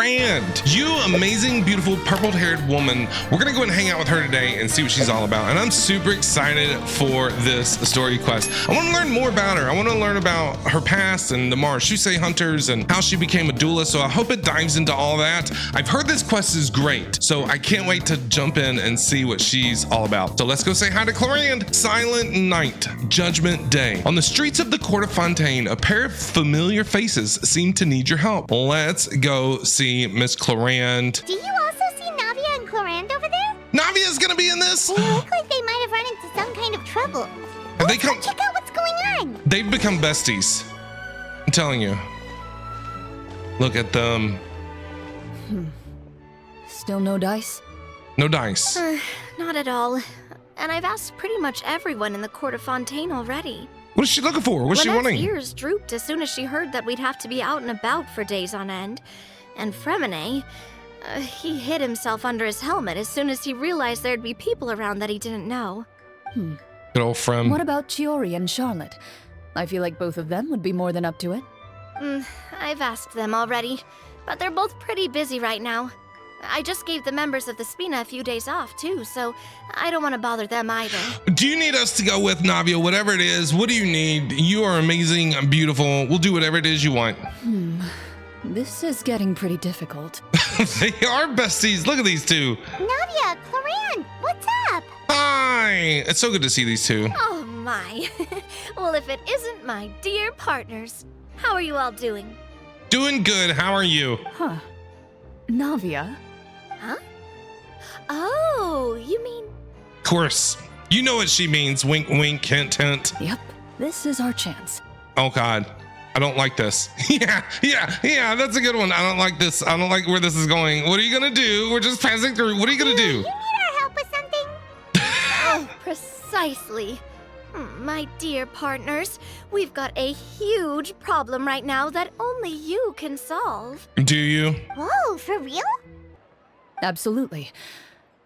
Clorinde. You amazing, beautiful, purple-haired woman. We're gonna go and hang out with her today and see what she's all about. And I'm super excited for this story quest. I want to learn more about her. I want to learn about her past and the Marashusei hunters and how she became a duelist. So I hope it dives into all that. I've heard this quest is great, so I can't wait to jump in and see what she's all about. So let's go say hi to Clorinde. Silent night, Judgment Day. On the streets of the Court of Fontaine, a pair of familiar faces seem to need your help. Let's go see Miss Clorinde. Do you also see Navia and Clorinde over there? Navia's gonna be in this? They look like they might have run into some kind of trouble. Have they Let's come? go check out what's going on. They've become besties. I'm telling you. Look at them. Still no dice? No dice. Not at all. And I've asked pretty much everyone in the Court of Fontaine already. What is she looking for? What's she Lynette's wanting? ears drooped as soon as she heard that we'd have to be out and about for days on end. And Fremine, he hid himself under his helmet as soon as he realized there'd be people around that he didn't know. Good old Frem. What about Chiori and Charlotte? I feel like both of them would be more than up to it. I've asked them already, but they're both pretty busy right now. I just gave the members of the Spina a few days off, too, so I don't want to bother them either. Do you need us to go with Navia? Whatever it is, what do you need? You are amazing and beautiful. We'll do whatever it is you want. This is getting pretty difficult. They are besties. Look at these two. Navia, Clorinde, what's up? Hi. It's so good to see these two. Oh, my. Well, if it isn't my dear partners, how are you all doing? Doing good. How are you? Huh. Navia? Huh? Oh, you mean... Of course. You know what she means. Wink, wink, hint, hint. Yep. This is our chance. Oh, God. I don't like this. Yeah. That's a good one. I don't like this. I don't like where this is going. What are you going to do? We're just passing through. What are you going to You do? need our help with something? Oh, precisely. My dear partners, we've got a huge problem right now that only you can solve. Do you? Whoa, for real? Absolutely.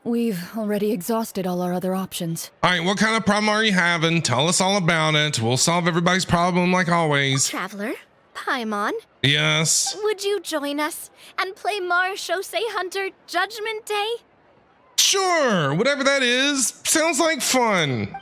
We've already exhausted all our other options. All right, what kind of problem are you having? Tell us all about it. We'll solve everybody's problem like always. Traveler, Paimon, Yes. would you join us and play Marashusei Hunter Judgment Day? Sure, whatever that is. Sounds like fun.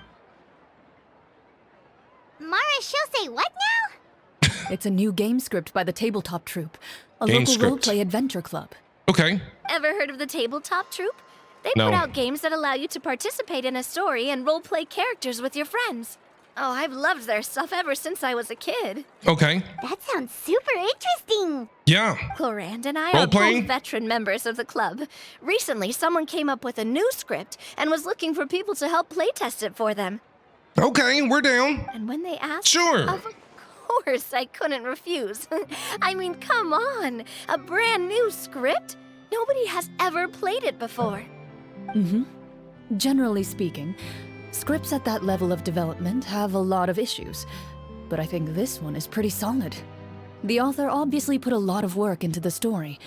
Marashusei what now? It's a new game script by the Tabletop Troupe, a Game local script. roleplay adventure club. Okay. Ever heard of the Tabletop Troupe? They No. put out games that allow you to participate in a story and roleplay characters with your friends. Oh, I've loved their stuff ever since I was a kid. Okay. That sounds super interesting. Yeah. Clorinde and I are Role-playing? both veteran members of the club. Recently, someone came up with a new script and was looking for people to help playtest it for them. Okay, we're down. And when they asked, Sure. of course I couldn't refuse. I mean, come on, a brand new script? Nobody has ever played it before. Generally speaking, scripts at that level of development have a lot of issues, but I think this one is pretty solid. The author obviously put a lot of work into the story,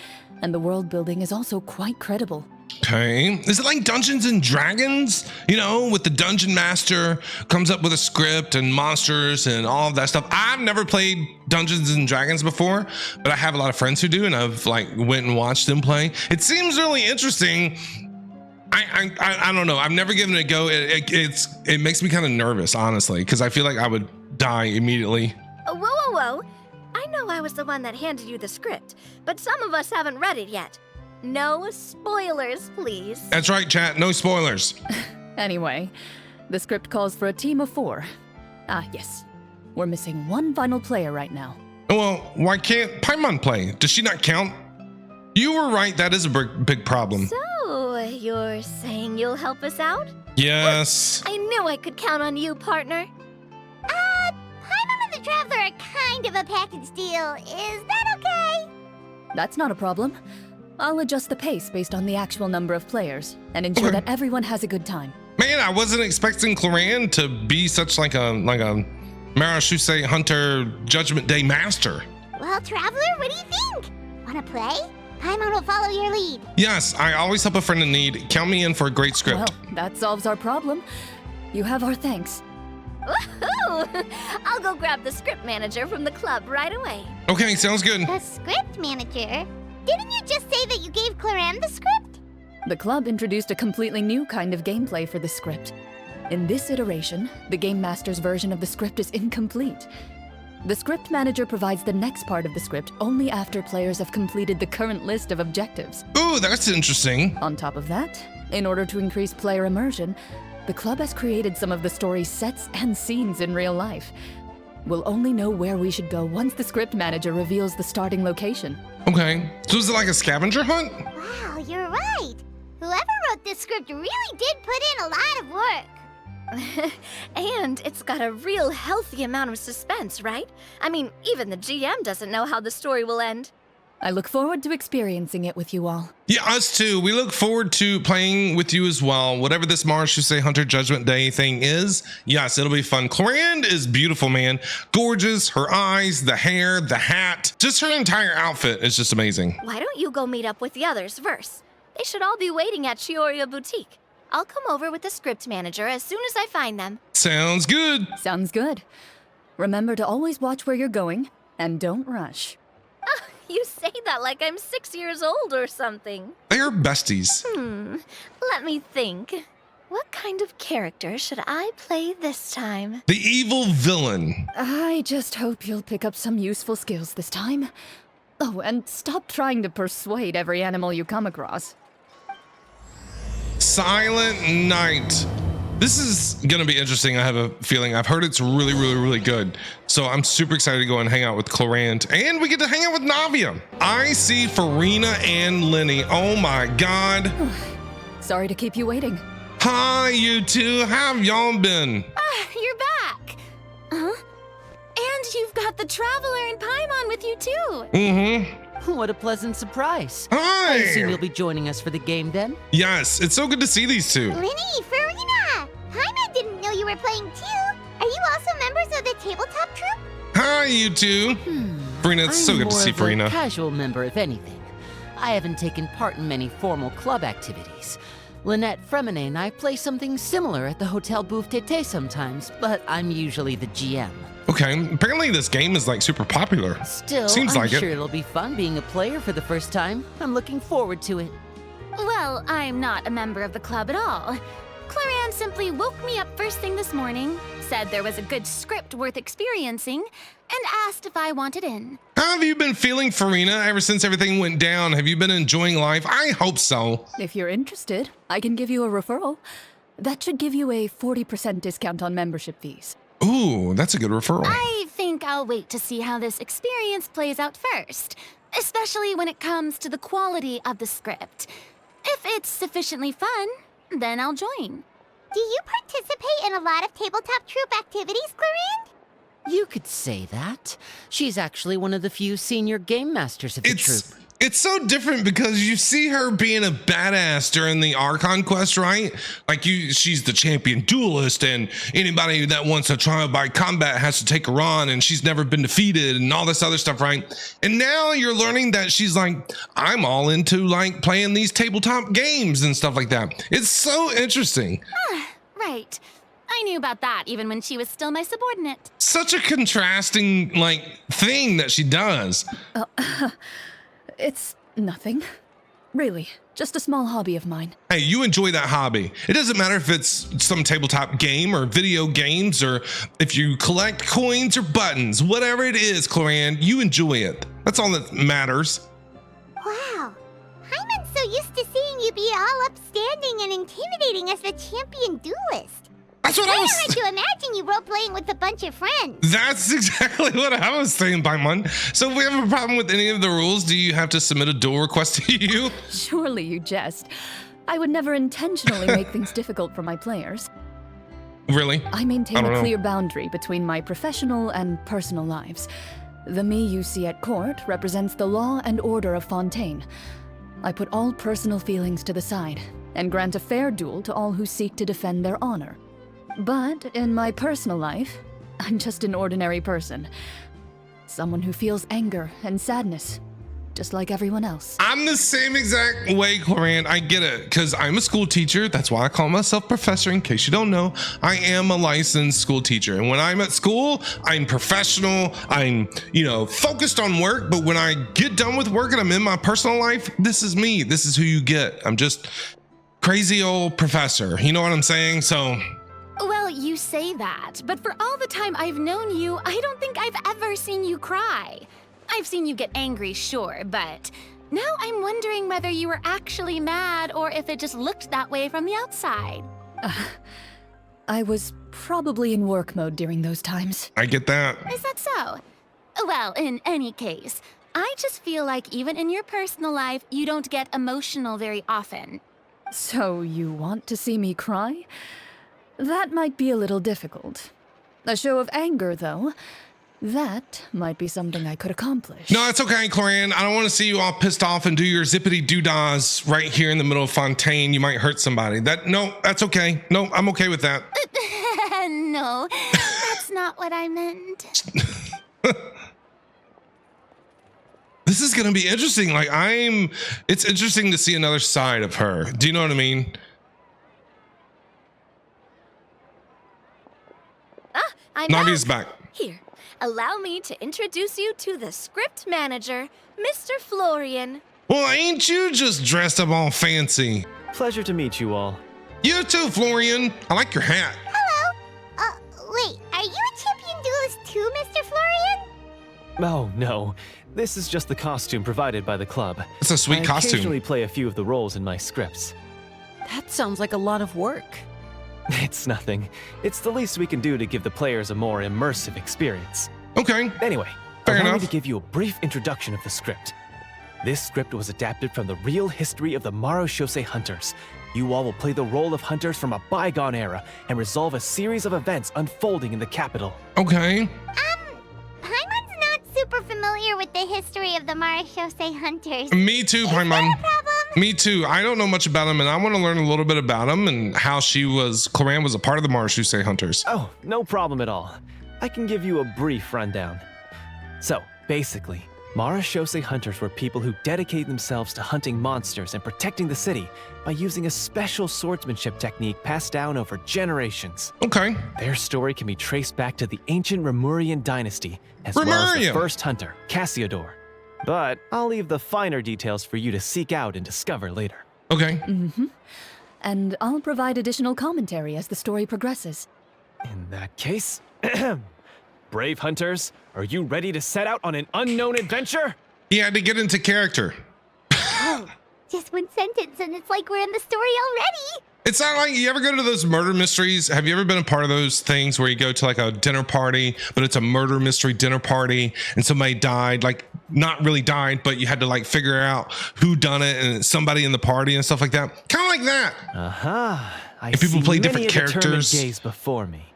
and the world building is also quite credible. Okay. Is it like Dungeons and Dragons? You know, with the dungeon master comes up with a script and monsters and all of that stuff. I've never played Dungeons and Dragons before, but I have a lot of friends who do, and I've like went and watched them play. It seems really interesting. I don't know. I've never given it a go. It makes me kind of nervous, honestly, because I feel like I would die immediately. Whoa. I know I was the one that handed you the script, but some of us haven't read it yet. No spoilers, please. That's right, chat. No spoilers. Anyway, the script calls for a team of 4. Yes. We're missing one final player right now. Well, why can't Paimon play? Does she not count? You were right. That is a big problem. So, you're saying you'll help us out? Yes. I knew I could count on you, partner. Paimon and the Traveler are kind of a package deal. Is that okay? That's not a problem. I'll adjust the pace based on the actual number of players and ensure that everyone has a good time. Man, I wasn't expecting Clorinde to be such like a Marashusei Hunter Judgment Day master. Well, Traveler, what do you think? Wanna play? Paimon will follow your lead. Yes, I always help a friend in need. Count me in for a great script. Well, that solves our problem. You have our thanks. Woohoo! I'll go grab the script manager from the club right away. Okay, sounds good. The script manager? didn't you just say that you gave Clorinde the script? The club introduced a completely new kind of gameplay for the script. In this iteration, the Game Master's version of the script is incomplete. The script manager provides the next part of the script only after players have completed the current list of objectives. Ooh, that's interesting. On top of that, in order to increase player immersion, the club has created some of the story's sets and scenes in real life. We'll only know where we should go once the script manager reveals the starting location. Okay. So is it like a scavenger hunt? Wow, you're right. Whoever wrote this script really did put in a lot of work. And it's got a real healthy amount of suspense, right? I mean, even the GM doesn't know how the story will end. I look forward to experiencing it with you all. Yeah, us too. We look forward to playing with you as well. Whatever this Mars Should Say Hunter Judgment Day thing is, yes, it'll be fun. Clorinde is beautiful, man. Gorgeous. Her eyes, the hair, the hat, just her entire outfit is just amazing. Why don't you go meet up with the others first? They should all be waiting at Chioria Boutique. I'll come over with the script manager as soon as I find them. Sounds good. Sounds good. Remember to always watch where you're going, and don't rush. You say that like I'm 6 years old or something. They're besties. Let me think. What kind of character should I play this time? The evil villain. I just hope you'll pick up some useful skills this time. Oh, and stop trying to persuade every animal you come across. Silent Night. This is gonna be interesting. I have a feeling. I've heard it's really, really, really good. So I'm super excited to go and hang out with Clorinde, and we get to hang out with Navia. I see Farina and Lenny. Oh my God. Sorry to keep you waiting. Hi, you two. How have y'all been? You're back! Huh? And you've got the Traveler and Paimon with you too! Mm-hmm. What a pleasant surprise. I assume Hi. you'll be joining us for the game then? Yes, it's so good to see these two. Linny, Farina! Paimon didn't know you were playing too. Are you also members of the tabletop troupe? Hi, you two. Farina, it's so I'm good to more see of a Farina. casual member, if anything. I haven't taken part in many formal club activities. Lynette, Fremine, and I play something similar at the Hotel Bouffe Tété sometimes, but I'm usually the GM. Okay, apparently this game is like super popular. Still, Seems I'm like it. sure it'll be fun being a player for the first time. I'm looking forward to it. Well, I'm not a member of the club at all. Clorinde simply woke me up first thing this morning, said there was a good script worth experiencing, and asked if I wanted in. How have you been feeling, Farina, ever since everything went down? Have you been enjoying life? I hope so. If you're interested, I can give you a referral. That should give you a 40% discount on membership fees. Ooh, that's a good referral. I think I'll wait to see how this experience plays out first, especially when it comes to the quality of the script. If it's sufficiently fun, then I'll join. Do you participate in a lot of tabletop troupe activities, Clorinde? You could say that. She's actually one of the few senior game masters of the troupe. It's so different because you see her being a badass during the Archon quest, right? Like she's the champion duelist, and anybody that wants a trial by combat has to take her on, and she's never been defeated and all this other stuff, right? And now you're learning that she's like, I'm all into like playing these tabletop games and stuff like that. It's so interesting. Right. I knew about that even when she was still my subordinate. Such a contrasting like thing that she does. It's nothing. Really, just a small hobby of mine. Hey, you enjoy that hobby. It doesn't matter if it's some tabletop game or video games or if you collect coins or buttons, whatever it is, Clorinde, you enjoy it. That's all that matters. Wow. Paimon's so used to seeing you be all upstanding and intimidating as the champion duelist. That's what I I was. had to imagine you role-playing with a bunch of friends. That's exactly what I was saying, Paimon. So if we have a problem with any of the rules, do you have to submit a duel request to you? Surely you jest. I would never intentionally make things difficult for my players. Really? I maintain I don't a know. clear boundary between my professional and personal lives. The me you see at court represents the law and order of Fontaine. I put all personal feelings to the side and grant a fair duel to all who seek to defend their honor. But in my personal life, I'm just an ordinary person. Someone who feels anger and sadness. just like everyone else. I'm the same exact way, Clorinde. I get it, because I'm a school teacher. That's why I call myself professor. In case you don't know, I am a licensed school teacher. And when I'm at school, I'm professional. I'm, focused on work. But when I get done with work and I'm in my personal life, this is me. This is who you get. I'm just crazy old professor. You know what I'm saying? So... Well, you say that, but for all the time I've known you, I don't think I've ever seen you cry. I've seen you get angry, sure, but now I'm wondering whether you were actually mad or if it just looked that way from the outside. I was probably in work mode during those times. I get that. Is that so? Well, in any case, I just feel like even in your personal life, you don't get emotional very often. So you want to see me cry? That might be a little difficult. A show of anger, though, that might be something I could accomplish. No, it's okay, Clorinde. I don't want to see you all pissed off and do your zippity doo-dahs right here in the middle of Fontaine. You might hurt somebody. No, that's okay. No, I'm okay with that. No, that's not what I meant. This is going to be interesting. It's interesting to see another side of her. Do you know what I mean? I'm Navia's back. back. Here, allow me to introduce you to the script manager, Mr. Florian. Well, ain't you just dressed up all fancy? Pleasure to meet you all. You too, Florian. I like your hat. Hello. Wait, are you a champion duelist too, Mr. Florian? Oh, no. This is just the costume provided by the club. It's a sweet I costume. occasionally play a few of the roles in my scripts. That sounds like a lot of work. It's nothing. It's the least we can do to give the players a more immersive experience. Okay. Anyway, Fair allow me enough. to give you a brief introduction of the script. This script was adapted from the real history of the Marushose Hunters. You all will play the role of hunters from a bygone era and resolve a series of events unfolding in the capital. Okay. Paimon's not super familiar with the history of the Marashose hunters. Me too, Is Paimon. that a problem? Me too. I don't know much about him, and I want to learn a little bit about him and how Clorinde was a part of the Marashuse Hunters. Oh, no problem at all. I can give you a brief rundown. So, basically, Marushose hunters were people who dedicated themselves to hunting monsters and protecting the city by using a special swordsmanship technique passed down over generations. Okay. Their story can be traced back to the ancient Remurian dynasty, as well as the Remuria. first hunter, Cassiodor. But I'll leave the finer details for you to seek out and discover later. Okay. And I'll provide additional commentary as the story progresses. In that case, brave hunters, are you ready to set out on an unknown adventure? He had to get into character. Just one sentence and it's like we're in the story already. It's not like you ever go to those murder mysteries. Have you ever been a part of those things where you go to like a dinner party, but it's a murder mystery dinner party and somebody died, like not really died, but you had to like figure out who done it and it's somebody in the party and stuff like that. Kind of like that. I And people see play many different a determined characters. gaze before me.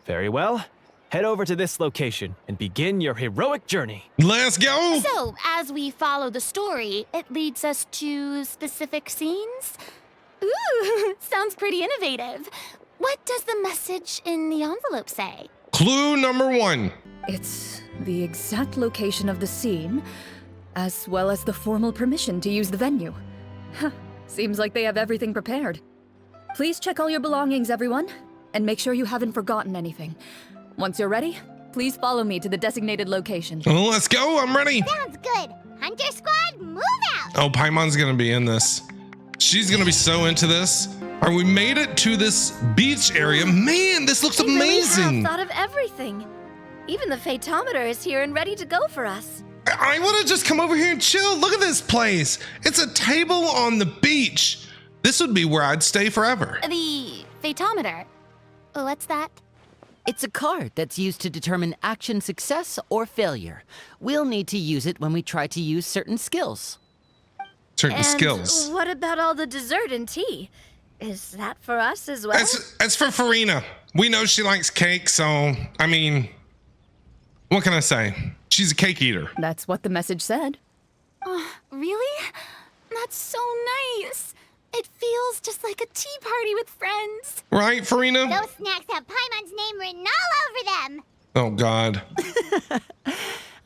Very well. Head over to this location and begin your heroic journey. Let's go. So, as we follow the story, it leads us to specific scenes? Ooh, sounds pretty innovative. What does the message in the envelope say? Clue number 1. It's the exact location of the scene, as well as the formal permission to use the venue. Huh, seems like they have everything prepared. Please check all your belongings, everyone, and make sure you haven't forgotten anything. Once you're ready, please follow me to the designated location. Well, let's go. I'm ready. Sounds good. Hunter squad, move out. Oh, Paimon's going to be in this. She's going to be so into this. All right, we made it to this beach area. Man, this looks They really amazing. have thought of everything. Even the photometer is here and ready to go for us. I want to just come over here and chill. Look at this place. It's a table on the beach. This would be where I'd stay forever. The photometer. What's that? It's a card that's used to determine action success or failure. We'll need to use it when we try to use certain skills. Certain And skills. what about all the dessert and tea? Is that for us as well? That's for Farina. We know she likes cake, so, I mean, what can I say? She's a cake eater. That's what the message said. Really? That's so nice. It feels just like a tea party with friends. Right, Farina? Those snacks have Paimon's name written all over them. Oh, God.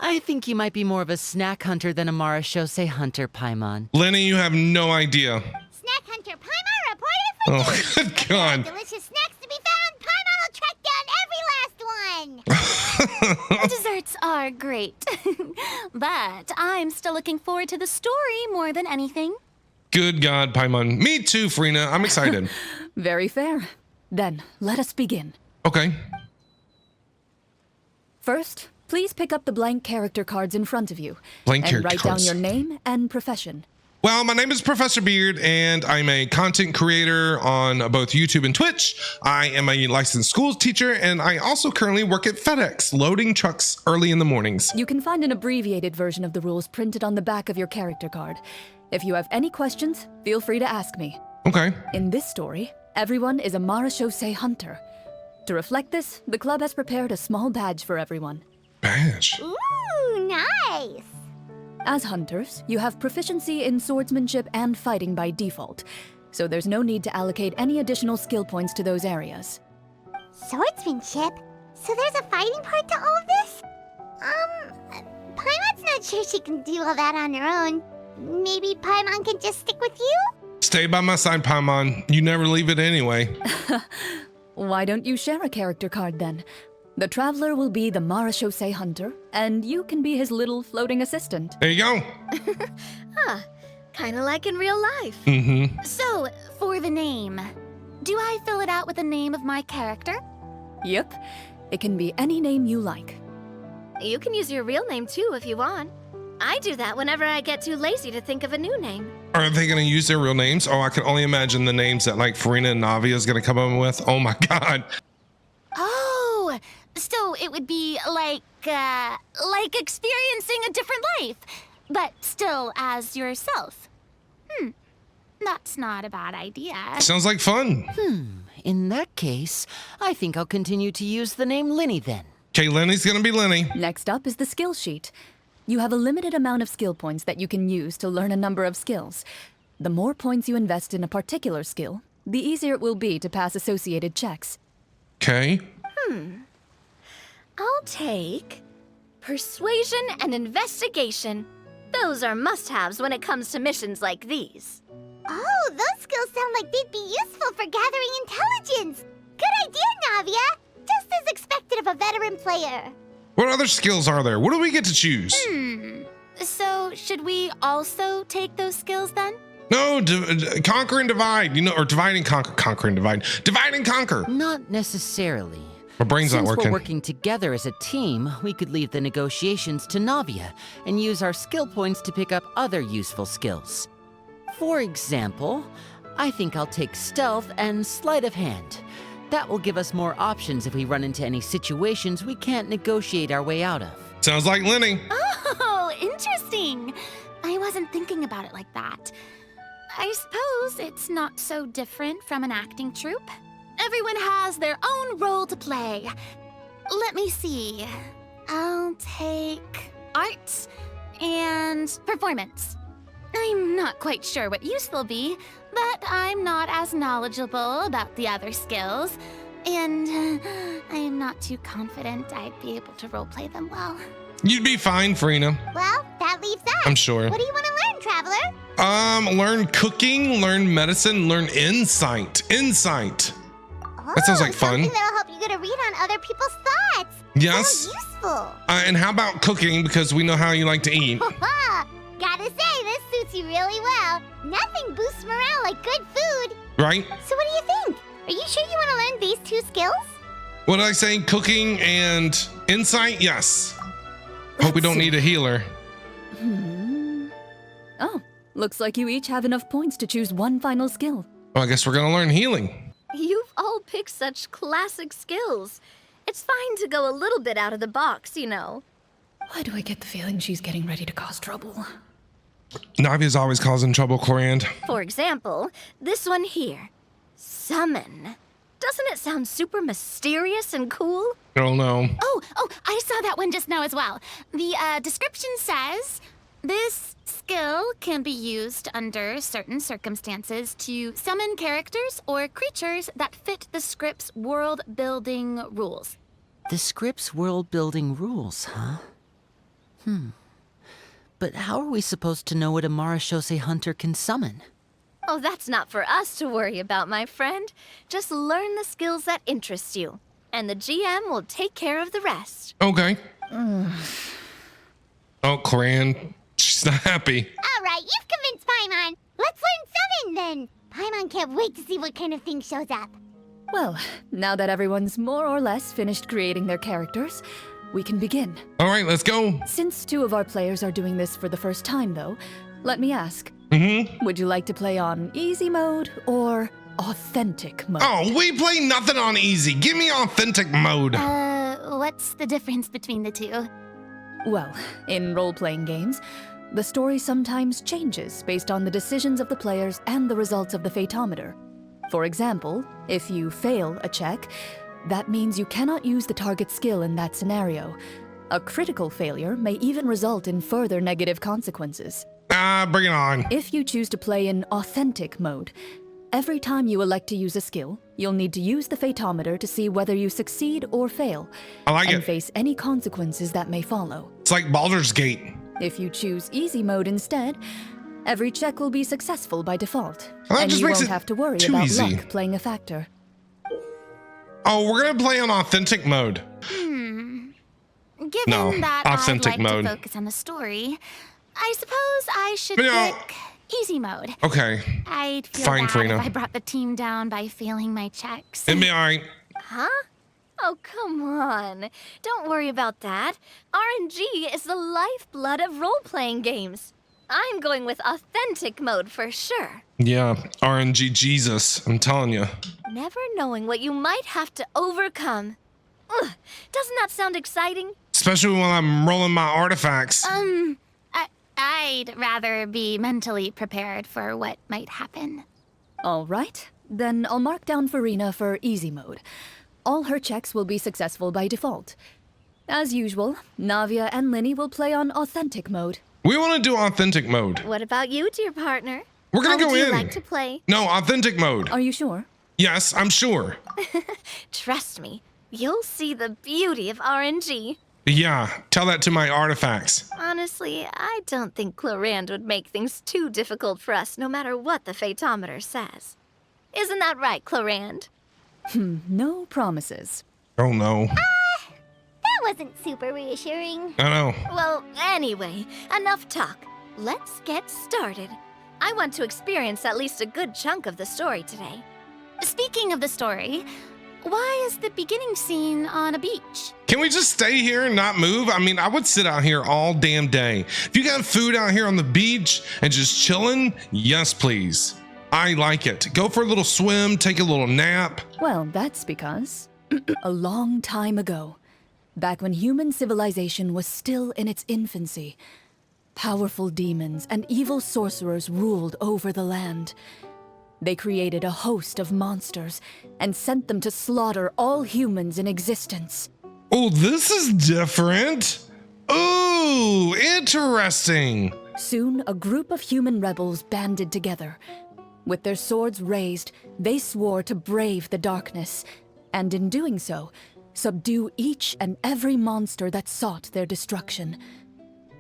I I think you might be more of a snack hunter than a Marashose hunter, Paimon. Lenny, you have no idea. Snack Hunter Paimon reported for Oh, good God. delicious snacks to be found. Paimon will track down every last one. The desserts are great. But I'm still looking forward to the story more than anything. Good God, Paimon. Me too, Farina. I'm excited. Very fair. Then, let us begin. Okay. First, please pick up the blank character cards in front of you. Blank and character write cards. down your name and profession. Well, my name is ProfessorBeard, and I'm a content creator on both YouTube and Twitch. I am a licensed school teacher, and I also currently work at FedEx, loading trucks early in the mornings. You can find an abbreviated version of the rules printed on the back of your character card. If you have any questions, feel free to ask me. Okay. In this story, everyone is a Marashose hunter. To reflect this, the club has prepared a small badge for everyone. Badge. Ooh, nice. As hunters, you have proficiency in swordsmanship and fighting by default, so there's no need to allocate any additional skill points to those areas. Swordsmanship? So there's a fighting part to all of this? Paimon's not sure she can do all that on her own. Maybe Paimon can just stick with you? Stay by my side, Paimon. You never leave it anyway. Why don't you share a character card then? The Traveler will be the Marashose hunter, and you can be his little floating assistant. There you go. Kinda like in real life. Mm-hmm. So, for the name, do I fill it out with the name of my character? Yep, it can be any name you like. You can use your real name too if you want. I do that whenever I get too lazy to think of a new name. Are they going to use their real names? Oh, I can only imagine the names that like Farina and Navia is going to come up with. Oh my God. Oh, so it would be like experiencing a different life, but still as yourself. That's not a bad idea. Sounds like fun. In that case, I think I'll continue to use the name Linny then. Okay, Lenny's going to be Lenny. Next up is the skill sheet. You have a limited amount of skill points that you can use to learn a number of skills. The more points you invest in a particular skill, the easier it will be to pass associated checks. Okay. I'll take persuasion and investigation. Those are must-haves when it comes to missions like these. Oh, those skills sound like they'd be useful for gathering intelligence. Good idea, Navia. Just as expected of a veteran player. What other skills are there? What do we get to choose? So, should we also take those skills then? No, conquer and divide. You know, or divide and conquer. Conquer and divide. Divide and conquer. Not necessarily. My brain's Since not working. we're working together as a team, we could leave the negotiations to Navia and use our skill points to pick up other useful skills. For example, I think I'll take stealth and sleight of hand. That will give us more options if we run into any situations we can't negotiate our way out of. Sounds like Lenny. Oh, interesting. I wasn't thinking about it like that. I suppose it's not so different from an acting troupe. Everyone has their own role to play. Let me see. I'll take arts and performance. I'm not quite sure what use they'll be, but I'm not as knowledgeable about the other skills, and I am not too confident I'd be able to roleplay them well. You'd be fine, Farina. Well, that leaves us. I'm sure. What do you want to learn, Traveler? Learn cooking, learn medicine, learn insight. Insight. That sounds like fun. Something that'll help you get a read on other people's thoughts. Yes. Sounds useful. And how about cooking? Because we know how you like to eat. Gotta say, this suits you really well. Nothing boosts morale like good food. Right? So what do you think? Are you sure you want to learn these two skills? What did I say? Cooking and insight? Yes. Hope we don't need a healer. Oh, looks like you each have enough points to choose one final skill. Well, I guess we're gonna learn healing. You've all picked such classic skills. It's fine to go a little bit out of the box, you know. Why do I get the feeling she's getting ready to cause trouble? Navia's always causing trouble, Clorinde. For example, this one here. Summon. Doesn't it sound super mysterious and cool? Oh no. Oh, I saw that one just now as well. The description says, this skill can be used under certain circumstances to summon characters or creatures that fit the script's world-building rules. The script's world-building rules, huh? But how are we supposed to know what a Marashose hunter can summon? Oh, that's not for us to worry about, my friend. Just learn the skills that interest you, and the GM will take care of the rest. Okay. Oh, Clorinde, she's not happy. All right, you've convinced Paimon. Let's learn summon then. Paimon can't wait to see what kind of thing shows up. Well, now that everyone's more or less finished creating their characters, we can begin. All right, let's go. Since 2 of our players are doing this for the first time, though, let me ask. Would you like to play on easy mode or authentic mode? Oh, we play nothing on easy. Give me authentic mode. What's the difference between the two? Well, in role-playing games, the story sometimes changes based on the decisions of the players and the results of the Fatometer. For example, if you fail a check, that means you cannot use the target skill in that scenario. A critical failure may even result in further negative consequences. Bring it on. If you choose to play in authentic mode, every time you elect to use a skill, you'll need to use the Fatometer to see whether you succeed or fail, I like and it. face any consequences that may follow. It's like Baldur's Gate. If you choose easy mode instead, every check will be successful by default, Well, that and just you makes won't it have to worry too about easy. luck playing a factor. Oh, we're gonna play on authentic mode. Given No, that authentic I'd like mode. to focus on the story, I suppose I should Yeah. pick easy mode. Okay, I'd feel Fine, bad Farina. if I brought the team down by failing my checks. it'll be all right. Huh? Oh, come on. Don't worry about that. RNG is the lifeblood of role-playing games. I'm going with authentic mode for sure. Yeah, RNG Jesus. I'm telling you. Never knowing what you might have to overcome. Ugh, doesn't that sound exciting? Especially when I'm rolling my artifacts. I'd rather be mentally prepared for what might happen. All right, then I'll mark down Farina for easy mode. All her checks will be successful by default. As usual, Navia and Linny will play on authentic mode. We want to do authentic mode. What about you, dear partner? We're gonna How go would you in. like to play? No, authentic mode. Are you sure? Yes, I'm sure. Trust me, you'll see the beauty of RNG. Yeah, tell that to my artifacts. Honestly, I don't think Clorinde would make things too difficult for us no matter what the Fatometer says. Isn't that right, Clorinde? No promises. Oh no. That wasn't super reassuring. I know. Well, anyway, enough talk. Let's get started. I want to experience at least a good chunk of the story today. Speaking of the story, why is the beginning scene on a beach? Can we just stay here and not move? I mean, I would sit out here all damn day. If you got food out here on the beach and just chilling, yes, please. I like it. Go for a little swim, take a little nap. Well, that's because a long time ago, back when human civilization was still in its infancy, powerful demons and evil sorcerers ruled over the land. They created a host of monsters and sent them to slaughter all humans in existence. Oh, this is different. Ooh, interesting. Soon, a group of human rebels banded together. With their swords raised, they swore to brave the darkness, and in doing so, subdue each and every monster that sought their destruction.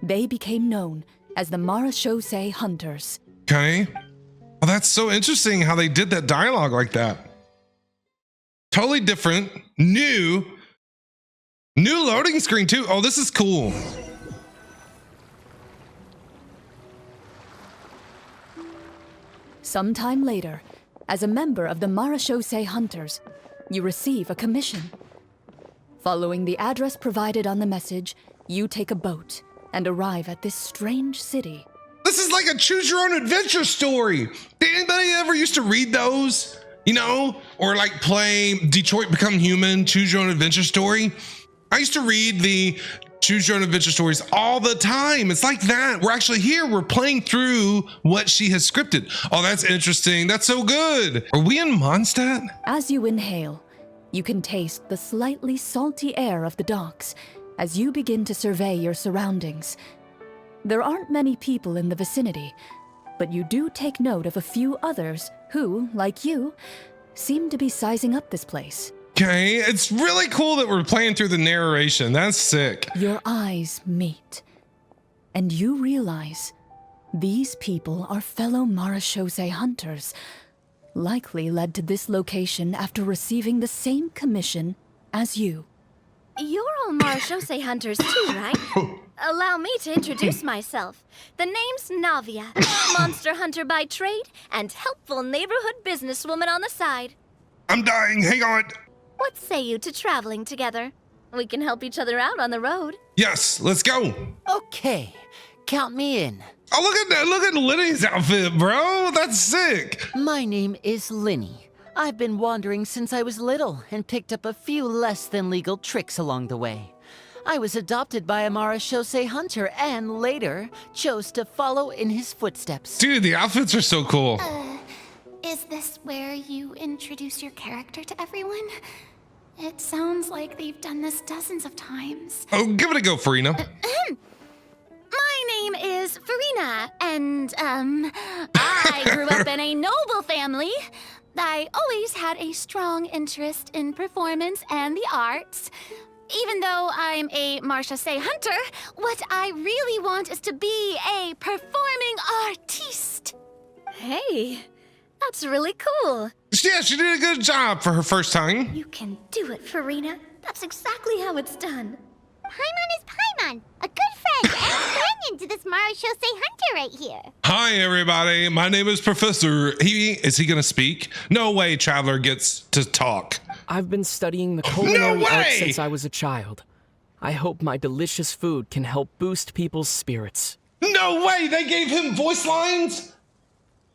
They became known as the Marashose Hunters. Okay. Well, that's so interesting how they did that dialogue like that. Totally different, new loading screen too. Oh, this is cool. Sometime later, as a member of the Marashose Hunters, you receive a commission. Following the address provided on the message, you take a boat and arrive at this strange city. This is like a choose your own adventure story. Did anybody ever used to read those? You know, or like play Detroit Become Human, choose your own adventure story. I used to read the choose your own adventure stories all the time. It's like that. We're actually here. We're playing through what she has scripted. Oh, that's interesting. That's so good. Are we in Mondstadt? As you inhale, you can taste the slightly salty air of the docks as you begin to survey your surroundings. There aren't many people in the vicinity, but you do take note of a few others who, like you, seem to be sizing up this place. Okay, it's really cool that we're playing through the narration. That's sick. Your eyes meet, and you realize these people are fellow marechaussee hunters, likely led to this location after receiving the same commission as you. You're all marechaussee hunters too, right? Allow me to introduce myself. The name's Navia, monster hunter by trade and helpful neighborhood businesswoman on the side. I'm dying, hang on. What say you to traveling together? We can help each other out on the road. Yes, let's go. Okay, count me in. Oh, look at Lenny's outfit, bro. That's sick. My name is Linny. I've been wandering since I was little and picked up a few less than legal tricks along the way. I was adopted by a marechaussee hunter and later chose to follow in his footsteps. Dude, the outfits are so cool. Is this where you introduce your character to everyone? It sounds like they've done this dozens of times. Oh, give it a go, Farina. My name is Farina, and, I grew up in a noble family. I always had a strong interest in performance and the arts. Even though I'm a marechaussee hunter, what I really want is to be a performing artiste. Hey, that's really cool. Yeah, she did a good job for her first time. You can do it, Farina. That's exactly how it's done. Paimon is Paimon, a good friend and companion to this marechaussee hunter right here. Hi, everybody. My name is Professor. Is he gonna speak? No way, Traveler gets to talk. I've been studying the culinary arts way! since I was a child. I hope my delicious food can help boost people's spirits. No way, they gave him voice lines?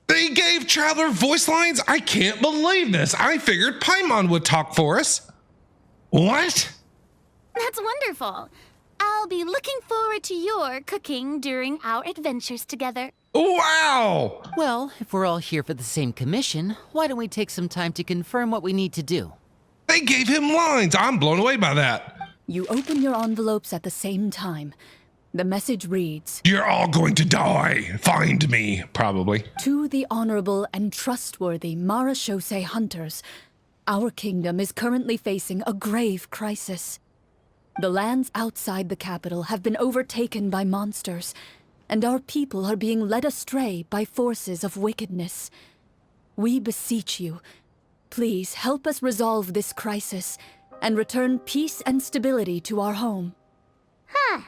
They gave Traveler voice lines? I can't believe this. I figured Paimon would talk for us. What? That's wonderful. I'll be looking forward to your cooking during our adventures together. Wow! Well, if we're all here for the same commission, why don't we take some time to confirm what we need to do? They gave him lines. I'm blown away by that. You open your envelopes at the same time. The message reads, You're all going to die. Find me, probably. "To the honorable and trustworthy marechaussee hunters, our kingdom is currently facing a grave crisis. The lands outside the capital have been overtaken by monsters, and our people are being led astray by forces of wickedness. We beseech you, please help us resolve this crisis and return peace and stability to our home." Huh.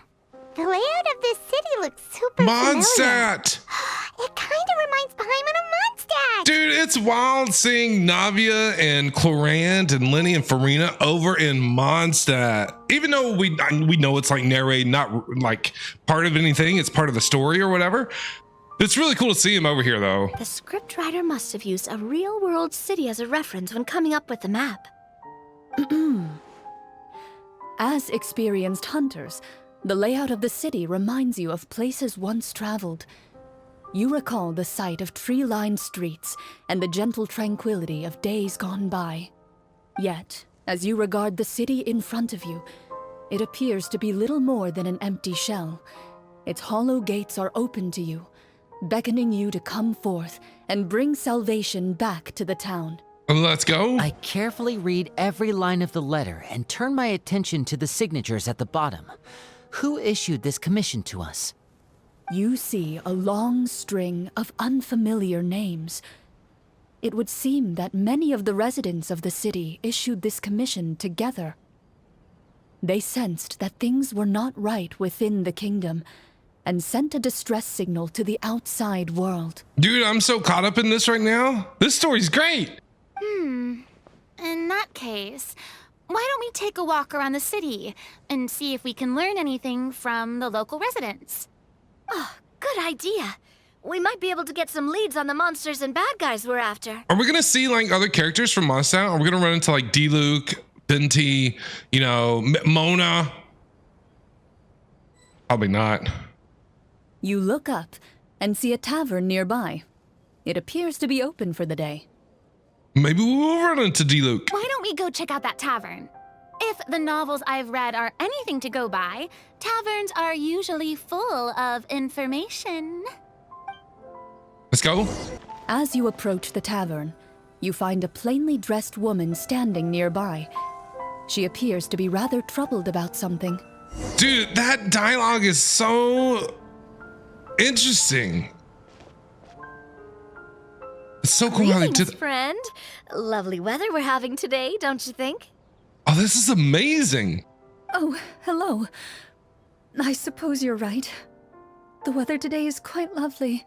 The layout of this city looks super familiar. Mondstadt! It kind of reminds Paimon of Mondstadt. Dude, it's wild seeing Navia and Clorinde and Lenny and Farina over in Mondstadt. Even though we know it's like narrated, not like part of anything, it's part of the story or whatever. It's really cool to see him over here, though. The scriptwriter must have used a real-world city as a reference when coming up with the map. As experienced hunters, the layout of the city reminds you of places once traveled. You recall the sight of tree-lined streets and the gentle tranquility of days gone by. Yet, as you regard the city in front of you, it appears to be little more than an empty shell. Its hollow gates are open to you, beckoning you to come forth and bring salvation back to the town. Let's go. I carefully read every line of the letter and turn my attention to the signatures at the bottom. Who issued this commission to us? You see a long string of unfamiliar names. It would seem that many of the residents of the city issued this commission together. They sensed that things were not right within the kingdom and sent a distress signal to the outside world. Dude, I'm so caught up in this right now. This story's great. In that case, why don't we take a walk around the city and see if we can learn anything from the local residents? Oh, good idea. We might be able to get some leads on the monsters and bad guys we're after. Are we going to see like other characters from Mondstadt? Are we going to run into like D-Luke, Binti, Mona? Probably not. You look up and see a tavern nearby. It appears to be open for the day. Maybe we'll run into D-Luke. Why don't we go check out that tavern? If the novels I've read are anything to go by, taverns are usually full of information. Let's go. As you approach the tavern, you find a plainly dressed woman standing nearby. She appears to be rather troubled about something. Dude, that dialogue is so Interesting. It's so cool how they Greetings, did. friend. Lovely weather we're having today, don't you think? Oh, this is amazing. Oh, hello. I suppose you're right. The weather today is quite lovely.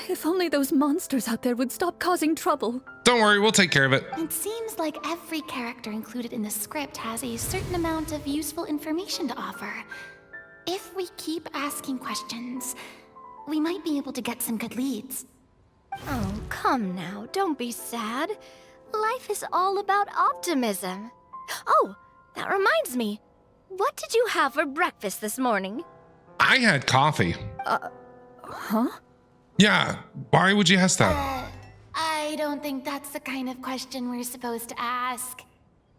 If only those monsters out there would stop causing trouble. Don't worry, we'll take care of it. It seems like every character included in the script has a certain amount of useful information to offer. If we keep asking questions, we might be able to get some good leads. Oh, come now, don't be sad. Life is all about optimism. Oh, that reminds me. What did you have for breakfast this morning? I had coffee. Huh? Yeah, why would you ask that? I don't think that's the kind of question we're supposed to ask.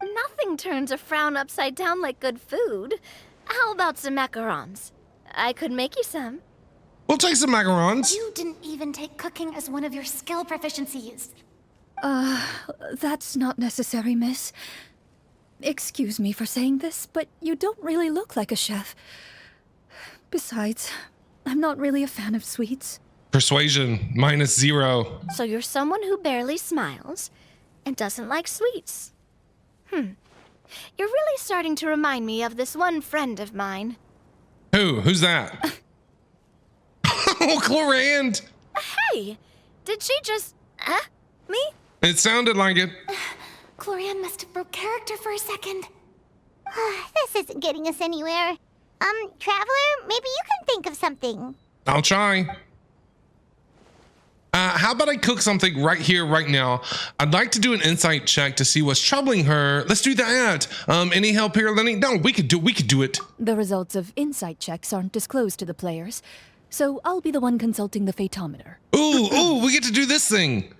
Nothing turns a frown upside down like good food. How about some macarons? I could make you some. We'll take some macarons. You didn't even take cooking as one of your skill proficiencies. That's not necessary, miss. Excuse me for saying this, but you don't really look like a chef. Besides, I'm not really a fan of sweets. Persuasion, -0. So you're someone who barely smiles and doesn't like sweets. You're really starting to remind me of this one friend of mine. Who's that? Oh, Clorinde. Hey, did she just... me? It sounded like it. Clorinde must have broke character for a second. This isn't getting us anywhere. Traveler, maybe you can think of something. I'll try. How about I cook something right here, right now? I'd like to do an insight check to see what's troubling her. Let's do that. Any help here, Lenny? No, we could do it. The results of insight checks aren't disclosed to the players, so I'll be the one consulting the photometer. Ooh, we get to do this thing.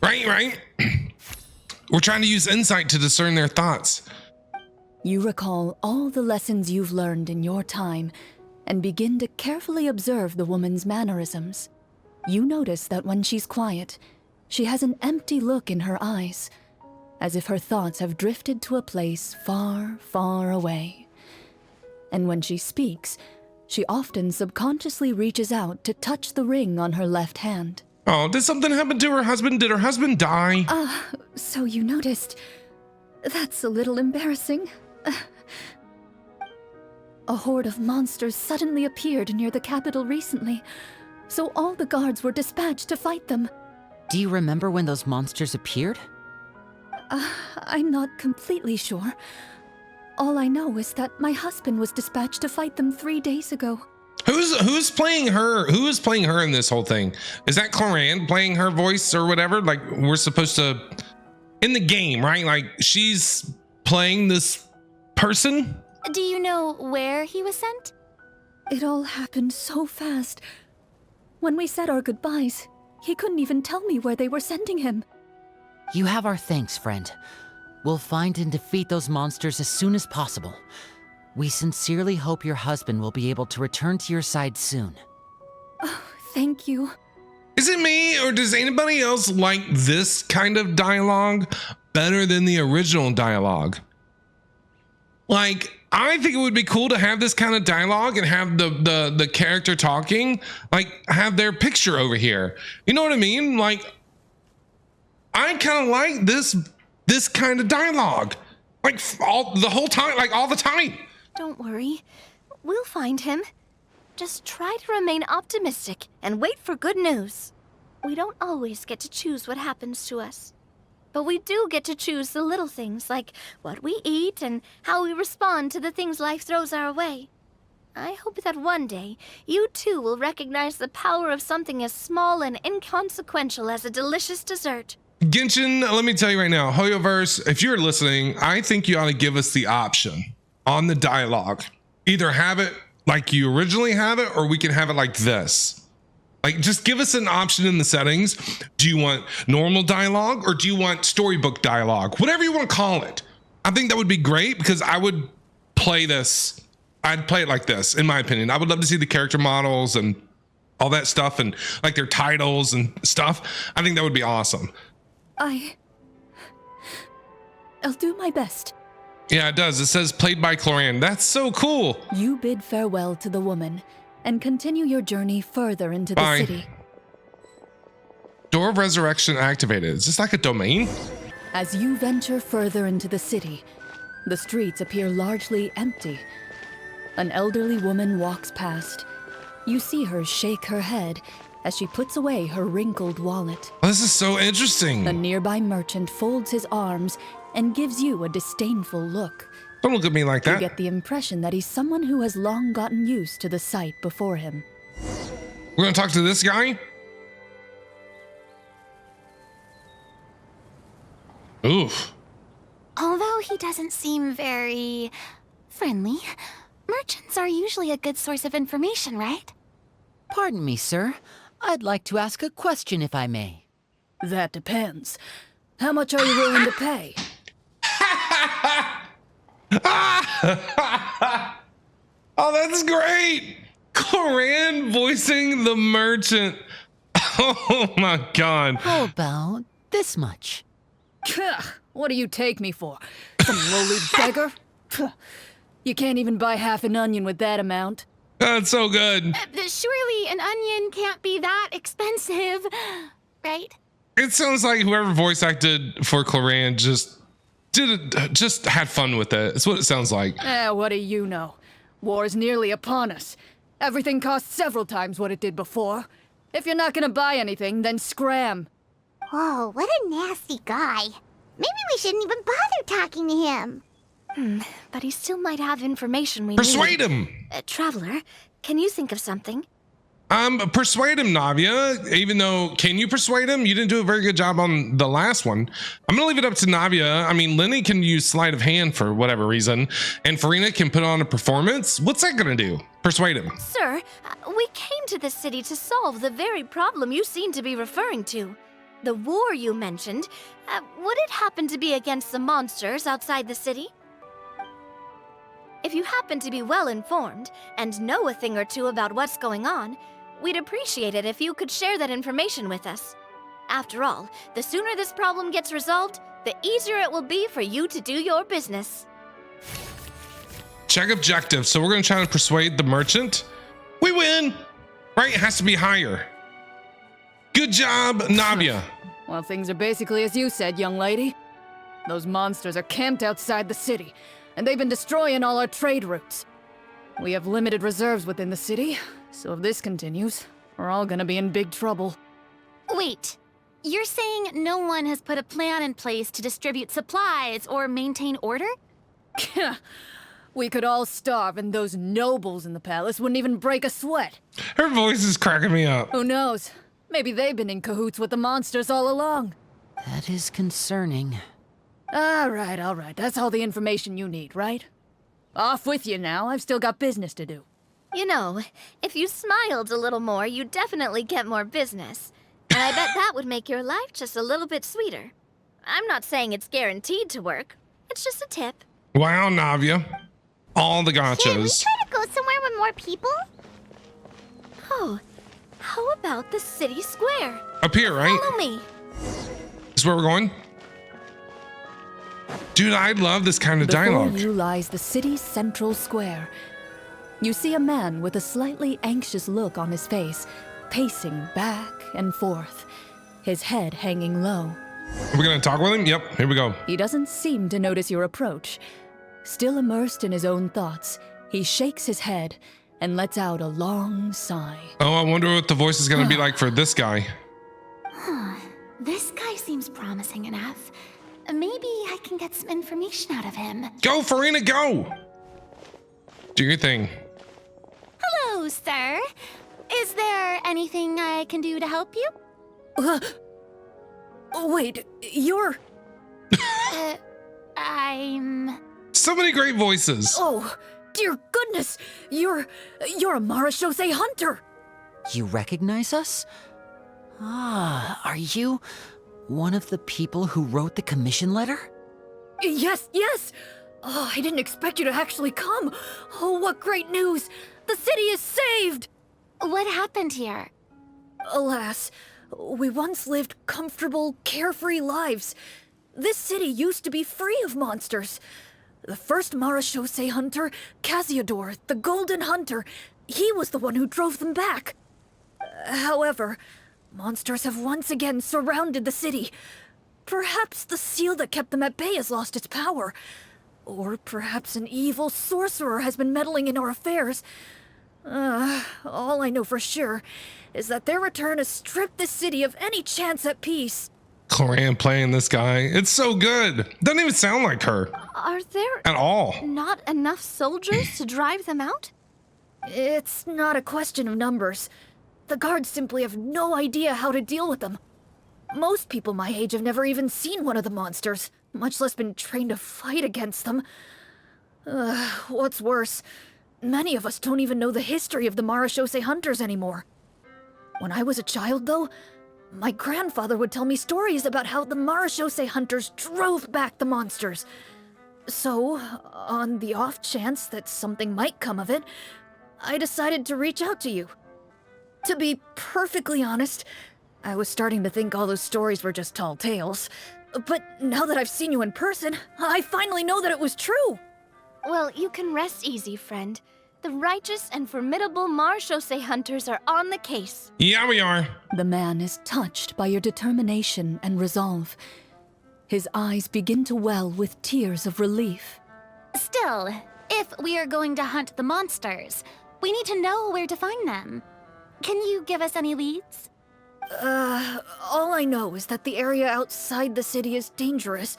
Right. We're trying to use insight to discern their thoughts. You recall all the lessons you've learned in your time and begin to carefully observe the woman's mannerisms. You notice that when she's quiet, she has an empty look in her eyes, as if her thoughts have drifted to a place far, far away. And when she speaks, she often subconsciously reaches out to touch the ring on her left hand. Oh, did something happen to her husband? Did her husband die? So you noticed. That's a little embarrassing. A horde of monsters suddenly appeared near the capital recently, so all the guards were dispatched to fight them. Do you remember when those monsters appeared? I'm not completely sure. All I know is that my husband was dispatched to fight them 3 days ago. Who's playing her? Who is playing her in this whole thing? Is that Clorinde playing her voice or whatever? Like we're supposed to in the game, right? Like she's playing this person? Do you know where he was sent? It all happened so fast. When we said our goodbyes, he couldn't even tell me where they were sending him. You have our thanks, friend. We'll find and defeat those monsters as soon as possible. We sincerely hope your husband will be able to return to your side soon. Thank you. Is it me or does anybody else like this kind of dialogue better than the original dialogue? Like, I think it would be cool to have this kind of dialogue and have the character talking, like have their picture over here. You know what I mean? Like, I kind of like this kind of dialogue, like all the time. Don't worry. We'll find him. Just try to remain optimistic and wait for good news. We don't always get to choose what happens to us. But we do get to choose the little things like what we eat and how we respond to the things life throws our way. I hope that one day you too will recognize the power of something as small and inconsequential as a delicious dessert. Genshin, let me tell you right now, Hoyoverse, if you're listening, I think you ought to give us the option on the dialogue. Either have it like you originally have it, or we can have it like this. Like, just give us an option in the settings. Do you want normal dialogue or do you want storybook dialogue? Whatever you want to call it. I think that would be great because I would play this. I'd play it like this, in my opinion. I would love to see the character models and all that stuff and like their titles and stuff. I think that would be awesome. I'll do my best. Yeah, it does. It says played by Clorinde. That's so cool. You bid farewell to the woman, and continue your journey further into the Bye. city. Door of Resurrection activated. Is this like a domain? As you venture further into the city, the streets appear largely empty. An elderly woman walks past. You see her shake her head as she puts away her wrinkled wallet. Oh, this is so interesting. A nearby merchant folds his arms and gives you a disdainful look. Don't look at me like You that. get the impression that he's someone who has long gotten used to the sight before him. We're gonna talk to this guy? Oof. Although he doesn't seem very friendly, merchants are usually a good source of information, right? Pardon me, sir. I'd like to ask a question if I may. That depends. How much are you willing to pay? Oh, that's great. Clorinde voicing the merchant. Oh my god. How about this much? What do you take me for? Some lowly beggar? You can't even buy half an onion with that amount. That's so good. Surely an onion can't be that expensive, right? It sounds like whoever voice acted for Clorinde just had fun with it. It's what it sounds like. What do you know? War's nearly upon us. Everything costs several times what it did before. If you're not gonna buy anything, then scram. Whoa, what a nasty guy. Maybe we shouldn't even bother talking to him. But he still might have information we Persuade need. him. Traveler, can you think of something? Persuade him, Navia. Even though, can you persuade him? You didn't do a very good job on the last one. I'm gonna leave it up to Navia. I mean, Lenny can use sleight of hand for whatever reason, and Farina can put on a performance. What's that gonna do? Persuade him. Sir, we came to this city to solve the very problem you seem to be referring to. The war you mentioned, would it happen to be against the monsters outside the city? If you happen to be well informed and know a thing or two about what's going on, we'd appreciate it if you could share that information with us. After all, the sooner this problem gets resolved, the easier it will be for you to do your business. Check objective. So we're gonna try to persuade the merchant. We win, right? It has to be higher. Good job, Navia. Well, things are basically as you said, young lady. Those monsters are camped outside the city, and they've been destroying all our trade routes. We have limited reserves within the city, so if this continues, we're all gonna be in big trouble. Wait, you're saying no one has put a plan in place to distribute supplies or maintain order? We could all starve, and those nobles in the palace wouldn't even break a sweat. Her voice is cracking me up. Who knows? Maybe they've been in cahoots with the monsters all along. That is concerning. All right. That's all the information you need, right? Off with you now. I've still got business to do. You know, if you smiled a little more, you'd definitely get more business. And I bet that would make your life just a little bit sweeter. I'm not saying it's guaranteed to work. It's just a tip. Wow, Navia. All the Can we gotchas. try to go somewhere with more people? Oh, how about the city square? Up here, right? Follow me. Is where we're going? Dude, I love this kind of Before dialogue. you lies the city's central square. You see a man with a slightly anxious look on his face, pacing back and forth, his head hanging low. Are we gonna talk with him? Yep, here we go. He doesn't seem to notice your approach. Still immersed in his own thoughts, he shakes his head and lets out a long sigh. Oh, I wonder what the voice is gonna be like for this guy. This guy seems promising enough. Maybe I can get some information out of him. Go, Farina, go! Do your thing. Hello, sir. Is there anything I can do to help you? Wait, you're... I'm... So many great voices. Oh, dear goodness! You're a Marashose hunter! You recognize us? Ah, are you one of the people who wrote the commission letter? Yes! Oh, I didn't expect you to actually come. Oh, what great news! The city is saved! What happened here? Alas, we once lived comfortable, carefree lives. This city used to be free of monsters. The first Marashose hunter, Casiodor, the Golden Hunter, He was the one who drove them back. However, monsters have once again surrounded the city. Perhaps the seal that kept them at bay has lost its power. Or perhaps an evil sorcerer has been meddling in our affairs. All I know for sure is that their return has stripped the city of any chance at peace. Clorinde playing this guy. It's so good. Doesn't even sound like her Are there at all. not enough soldiers to drive them out? It's not a question of numbers. The guards simply have no idea how to deal with them. Most people my age have never even seen one of the monsters, much less been trained to fight against them. What's worse, many of us don't even know the history of the Marashose hunters anymore. When I was a child, though, my grandfather would tell me stories about how the Marashose hunters drove back the monsters. So, on the off chance that something might come of it, I decided to reach out to you. To be perfectly honest, I was starting to think all those stories were just tall tales. But now that I've seen you in person, I finally know that it was true. Well, you can rest easy, friend. The righteous and formidable Marashose hunters are on the case. Yeah, we are. The man is touched by your determination and resolve. His eyes begin to well with tears of relief. Still, if we are going to hunt the monsters, we need to know where to find them. Can you give us any leads? All I know is that the area outside the city is dangerous.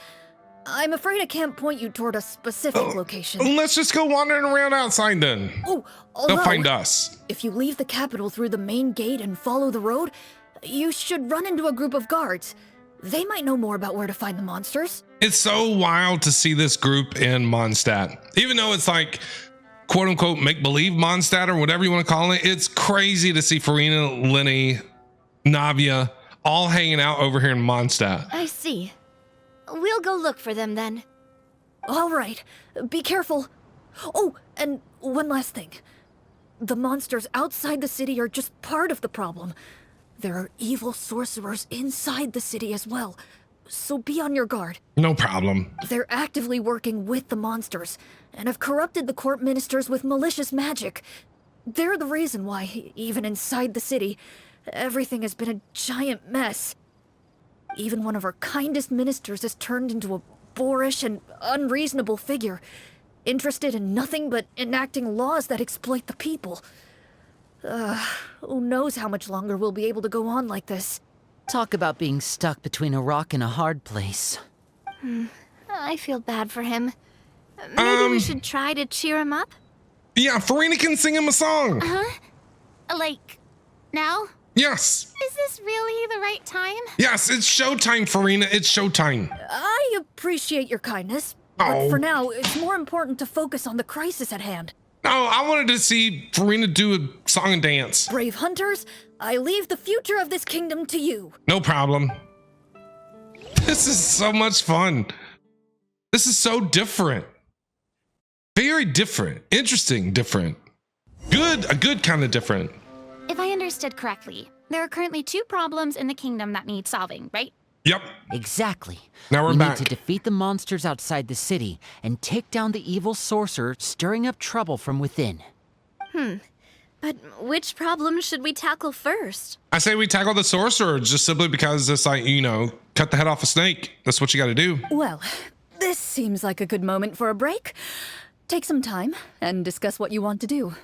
I'm afraid I can't point you toward a specific location. Let's just go wandering around outside then. Oh, They'll although, find us. if you leave the capital through the main gate and follow the road, you should run into a group of guards. They might know more about where to find the monsters. It's so wild to see this group in Mondstadt. Even though it's like, quote unquote, make-believe Mondstadt or whatever you want to call it, it's crazy to see Farina, Lenny, Navia all hanging out over here in Mondstadt. I see. We'll go look for them then. All right, be careful. Oh, and one last thing. The monsters outside the city are just part of the problem. There are evil sorcerers inside the city as well, so be on your guard. No problem. They're actively working with the monsters, and have corrupted the court ministers with malicious magic. They're the reason why, even inside the city, everything has been a giant mess. Even one of our kindest ministers has turned into a boorish and unreasonable figure, interested in nothing but enacting laws that exploit the people. Who knows how much longer we'll be able to go on like this. Talk about being stuck between a rock and a hard place. I feel bad for him. Maybe we should try to cheer him up? Yeah, Farina can sing him a song. Like, now? Yes. Is this really the right time? Yes, it's showtime, Farina. It's showtime. I appreciate your kindness, but Oh. for now, it's more important to focus on the crisis at hand. Oh, I wanted to see Farina do a song and dance. Brave hunters, I leave the future of this kingdom to you. No problem. This is so much fun. This is so different. Very different. Interesting, different. Good, a good kind of different. If I understood correctly, there are currently 2 problems in the kingdom that need solving, right? Yep. Exactly. Now we're we back. need to defeat the monsters outside the city and take down the evil sorcerer stirring up trouble from within. But which problem should we tackle first? I say we tackle the sorcerer just simply because it's like, you know, cut the head off a snake. That's what you got to do. Well, this seems like a good moment for a break. Take some time and discuss what you want to do.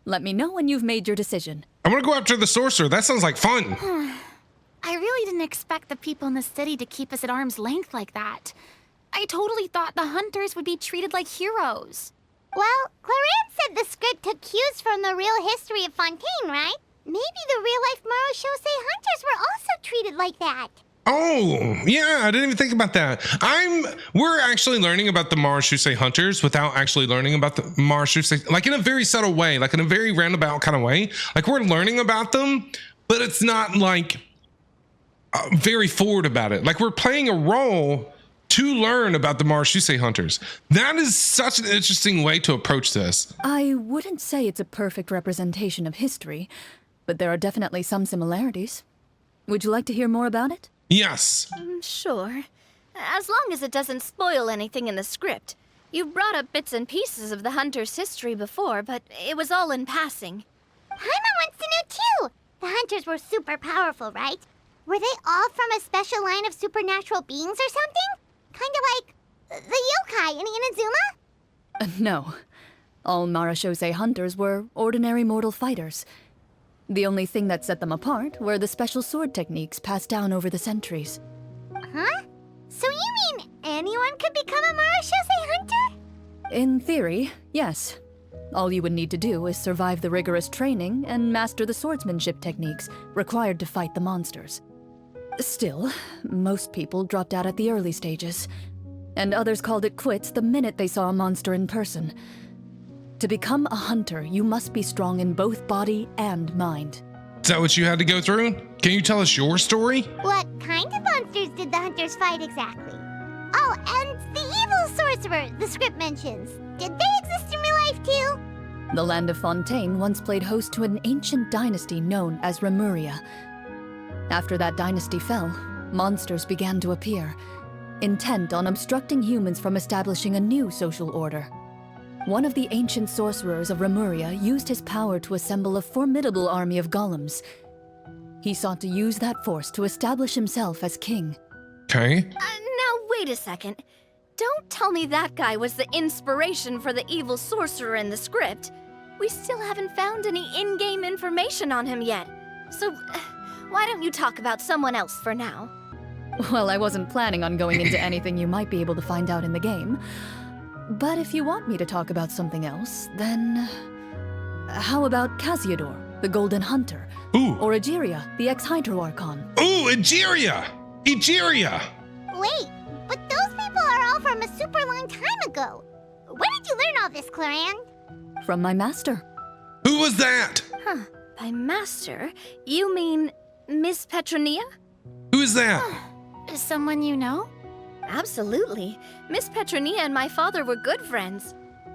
Let me know when you've made your decision. I want to go after the sorcerer. That sounds like fun. I really didn't expect the people in the city to keep us at arm's length like that. I totally thought the hunters would be treated like heroes. Well, Clorinde said the script took cues from the real history of Fontaine, right? Maybe the real-life Marashose hunters were also treated like that. Oh, yeah, I didn't even think about that. We're actually learning about the Marashuse hunters without actually learning about the Marashuse, like in a very subtle way, like in a very roundabout kind of way. Like we're learning about them, but it's not like very forward about it. Like we're playing a role to learn about the Marashuse hunters. That is such an interesting way to approach this. I wouldn't say it's a perfect representation of history, but there are definitely some similarities. Would you like to hear more about it? Yes. Sure. As long as it doesn't spoil anything in the script. You brought up bits and pieces of the Hunter's history before, but it was all in passing. Paimon wants to know too. The Hunters were super powerful, right? Were they all from a special line of supernatural beings or something? Kind of like the yokai in Inazuma? No. All Marashose hunters were ordinary mortal fighters. The only thing that set them apart were the special sword techniques passed down over the centuries. Huh? So you mean anyone could become a Marashose hunter? In theory, yes. All you would need to do is survive the rigorous training and master the swordsmanship techniques required to fight the monsters. Still, most people dropped out at the early stages, and others called it quits the minute they saw a monster in person. To become a hunter, you must be strong in both body and mind. Is that what you had to go through? Can you tell us your story? What kind of monsters did the Hunters fight exactly? Oh, and the evil sorcerer the script mentions. Did they exist in real life too? The land of Fontaine once played host to an ancient dynasty known as Remuria. After that dynasty fell, monsters began to appear, intent on obstructing humans from establishing a new social order. One of the ancient sorcerers of Remuria used his power to assemble a formidable army of golems. He sought to use that force to establish himself as king. Okay. Now, wait a second. Don't tell me that guy was the inspiration for the evil sorcerer in the script. We still haven't found any in-game information on him yet. So, why don't you talk about someone else for now? Well, I wasn't planning on going into anything you might be able to find out in the game. But if you want me to talk about something else, then... How about Casiodor, the Golden Hunter? Ooh. Or Egeria, the ex-Hydro Archon? Ooh, Egeria! Egeria! Wait, but those people are all from a super long time ago. Where did you learn all this, Clorinde? From my master. Who was that? Huh. By master, you mean Miss Petronia? Who is that? Someone you know? Absolutely. Miss Petronia and my father were good friends.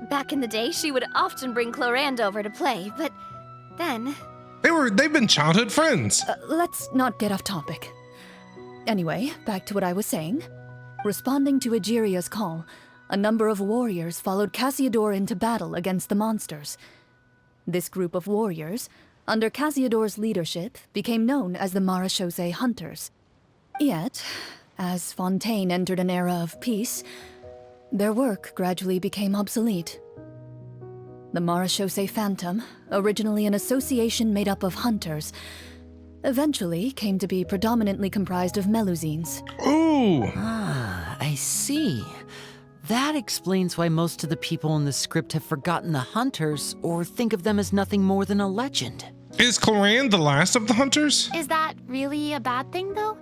Back in the day, she would often bring Clorinde over to play, but then... They've been childhood friends. Let's not get off topic. Anyway, back to what I was saying. Responding to Egeria's call, a number of warriors followed Casiodor into battle against the monsters. This group of warriors, under Casiodor's leadership, became known as the Marashose Hunters. Yet, as Fontaine entered an era of peace, their work gradually became obsolete. The Marashose Phantom, originally an association made up of hunters, eventually came to be predominantly comprised of Melusines. Ooh. Ah, I see. That explains why most of the people in the script have forgotten the hunters or think of them as nothing more than a legend. Is Clorinde the last of the hunters? Is that really a bad thing, though?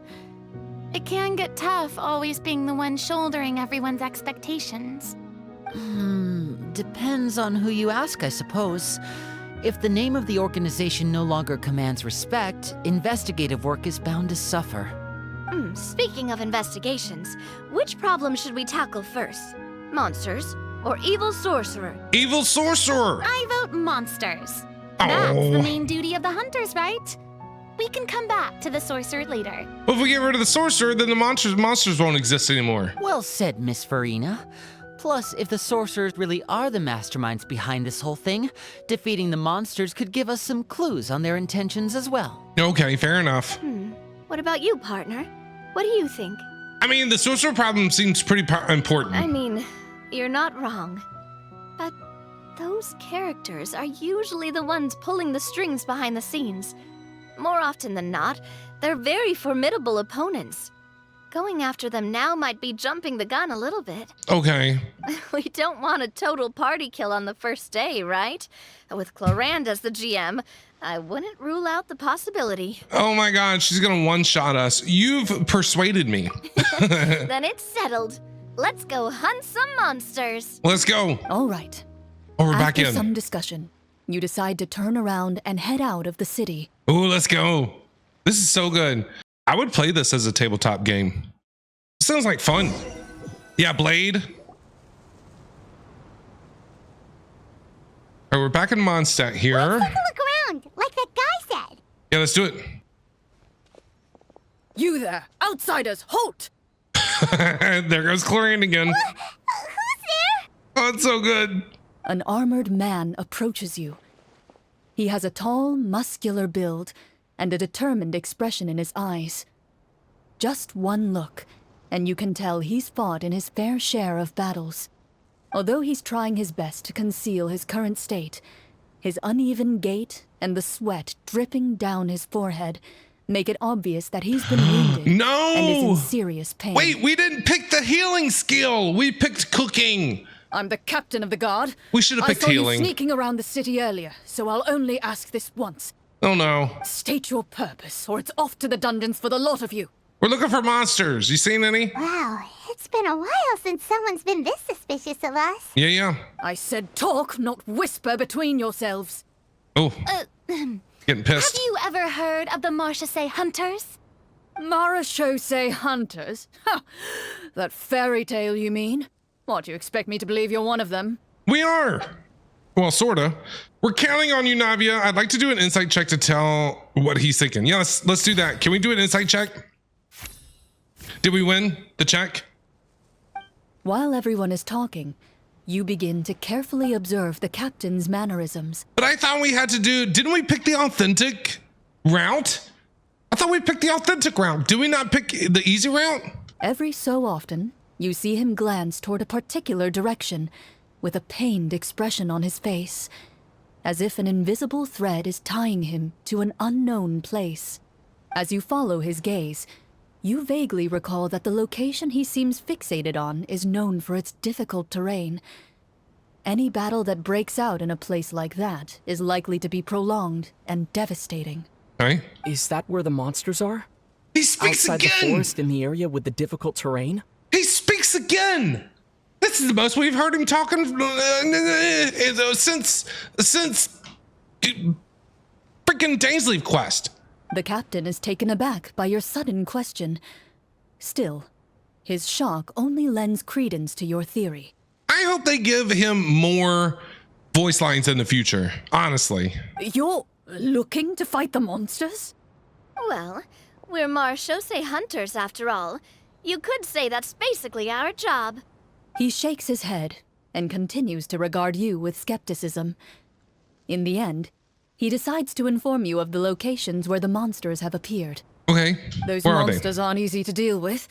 It can get tough always being the one shouldering everyone's expectations. Depends on who you ask, I suppose. If the name of the organization no longer commands respect, investigative work is bound to suffer. Speaking of investigations, which problem should we tackle first? Monsters or evil sorcerer? Evil sorcerer! I vote monsters. That's Oh. the main duty of the hunters, right? We can come back to the sorcerer later. Well, if we get rid of the sorcerer, then the monsters won't exist anymore. Well said, Miss Farina. Plus, if the sorcerers really are the masterminds behind this whole thing, defeating the monsters could give us some clues on their intentions as well. Okay, fair enough. What about you, partner? What do you think? I mean, the sorcerer problem seems pretty important. I mean, you're not wrong. But those characters are usually the ones pulling the strings behind the scenes. More often than not, they're very formidable opponents. Going after them now might be jumping the gun a little bit. Okay. We don't want a total party kill on the first day, right? With Clorinde as the GM, I wouldn't rule out the possibility. Oh my god, she's gonna one-shot us. You've persuaded me. Then it's settled. Let's go hunt some monsters. Let's go. All right. Oh, we're back After in. some discussion, you decide to turn around and head out of the city. Ooh, let's go. This is so good. I would play this as a tabletop game. Sounds like fun. Yeah, Blade. All right, we're back in Mondstadt here. Let's take a look around, like that guy said. Yeah, let's do it. You there, outsiders, halt! There goes Clorinde again. Who's there? Oh, it's so good. An armored man approaches you. He has a tall, muscular build and a determined expression in his eyes. Just one look, and you can tell he's fought in his fair share of battles. Although he's trying his best to conceal his current state, his uneven gait and the sweat dripping down his forehead make it obvious that he's been wounded No! and is in serious pain. Wait, we didn't pick the healing skill. We picked cooking. I'm the captain of the guard. We should have picked I saw healing. you sneaking around the city earlier, so I'll only ask this once. Oh no. State your purpose, or it's off to the dungeons for the lot of you. We're looking for monsters. You seen any? Wow, it's been a while since someone's been this suspicious of us. Yeah. I said talk, not whisper between yourselves. Oh, getting pissed. Have you ever heard of the Marchese hunters? Marachose hunters? Ha! That fairy tale, you mean? What, you expect me to believe you're one of them? We are. Well, sorta. We're counting on you, Navia. I'd like to do an insight check to tell what he's thinking. Yeah, let's do that. Can we do an insight check? Did we win the check? While everyone is talking, you begin to carefully observe the captain's mannerisms. But I thought we had to do, didn't we pick the authentic route? I thought we picked the authentic route. Did we not pick the easy route? Every so often, you see him glance toward a particular direction, with a pained expression on his face, as if an invisible thread is tying him to an unknown place. As you follow his gaze, you vaguely recall that the location he seems fixated on is known for its difficult terrain. Any battle that breaks out in a place like that is likely to be prolonged and devastating. Okay. Is that where the monsters are? He speaks Outside again. the forest in the area with the difficult terrain? He speaks again. This is the most we've heard him talking since freaking Dainsleif quest. The captain is taken aback by your sudden question. Still, his shock only lends credence to your theory. I hope they give him more voice lines in the future, honestly. You're looking to fight the monsters? Well, we're Marchese hunters after all. You could say that's basically our job. He shakes his head and continues to regard you with skepticism. In the end, he decides to inform you of the locations where the monsters have appeared. Okay, Those where monsters aren't easy to deal with.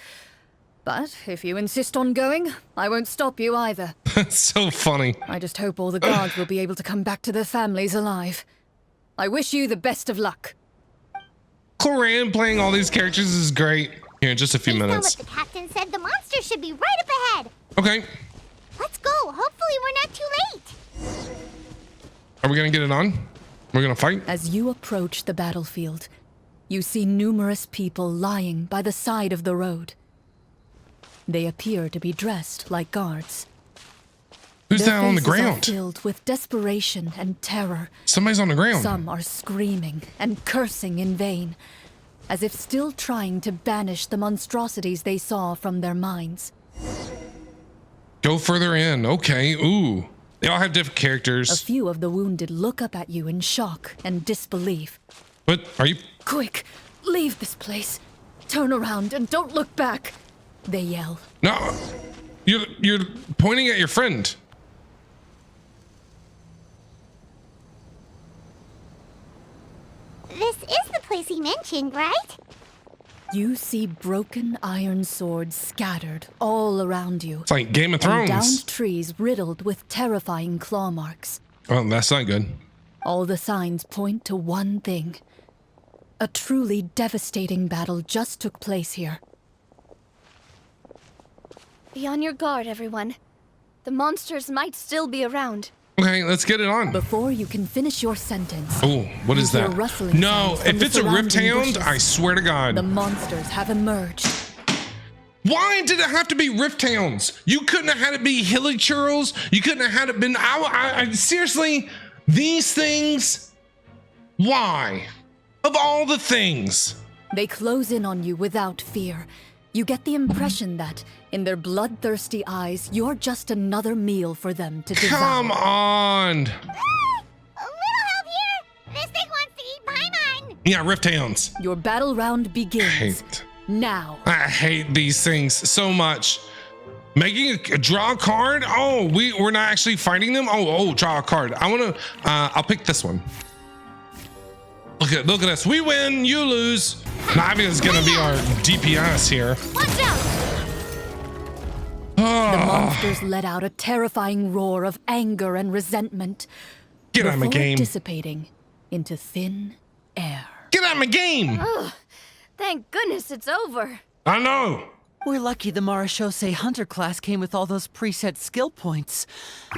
But if you insist on going, I won't stop you either. are they? That's so funny. I just hope all the guards will be able to come back to their families alive. I wish you the best of luck. Clorinde playing all these characters is great. Here, in just a few Based on minutes. what the captain said, the monster should be right up ahead. Okay, Let's go. Hopefully we're not too late. are we gonna get it on? We're gonna fight? As you approach the battlefield, you see numerous people lying by the side of the road. They appear to be dressed like guards. Who's Their down on the faces are ground? filled with desperation and terror. Somebody's on the ground. Some are screaming and cursing in vain, as if still trying to banish the monstrosities they saw from their minds. Go further in. Okay. Ooh. They all have different A characters. few of the wounded look up at you in shock and disbelief. But are you? Quick, leave this place. Turn around and don't look back, they yell. No. You're pointing at your friend. This is the place he mentioned, right? You see broken iron swords scattered all around you. It's like Game of And Thrones. downed trees riddled with terrifying claw marks. Oh, that's not good. All the signs point to one thing. A truly devastating battle just took place here. Be on your guard, everyone. The monsters might still be around. Okay, let's get it on. Before you can finish your sentence, Oh, what is you hear that? rustling No, sounds from if the it's a rift surrounding hound, bushes. I swear to God. The monsters have emerged. Why did it have to be rift hounds? You couldn't have had it be hilly churls. You couldn't have had it been. I seriously, these things. Why? Of all the things. They close in on you without fear. You get the impression that, in their bloodthirsty eyes, you're just another meal for them to devour. Come on. A little help here. This thing wants to eat Paimon. Yeah, rift hounds. Your battle round begins. Hate. Now. I hate these things so much. Making a draw a card. Oh, we're not actually fighting them. Oh, draw a card. I want to. I'll pick this one. Look at us. We win. You lose. Navia's gonna be our DPS here. Watch out! The Oh, monsters let out a terrifying roar of anger and resentment. get out of my before game. dissipating into thin air. Get out of my game. Thank goodness it's over. I know. We're lucky the Marashose Hunter class came with all those preset skill points.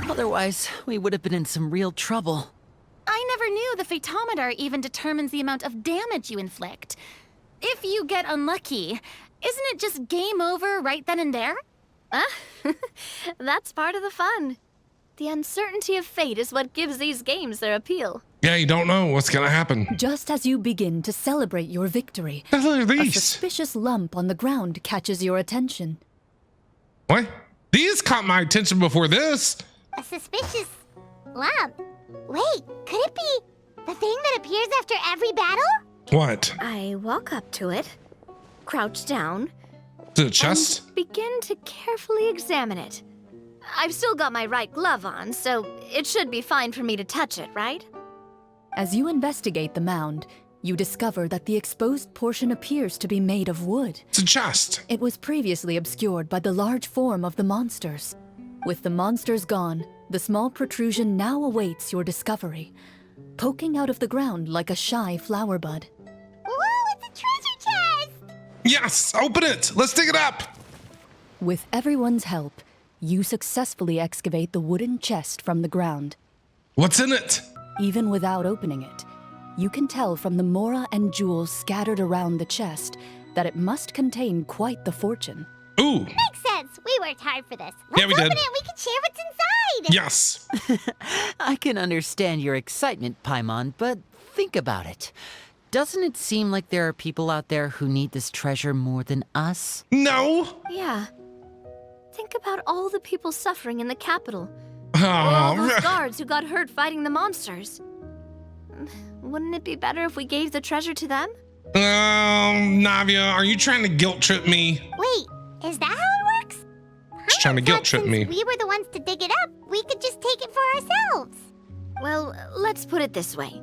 Otherwise, we would have been in some real trouble. I never knew the Fatometer even determines the amount of damage you inflict. If you get unlucky, isn't it just game over right then and there? That's part of the fun. The uncertainty of fate is what gives these games their appeal. Yeah, you don't know what's gonna happen. Just as you begin to celebrate your victory, Look at a these. suspicious lump on the ground catches your attention. What? These caught my attention before this. A suspicious lump. Wait, could it be the thing that appears after every battle? What? I walk up to it, crouch down, The chest? and begin to carefully examine it. I've still got my right glove on, so it should be fine for me to touch it, right? As you investigate the mound, you discover that the exposed portion appears to be made of wood. It's a chest. It was previously obscured by the large form of the monsters. With the monsters gone, the small protrusion now awaits your discovery, poking out of the ground like a shy flower bud. Whoa, it's a treasure chest! Yes, open it. Let's dig it up. With everyone's help, you successfully excavate the wooden chest from the ground. What's in it? Even without opening it, you can tell from the mora and jewels scattered around the chest that it must contain quite the fortune. Ooh, Makes sense. We worked hard for this. Yeah, Let's we open did. it. We can share what's inside. yes. I can understand your excitement, Paimon, but think about it. Doesn't it seem like there are people out there who need this treasure more than us? No. Yeah. Think about all the people suffering in the capital. Or all those Oh, guards who got hurt fighting the monsters. Wouldn't it be better if we gave the treasure to them? Navia, are you trying to guilt trip me? Wait, is that how it works? She's trying to guilt trip me. We were the ones to dig it up. We could just take it for ourselves. Well, let's put it this way.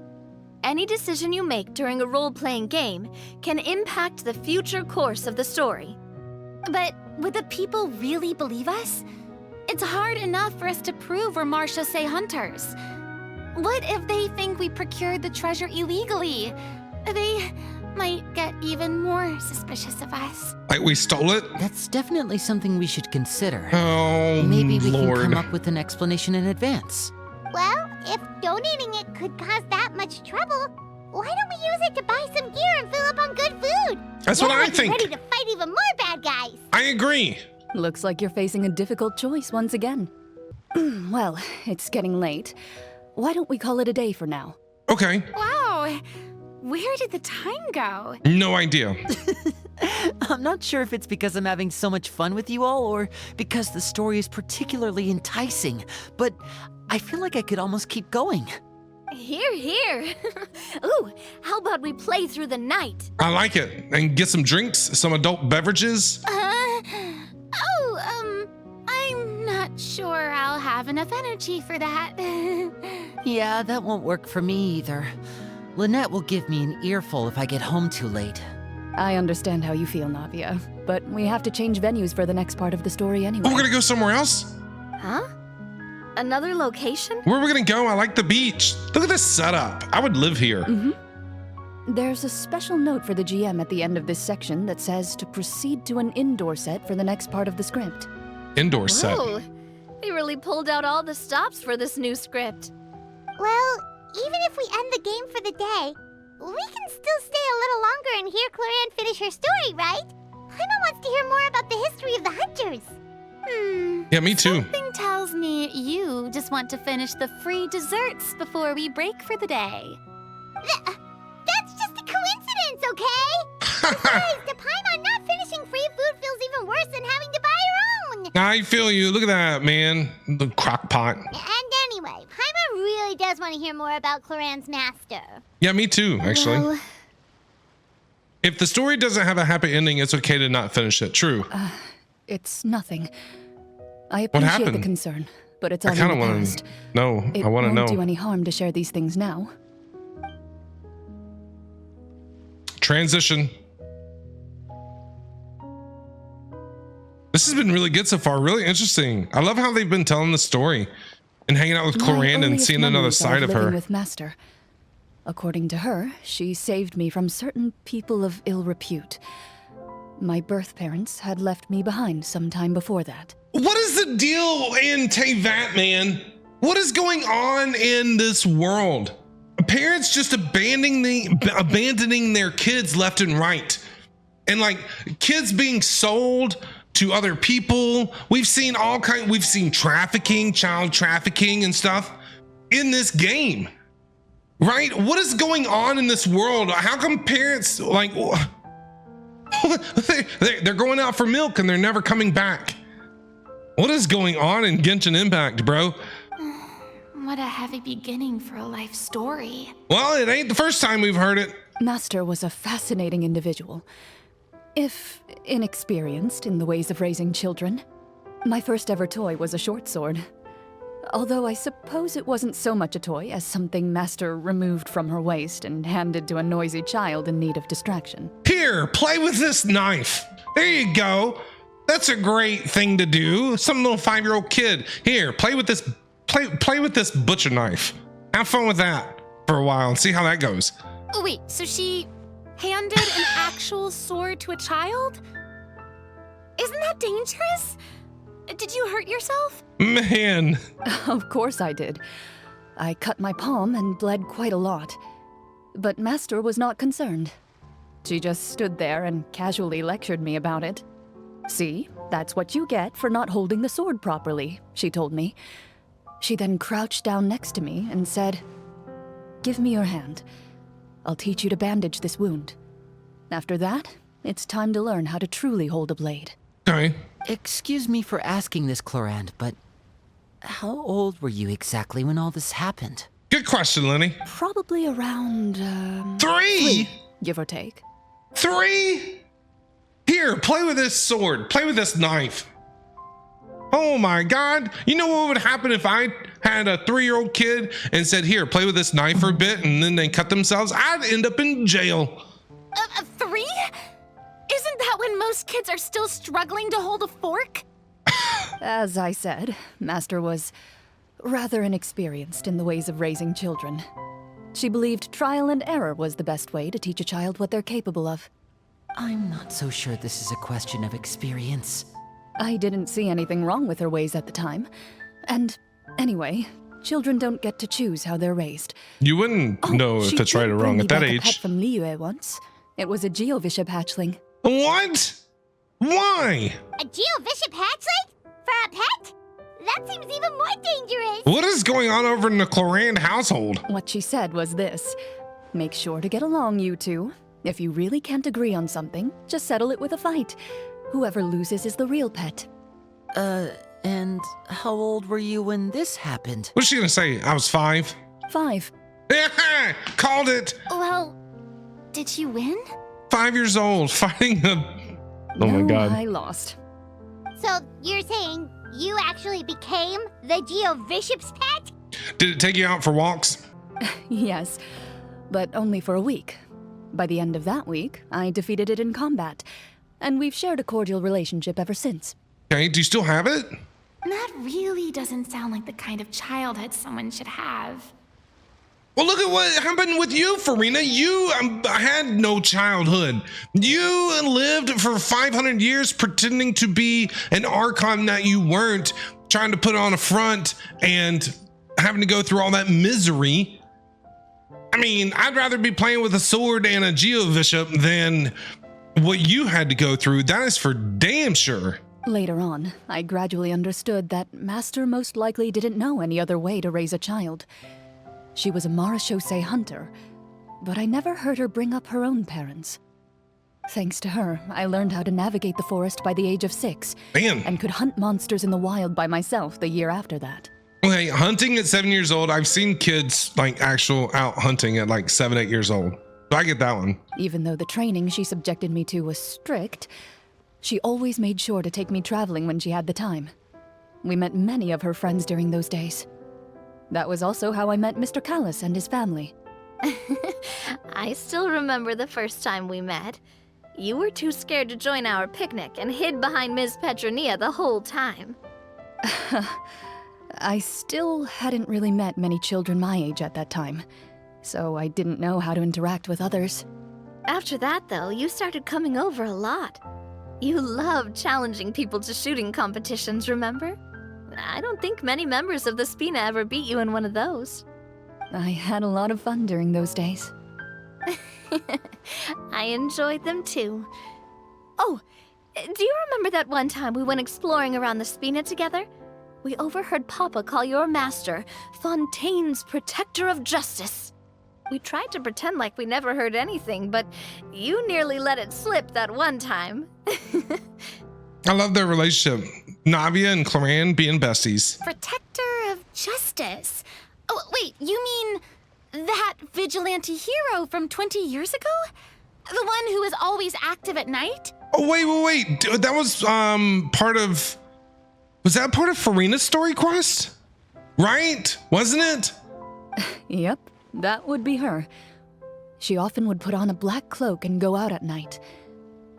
Any decision you make during a role-playing game can impact the future course of the story. But would the people really believe us? It's hard enough for us to prove we're Marashose hunters. What if they think we procured the treasure illegally? They might get even more suspicious of us. Like we stole it? That's definitely something we should consider. Oh, Maybe we Lord. can come up with an explanation in advance. Well, if donating it could cause that much trouble, why don't we use it to buy some gear and fill up on good food? That's Then what I we'll be think. ready to fight even more bad guys. I agree. Looks like you're facing a difficult choice once again. Well, it's getting late. Why don't we call it a day for now? Okay. Wow, where did the time go? No idea. I'm not sure if it's because I'm having so much fun with you all or because the story is particularly enticing, but I feel like I could almost keep going. Here, here. Ooh, how about we play through the night? I like it. And get some drinks, some adult beverages. I'm not sure I'll have enough energy for that. Yeah, that won't work for me either. Lynette will give me an earful if I get home too late. I understand how you feel, Navia, but we have to change venues for the next part of the story anyway. Oh, we're gonna go somewhere else? Huh? Another location? Where are we gonna go? I like the beach. Look at this setup. I would live here. There's a special note for the GM at the end of this section that says to proceed to an indoor set for the next part of the script. Indoor set. Whoa, they really pulled out all the stops for this new script. Well, even if we end the game for the day, we can still stay a little longer and hear Clorinde finish her story, right? Paimon wants to hear more about the history of the hunters. Yeah, me too. Something tells me you just want to finish the free desserts before we break for the day. That's just a coincidence, okay? Besides, to Paimon, not finishing free food feels even worse than having to buy her own. I feel you. Look at that, man. The crock pot. And anyway, Paimon really does want to hear more about Clorinde's master. Yeah, me too, actually. Well, If the story doesn't have a happy ending, it's okay to not finish it. True. It's nothing. I appreciate the happened? concern, but it's I all kind in of the want past. to know. It I want to won't know. do any harm to share these things now. Transition. This has been really good so far. Really interesting. I love how they've been telling the story and hanging out with My Clorinde and earliest seeing another memories are side of living her. with Master. According to her, she saved me from certain people of ill repute. My birth parents had left me behind some time before that. What is the deal in Tevat, man? What is going on in this world? Parents just abandoning their kids left and right. And like kids being sold to other people. We've seen trafficking, child trafficking and stuff in this game. Right? What is going on in this world? How come parents like they're going out for milk and they're never coming back? What is going on in Genshin Impact, bro? What a heavy beginning for a life story. Well, it ain't the first time we've heard it. Master was a fascinating individual. If inexperienced in the ways of raising children. My first ever toy was a short sword. Although I suppose it wasn't so much a toy as something Master removed from her waist and handed to a noisy child in need of distraction. Here, play with this knife. There you go. That's a great thing to do. Some little 5-year-old kid. Here, play with this butcher knife. Have fun with that for a while and see how that goes. Oh, wait, so she handed an actual sword to a child? Isn't that dangerous? Did you hurt yourself? Man. Of course I did. I cut my palm and bled quite a lot. But Master was not concerned. She just stood there and casually lectured me about it. See, that's what you get for not holding the sword properly, she told me. She then crouched down next to me and said, "Give me your hand. I'll teach you to bandage this wound. After that, it's time to learn how to truly hold a blade." Okay. Excuse me for asking this, Clorinde, but how old were you exactly when all this happened? Good question, Lenny. Probably around, 3? give or take. 3? Here, play with this sword. Play with this knife. Oh my God. You know what would happen if I had a 3-year-old kid and said, here, play with this knife for a bit, and then they cut themselves? I'd end up in jail. 3? Isn't that when most kids are still struggling to hold a fork? As I said, Master was rather inexperienced in the ways of raising children. She believed trial and error was the best way to teach a child what they're capable of. I'm not so sure this is a question of experience. I didn't see anything wrong with her ways at the time. And anyway, children don't get to choose how they're raised. You wouldn't know she if it's right did or bring wrong me at that back a pet age. from Liyue once. It was a Geovishap hatchling. What? Why? A Geovishap hatchling? For a pet? That seems even more dangerous. What is going on over in the Clorinde household? What she said was this: make sure to get along, you two. If you really can't agree on something, just settle it with a fight. Whoever loses is the real pet. And how old were you when this happened? What's she gonna say? I was 5? 5. Called it. Well, did you win? 5 years old, fighting a... Oh my No, God. I lost. So you're saying you actually became the Geovishap's pet? Did it take you out for walks? Yes, but only for a week. By the end of that week, I defeated it in combat, and we've shared a cordial relationship ever since. Okay, do you still have it? That really doesn't sound like the kind of childhood someone should have. Well, look at what happened with you, Farina. You had no childhood. You lived for 500 years pretending to be an Archon that you weren't, trying to put on a front and having to go through all that misery. I mean, I'd rather be playing with a sword and a Geovishap than what you had to go through. That is for damn sure. Later on, I gradually understood that Master most likely didn't know any other way to raise a child. She was a Marachose hunter, but I never heard her bring up her own parents. Thanks to her, I learned how to navigate the forest by the age of 6, Man. and could hunt monsters in the wild by myself the year after that. Okay, hunting at 7 years old. I've seen kids like actual out hunting at like 7, 8 years old. So I get that one. Even though the training she subjected me to was strict, she always made sure to take me traveling when she had the time. We met many of her friends during those days. That was also how I met Mr. Callis and his family. I still remember the first time we met. You were too scared to join our picnic and hid behind Ms. Petronia the whole time. I still hadn't really met many children my age at that time, so I didn't know how to interact with others. After that, though, you started coming over a lot. You loved challenging people to shooting competitions, remember? I don't think many members of the Spina ever beat you in one of those. I had a lot of fun during those days. I enjoyed them too. Oh, do you remember that one time we went exploring around the Spina together? We overheard Papa call your master Fontaine's Protector of Justice. We tried to pretend like we never heard anything, but you nearly let it slip that one time. I love their relationship. Navia and Clorinde being besties. Protector of Justice. Oh, wait, you mean that vigilante hero from 20 years ago? The one who was always active at night? Oh, wait. That was part of... Was that part of Farina's story quest? Right? Wasn't it? Yep, that would be her. She often would put on a black cloak and go out at night.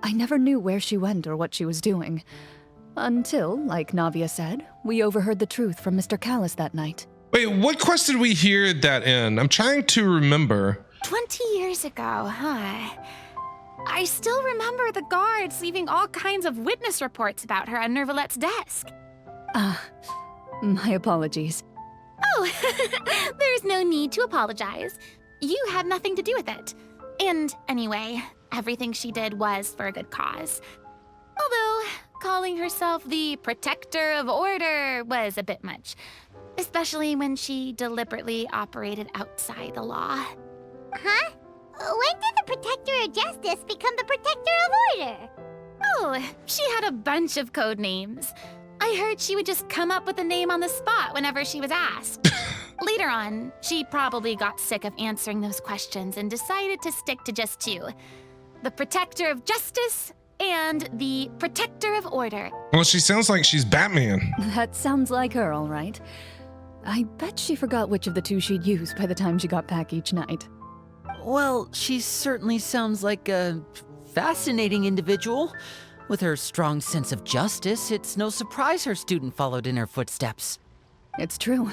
I never knew where she went or what she was doing. Until, like Navia said, we overheard the truth from Mr. Callis that night. Wait, what quest did we hear that in? I'm trying to remember. 20 years ago, huh? I still remember the guards leaving all kinds of witness reports about her on Nervalette's desk. My apologies. Oh, there's no need to apologize. You had nothing to do with it. And anyway, everything she did was for a good cause. Although, calling herself the Protector of Order was a bit much. Especially when she deliberately operated outside the law. Huh? When did the Protector of Justice become the Protector of Order? Oh, she had a bunch of code names. I heard she would just come up with a name on the spot whenever she was asked. Later on, she probably got sick of answering those questions and decided to stick to just two. The Protector of Justice and the Protector of Order. Well, she sounds like she's Batman. That sounds like her, all right. I bet she forgot which of the two she'd use by the time she got back each night. Well, she certainly sounds like a fascinating individual. With her strong sense of justice, it's no surprise her student followed in her footsteps. It's true.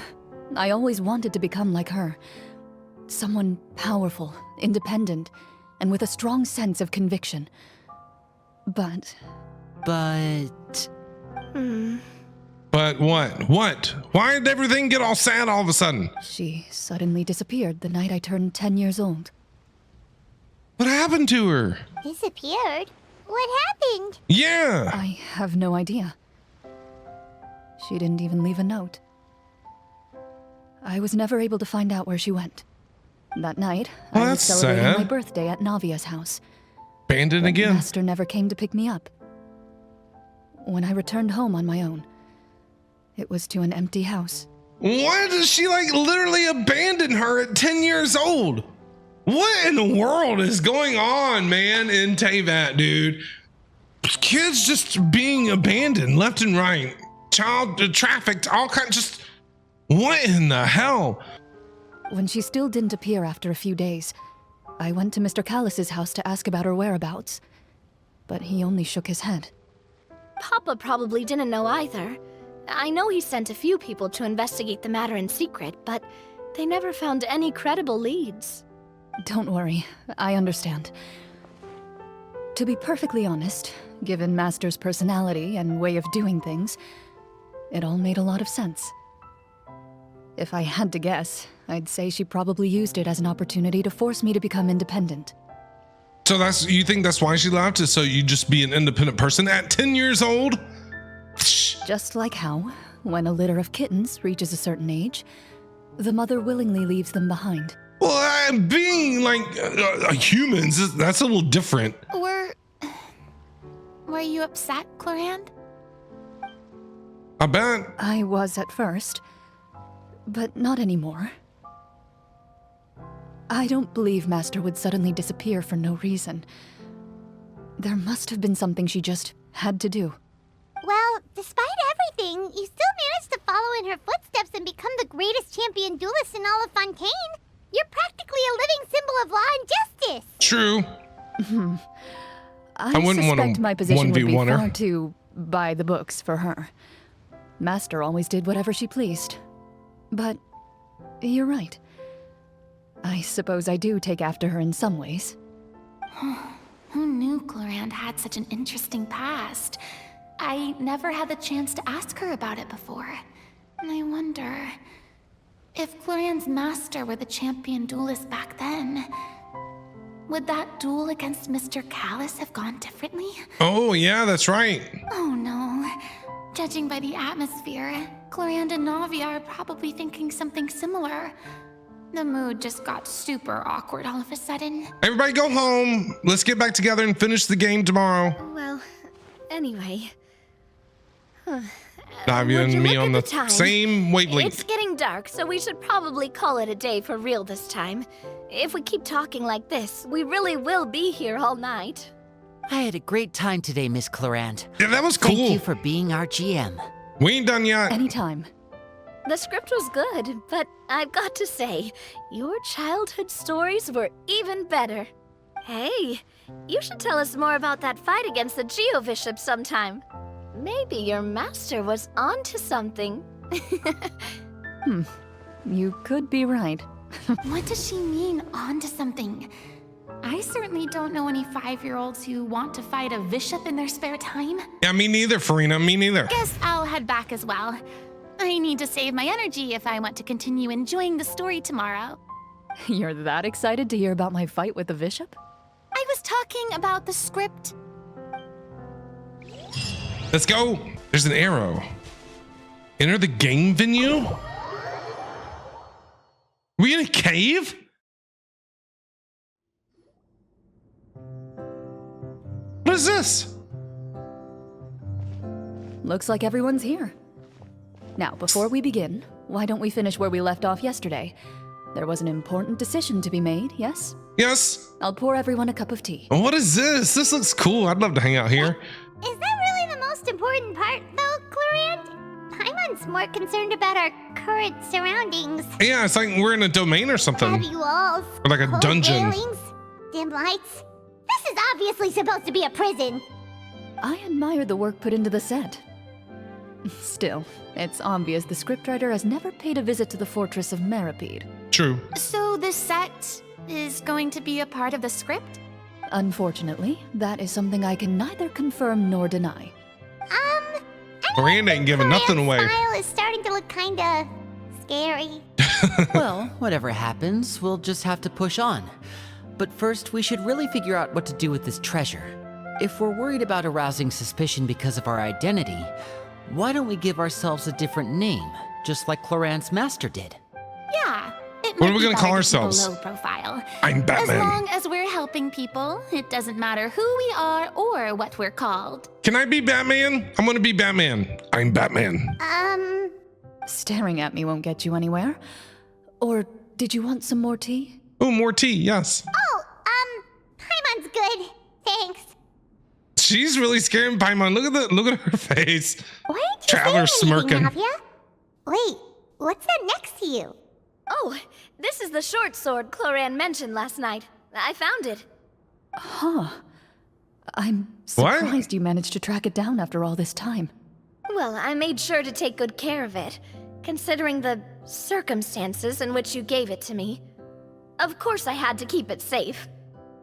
I always wanted to become like her. Someone powerful, independent, and with a strong sense of conviction. But... But what? What? Why did everything get all sad all of a sudden? She suddenly disappeared the night I turned 10 years old. What happened to her? Disappeared? What happened? Yeah. I have no idea. She didn't even leave a note. I was never able to find out where she went. That night, Well, I was that's celebrating sad. my birthday at Navia's house. Abandoned But again. Master never came to pick me up. When I returned home on my own, it was to an empty house. Why does she literally abandon her at 10 years old? What in the world is going on, man, in Teyvat, dude? Kids just being abandoned left and right. Child trafficked, all kinds, just what in the hell? When she still didn't appear after a few days, I went to Mr. Callis's house to ask about her whereabouts. But he only shook his head. Papa probably didn't know either. I know he sent a few people to investigate the matter in secret, but they never found any credible leads. Don't worry, I understand. To be perfectly honest, given Master's personality and way of doing things, it all made a lot of sense. If I had to guess, I'd say she probably used it as an opportunity to force me to become independent. So you think that's why she left, is so you just be an independent person at 10 years old? Just like how, when a litter of kittens reaches a certain age, the mother willingly leaves them behind. Well, being humans, that's a little different. Were you upset, Clorinde? I bet. I was at first, but not anymore. I don't believe Master would suddenly disappear for no reason. There must have been something she just had to do. Well, despite everything, you still follow in her footsteps and become the greatest champion duelist in all of Fontaine. You're practically a living symbol of law and justice. True. I wouldn't want suspect to my position would be 1v1 her. far too by the books for her. Master always did whatever she pleased. But you're right. I suppose I do take after her in some ways. Who knew Clorinde had such an interesting past? I never had the chance to ask her about it before. And I wonder... if Clorinde's master were the champion duelist back then... would that duel against Mr. Callus have gone differently? Oh, yeah, that's right. Oh no. Judging by the atmosphere, Clorinde and Navia are probably thinking something similar. The mood just got super awkward all of a sudden. Everybody go home. Let's get back together and finish the game tomorrow. Well, anyway. Navia Would you and me look on at the the time? same wavelength. It's getting dark, so we should probably call it a day for real this time. If we keep talking like this, we really will be here all night. I had a great time today, Miss Clorinde. Yeah, that was cool. Thank you for being our GM. We ain't done yet. Anytime. The script was good, but I've got to say, your childhood stories were even better. Hey, you should tell us more about that fight against the Geo-Bishop sometime. Maybe your master was onto something. You could be right. What does she mean, onto something? I certainly don't know any 5-year-olds who want to fight a bishop in their spare time. Yeah, me neither, Farina. Me neither. Guess I'll head back as well. I need to save my energy if I want to continue enjoying the story tomorrow. You're that excited to hear about my fight with the bishop? I was talking about the script. Let's go. There's an arrow. Enter the game venue? We in a cave? What is this? Looks like everyone's here. Now, before we begin, why don't we finish where we left off yesterday? There was an important decision to be made, yes? Yes. I'll pour everyone a cup of tea. What is this? This looks cool. I'd love to hang out here. Is that really the most important part, though, Clorinde? Paimon's more concerned about our current surroundings. Yeah, it's like we're in a domain or something. Heavy walls, Or like a cold dungeon. railings, dim lights. This is obviously supposed to be a prison. I admire the work put into the set. Still, it's obvious the scriptwriter has never paid a visit to the fortress of Meripede. True. So this set is going to be a part of the script? Unfortunately, that is something I can neither confirm nor deny. Miranda ain't giving nothing away. Smile is starting to look kinda scary. Well, whatever happens, we'll just have to push on. But first, we should really figure out what to do with this treasure. If we're worried about arousing suspicion because of our identity, why don't we give ourselves a different name, just like Clorinde's master did? Yeah. It What might are we be gonna better call to keep a ourselves? low profile. I'm As Batman. long as we're helping people, it doesn't matter who we are or what we're called. Can I be Batman? I'm gonna be Batman. I'm Batman. Staring at me won't get you anywhere. Or did you want some more tea? Oh, more tea, yes. Oh, Paimon's good. Thanks. She's really scaring Paimon. Look at her face. Why did you Traveler say anything, smirking. Navia? Wait, what's that next to you? Oh, this is the short sword Clorinde mentioned last night. I found it. Huh. I'm What? surprised you managed to track it down after all this time. Well, I made sure to take good care of it, considering the circumstances in which you gave it to me. Of course I had to keep it safe.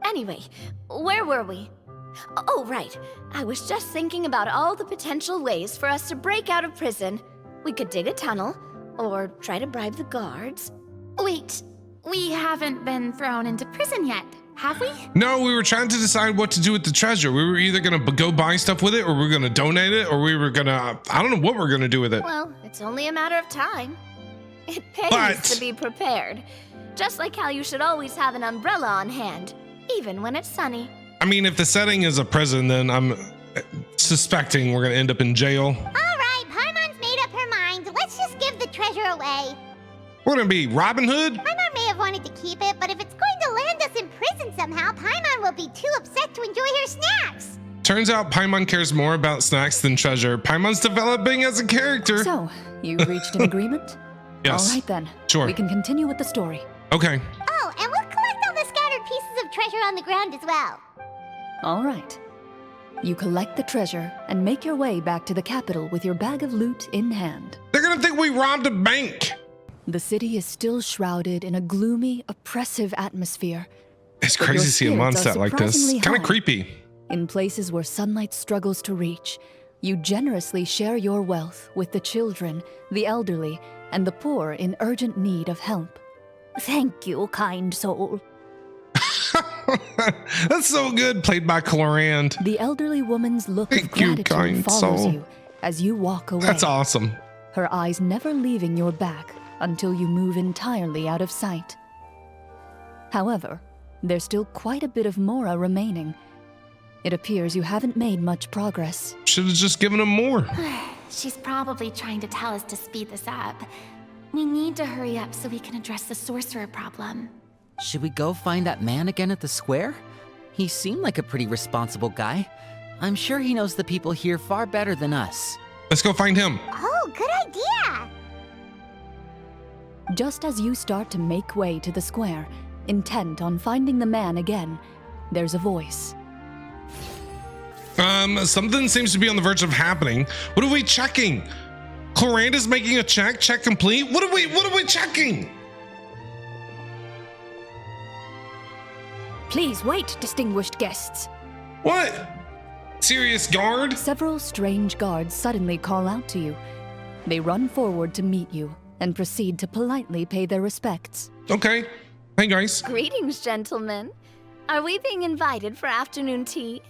Anyway, where were we? Oh, right. I was just thinking about all the potential ways for us to break out of prison. We could dig a tunnel, or try to bribe the guards. Wait, we haven't been thrown into prison yet, have we? No, we were trying to decide what to do with the treasure. We were either gonna go buy stuff with it, or we were gonna donate it, or we were gonna, I don't know what we're gonna do with it. Well, it's only a matter of time. It pays But- to be prepared. Just like how you should always have an umbrella on hand, even when it's sunny. I mean, if the setting is a prison, then I'm suspecting we're gonna end up in jail. All right, Paimon's made up her mind. Let's just give the treasure away. We're gonna be Robin Hood. Paimon may have wanted to keep it, but if it's going to land us in prison somehow, Paimon will be too upset to enjoy her snacks. Turns out Paimon cares more about snacks than treasure. Paimon's developing as a character. So, you reached an agreement? Yes. All right then. Sure. We can continue with the story. Okay. Oh, and we'll collect all the scattered pieces of treasure on the ground as well. All right. You collect the treasure and make your way back to the capital with your bag of loot in hand. They're gonna think we robbed a bank. The city is still shrouded in a gloomy, oppressive atmosphere. It's But crazy your to see a spirits Mondstadt are like this. surprisingly Kind of high. creepy. In places where sunlight struggles to reach, you generously share your wealth with the children, the elderly, and the poor in urgent need of help. Thank you, kind soul. That's so good, played by Clorinde. The elderly woman's look Thank of you, gratitude kind follows soul. you as you walk away. That's awesome. Her eyes never leaving your back until you move entirely out of sight. However, there's still quite a bit of Mora remaining. It appears you haven't made much progress. Should have just given him more. She's probably trying to tell us to speed this up. We need to hurry up so we can address the sorcerer problem. Should we go find that man again at the square? He seemed like a pretty responsible guy. I'm sure he knows the people here far better than us. Let's go find him. Oh, good idea. Just as you start to make way to the square, intent on finding the man again, there's a voice. Something seems to be on the verge of happening. What are we checking? Clorinde is making a check. Check complete. What are we checking? Please wait, distinguished guests. What? Serious guard? Several strange guards suddenly call out to you. They run forward to meet you and proceed to politely pay their respects. Okay. Hey guys. Greetings, gentlemen. Are we being invited for afternoon tea?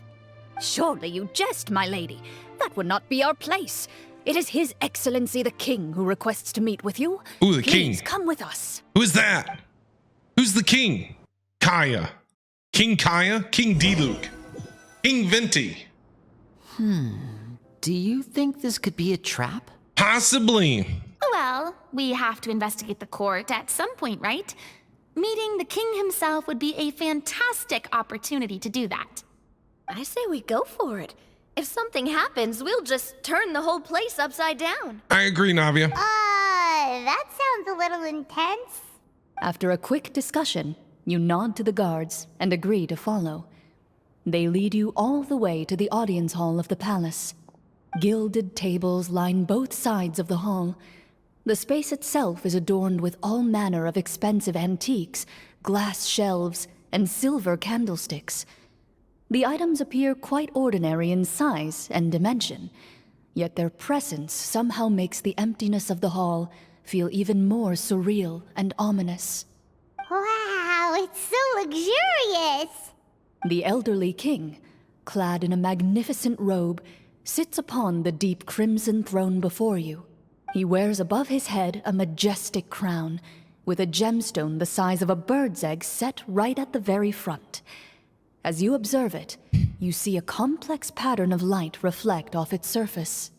Surely you jest, my lady. That would not be our place. It is His Excellency the King who requests to meet with you. Ooh, the Please king. come with us. Who is that? Who's the king? Kaya. King Kaya? King Diluc. King Venti. Do you think this could be a trap? Possibly. Well, we have to investigate the court at some point, right? Meeting the king himself would be a fantastic opportunity to do that. I say we go for it. If something happens, we'll just turn the whole place upside down. I agree, Navia. That sounds a little intense. After a quick discussion, you nod to the guards and agree to follow. They lead you all the way to the audience hall of the palace. Gilded tables line both sides of the hall. The space itself is adorned with all manner of expensive antiques, glass shelves, and silver candlesticks. The items appear quite ordinary in size and dimension, yet their presence somehow makes the emptiness of the hall feel even more surreal and ominous. Wow, it's so luxurious. The elderly king, clad in a magnificent robe, sits upon the deep crimson throne before you. He wears above his head a majestic crown, with a gemstone the size of a bird's egg set right at the very front. As you observe it, you see a complex pattern of light reflect off its surface.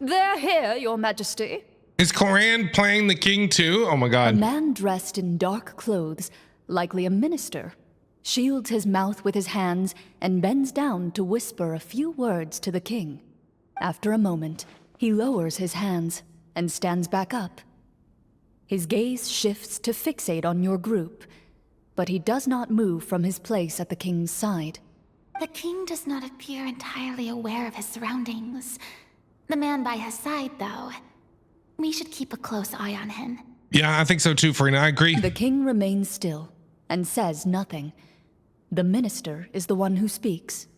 They're here, Your Majesty. Is Clorinde playing the king too? Oh my A god. man dressed in dark clothes, likely a minister, shields his mouth with his hands and bends down to whisper a few words to the king. After a moment, he lowers his hands and stands back up. His gaze shifts to fixate on your group, but he does not move from his place at the king's side. The king does not appear entirely aware of his surroundings. The man by his side, though. We should keep a close eye on him. Yeah, I think so too, Farina. I agree. The king remains still and says nothing. The minister is the one who speaks.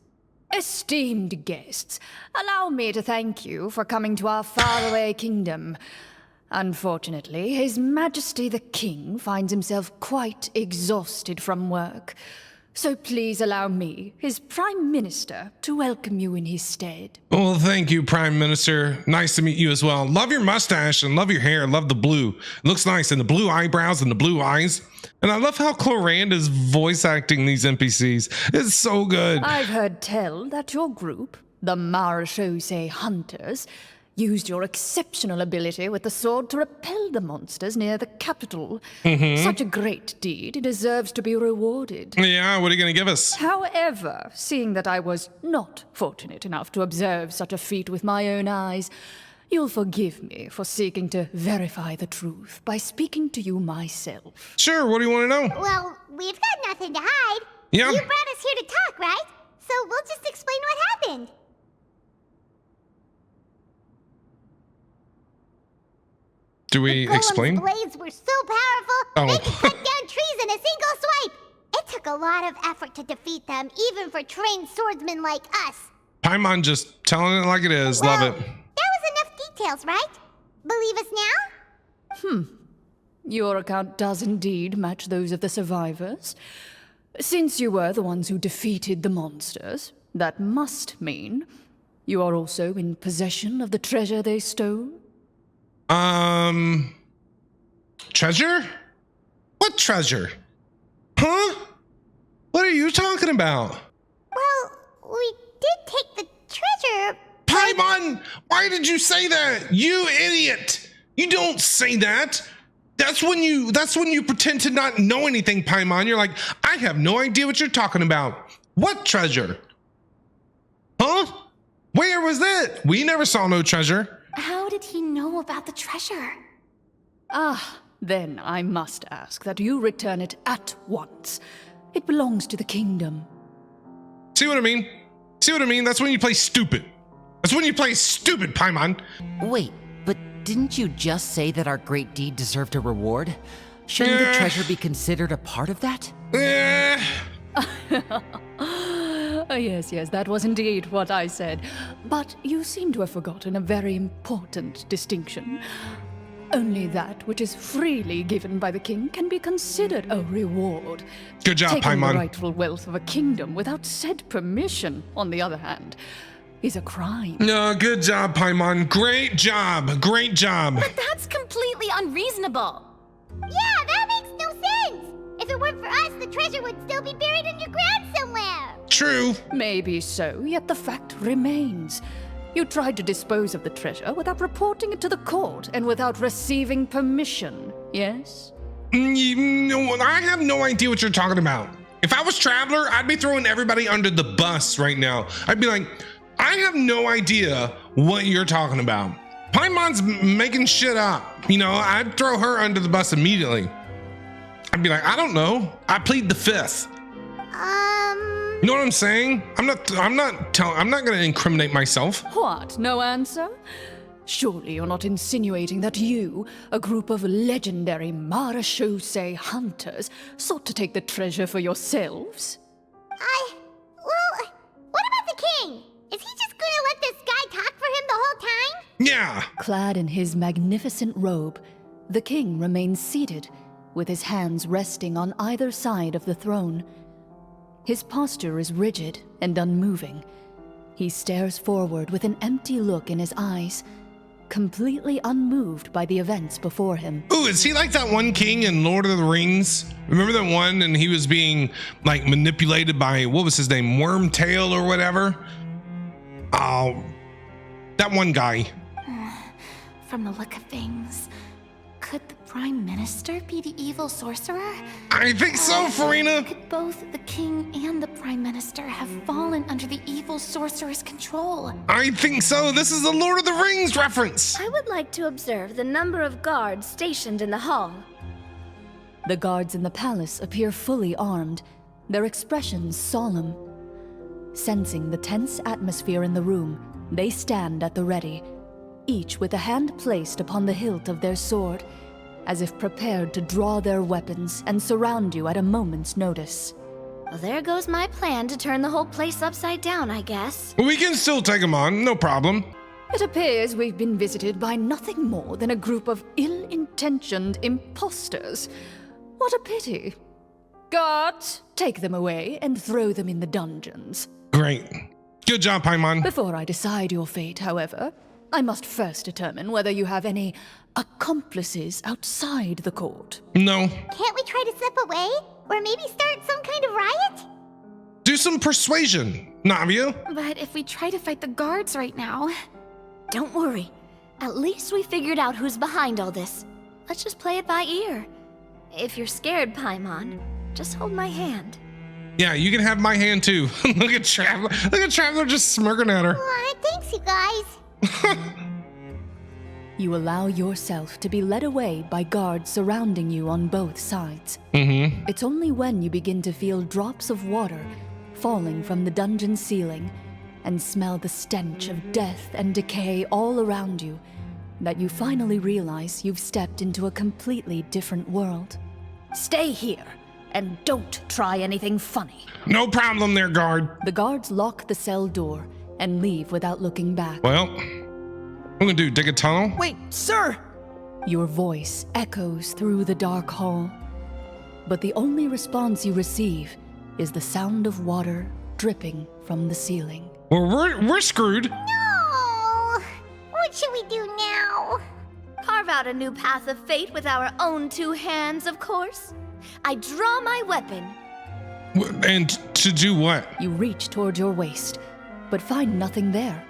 Esteemed guests, allow me to thank you for coming to our faraway kingdom. Unfortunately, His Majesty the King finds himself quite exhausted from work. So please allow me, his Prime Minister, to welcome you in his stead. Well, thank you, Prime Minister. Nice to meet you as well. Love your mustache and love your hair. Love the blue. It looks nice. And the blue eyebrows and the blue eyes. And I love how Clorinde is voice acting these NPCs. It's so good. I've heard tell that your group, the Marechaussee Hunters, used your exceptional ability with the sword to repel the monsters near the capital. Such a great deed deserves to be rewarded. Yeah, what are you going to give us? However, seeing that I was not fortunate enough to observe such a feat with my own eyes, you'll forgive me for seeking to verify the truth by speaking to you myself. Sure, what do you want to know? Well, we've got nothing to hide. Yeah. You brought us here to talk, right? So we'll just explain what happened. Do we Golem's explain? blades were so powerful, they could cut down trees in a single swipe. It took a lot of effort to defeat them, even for trained swordsmen like us. Paimon just telling it like it is. Well, Love it. That was enough details, right? Believe us now? Your account does indeed match those of the survivors. Since you were the ones who defeated the monsters, that must mean you are also in possession of the treasure they stole? Treasure? What treasure? Huh? What are you talking about? Well, we did take the treasure. Paimon, why did you say that? You idiot! You don't say that. That's when you pretend to not know anything, Paimon. You're like, I have no idea what you're talking about. What treasure? Huh? Where was that? We never saw no treasure. How did he know about the treasure? Then I must ask that you return it at once. It belongs to the kingdom. See what I mean? See what I mean? That's when you play stupid. That's when you play stupid, Paimon. Wait, but didn't you just say that our great deed deserved a reward? Shouldn't the treasure be considered a part of that? Yes, that was indeed what I said. But you seem to have forgotten a very important distinction. Only that which is freely given by the king can be considered a reward. Good job, Taking the Paimon. rightful wealth of a kingdom without said permission, on the other hand, is a crime. No, good job, Paimon. Great job. Great job. But that's completely unreasonable. Yeah, that makes no sense. If it weren't for us, the treasure would still be buried underground somewhere. True. Maybe so, yet the fact remains. You tried to dispose of the treasure without reporting it to the court and without receiving permission, yes? No, I have no idea what you're talking about. If I was Traveler, I'd be throwing everybody under the bus right now. I'd be like, I have no idea what you're talking about. Paimon's making shit up. You know, I'd throw her under the bus immediately. I'd be like, I don't know. I plead the fifth. You know what I'm saying? I'm not gonna incriminate myself. What, no answer? Surely you're not insinuating that you, a group of legendary Marachose hunters, sought to take the treasure for yourselves? Well, what about the king? Is he just gonna let this guy talk for him the whole time? Yeah. Clad in his magnificent robe, the king remains seated, with his hands resting on either side of the throne. His posture is rigid and unmoving. He stares forward with an empty look in his eyes, completely unmoved by the events before him. Ooh, is he like that one king in Lord of the Rings? Remember that one and he was being like manipulated by, what was his name? Wormtail or whatever? Oh, that one guy. From the look of things, could the Prime Minister be the evil sorcerer? I think so, Farina. Could both the king and the Prime Minister have fallen under the evil sorcerer's control? I think so. This is the Lord of the Rings reference. I would like to observe the number of guards stationed in the hall. The guards in the palace appear fully armed, their expressions solemn. Sensing the tense atmosphere in the room, they stand at the ready, each with a hand placed upon the hilt of their sword, as if prepared to draw their weapons and surround you at a moment's notice. Well, there goes my plan to turn the whole place upside down, I guess. We can still take him on, no problem. It appears we've been visited by nothing more than a group of ill-intentioned imposters. What a pity. Guards, take them away and throw them in the dungeons. Great. Good job, Paimon. Before I decide your fate, however, I must first determine whether you have any accomplices outside the court. No. Can't we try to slip away? Or maybe start some kind of riot? Do some persuasion, Navia. But if we try to fight the guards right now... Don't worry. At least we figured out who's behind all this. Let's just play it by ear. If you're scared, Paimon, just hold my hand. Yeah, you can have my hand too. Look at Traveler. Look at Traveler just smirking at her. Aw, thanks, you guys. You allow yourself to be led away by guards surrounding you on both sides. Mm-hmm. It's only when you begin to feel drops of water falling from the dungeon ceiling and smell the stench of death and decay all around you that you finally realize you've stepped into a completely different world. Stay here, and don't try anything funny. No problem there, guard. The guards lock the cell door and leave without looking back. Well, what I'm gonna do, dig a tunnel? Wait, sir! Your voice echoes through the dark hall, but the only response you receive is the sound of water dripping from the ceiling. Well, we're screwed. No! What should we do now? Carve out a new path of fate with our own two hands, of course. I draw my weapon. And to do what? You reach toward your waist, but find nothing there.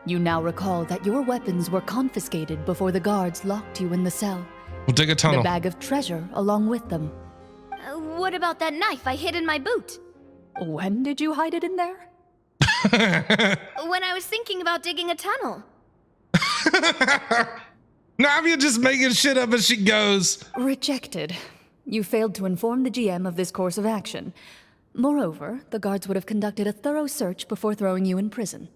You now recall that your weapons were confiscated before the guards locked you in the cell. We'll dig a The tunnel. bag of treasure along with them. What about that knife I hid in my boot? When did you hide it in there? When I was thinking about digging a tunnel. Navia just making shit up as she goes. Rejected. You failed to inform the GM of this course of action. Moreover, the guards would have conducted a thorough search before throwing you in prison.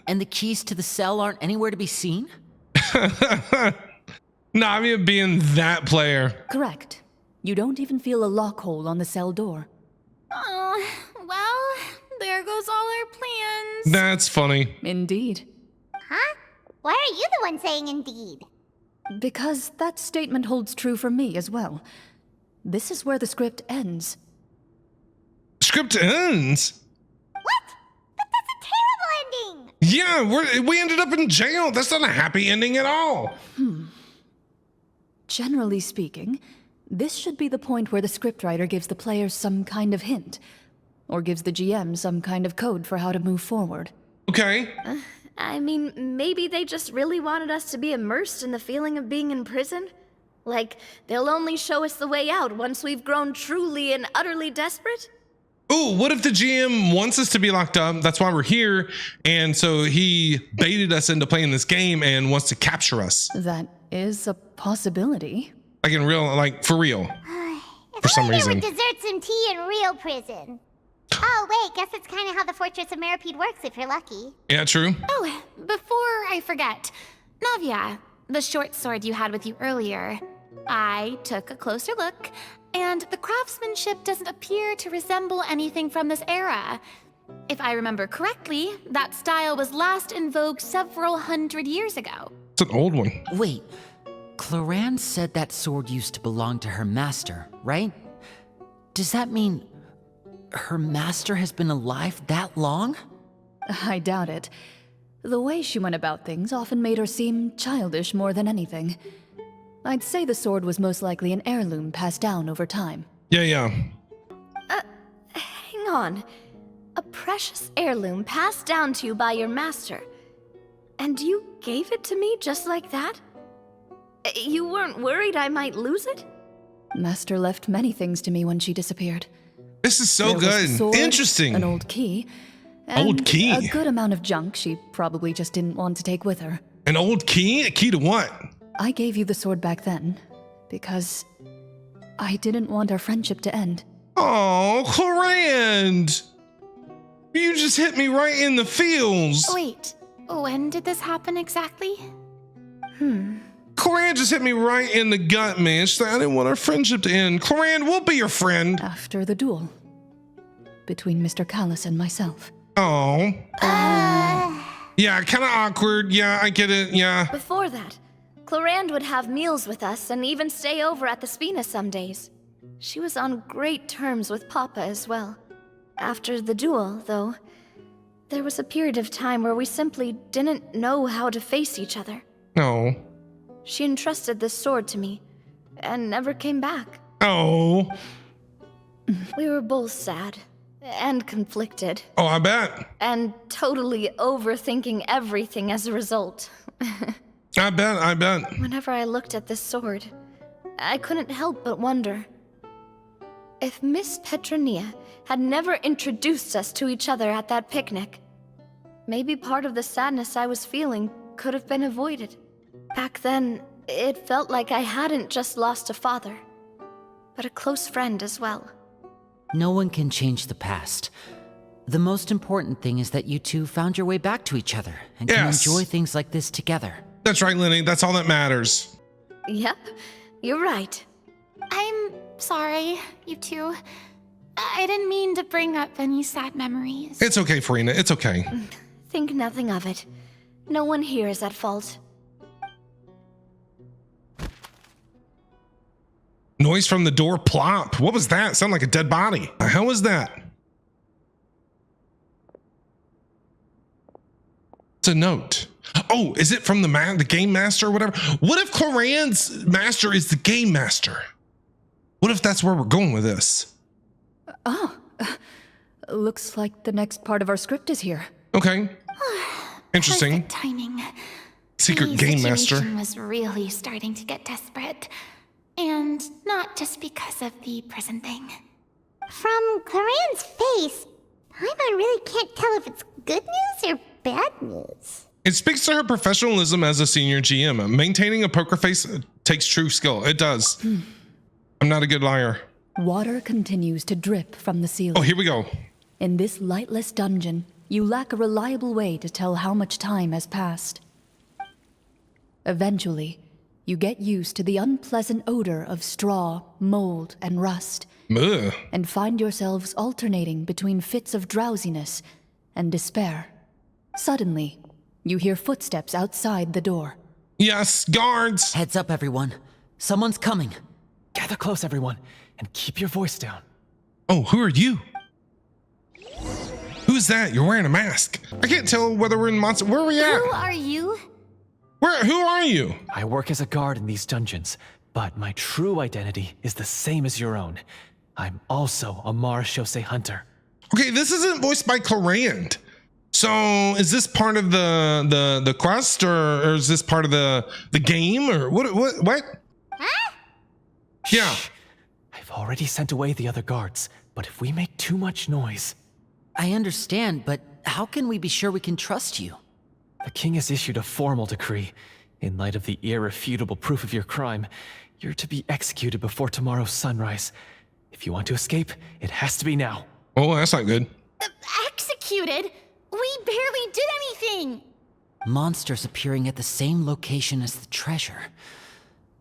And the keys to the cell aren't anywhere to be seen? Navia being that player. Correct. You don't even feel a lock hole on the cell door. Oh, well, there goes all our plans. That's funny. Indeed. Huh? Why are you the one saying indeed? Because that statement holds true for me as well. This is where the script ends. Script ends. What? But that's a terrible ending! Yeah, we ended up in jail. That's not a happy ending at all. Generally speaking, this should be the point where the scriptwriter gives the players some kind of hint, or gives the GM some kind of code for how to move forward. Okay. I mean, maybe they just really wanted us to be immersed in the feeling of being in prison? Like, they'll only show us the way out once we've grown truly and utterly desperate? Ooh, what if the GM wants us to be locked up? That's why we're here. And so he baited us into playing this game and wants to capture us. That is a possibility. Like in real, like for real. If For some only reason. there were desserts and tea in real prison. Oh, wait, guess that's kind of how the Fortress of Meripede works if you're lucky. Yeah, true. Oh, before I forget, Navia, the short sword you had with you earlier, I took a closer look, and the craftsmanship doesn't appear to resemble anything from this era. If I remember correctly, that style was last in vogue several hundred years ago. It's an old one. Wait, Clorinde said that sword used to belong to her master, right? Does that mean her master has been alive that long? I doubt it. The way she went about things often made her seem childish more than anything. I'd say the sword was most likely an heirloom passed down over time. Yeah. Hang on. A precious heirloom passed down to you by your master. And you gave it to me just like that? You weren't worried I might lose it? Master left many things to me when she disappeared. This is so There was good. a sword, Interesting. An old key. And Old key? A good amount of junk she probably just didn't want to take with her. An old key? A key to what? I gave you the sword back then because I didn't want our friendship to end. Oh, Clorinde! You just hit me right in the feels. Wait, when did this happen exactly? Clorinde just hit me right in the gut, man. She's like, I didn't want our friendship to end. Clorinde, we'll be your friend. After the duel between Mr. Callis and myself. Oh. Yeah, kind of awkward. Yeah, I get it. Yeah. Before that, Clorinde would have meals with us and even stay over at the Spina some days. She was on great terms with Papa as well. After the duel, though, there was a period of time where we simply didn't know how to face each other. No. She entrusted this sword to me, and never came back. Oh. We were both sad, and conflicted, Oh, I bet. and totally overthinking everything as a result. I bet. Whenever I looked at this sword, I couldn't help but wonder. If Miss Petronia had never introduced us to each other at that picnic, maybe part of the sadness I was feeling could have been avoided. Back then, it felt like I hadn't just lost a father, but a close friend as well. No one can change the past. The most important thing is that you two found your way back to each other and can enjoy things like this together. That's right, Lenny. That's all that matters. Yep, you're right. I'm sorry, you two. I didn't mean to bring up any sad memories. It's okay, Farina. It's okay. Think nothing of it. No one here is at fault. Noise from the door. Plop. What was that? Sounded like a dead body. How was that? It's a note. Oh, is it from the game master or whatever? What if Clorinde's master is the game master? What if that's where we're going with this? Oh, looks like the next part of our script is here. Okay. Interesting. Perfect timing. Secret The game master. situation was really starting to get desperate. And not just because of the prison thing. From Clarenne's face, Paimon really can't tell if it's good news or bad news. It speaks to her professionalism as a senior GM. Maintaining a poker face takes true skill. It does. I'm not a good liar. Water continues to drip from the ceiling. Oh, here we go. In this lightless dungeon, you lack a reliable way to tell how much time has passed. Eventually, you get used to the unpleasant odor of straw, mold, and rust, Ugh. and find yourselves alternating between fits of drowsiness and despair. Suddenly, you hear footsteps outside the door. Yes, guards. Heads up, everyone. Someone's coming. Gather close, everyone, and keep your voice down. Oh, who are you? Who's that? You're wearing a mask. I can't tell whether we're in monster. Where are we at? Who are you? Who are you? I work as a guard in these dungeons, but my true identity is the same as your own. I'm also a Marechaussee hunter. Okay, this isn't voiced by Clorinde. So is this part of the quest, or is this part of the game, or what? Huh? Yeah. I've already sent away the other guards, but if we make too much noise... I understand, but how can we be sure we can trust you? The king has issued a formal decree. In light of the irrefutable proof of your crime, you're to be executed before tomorrow's sunrise. If you want to escape, it has to be now. Oh, that's not good. Executed? We barely did anything! Monsters appearing at the same location as the treasure.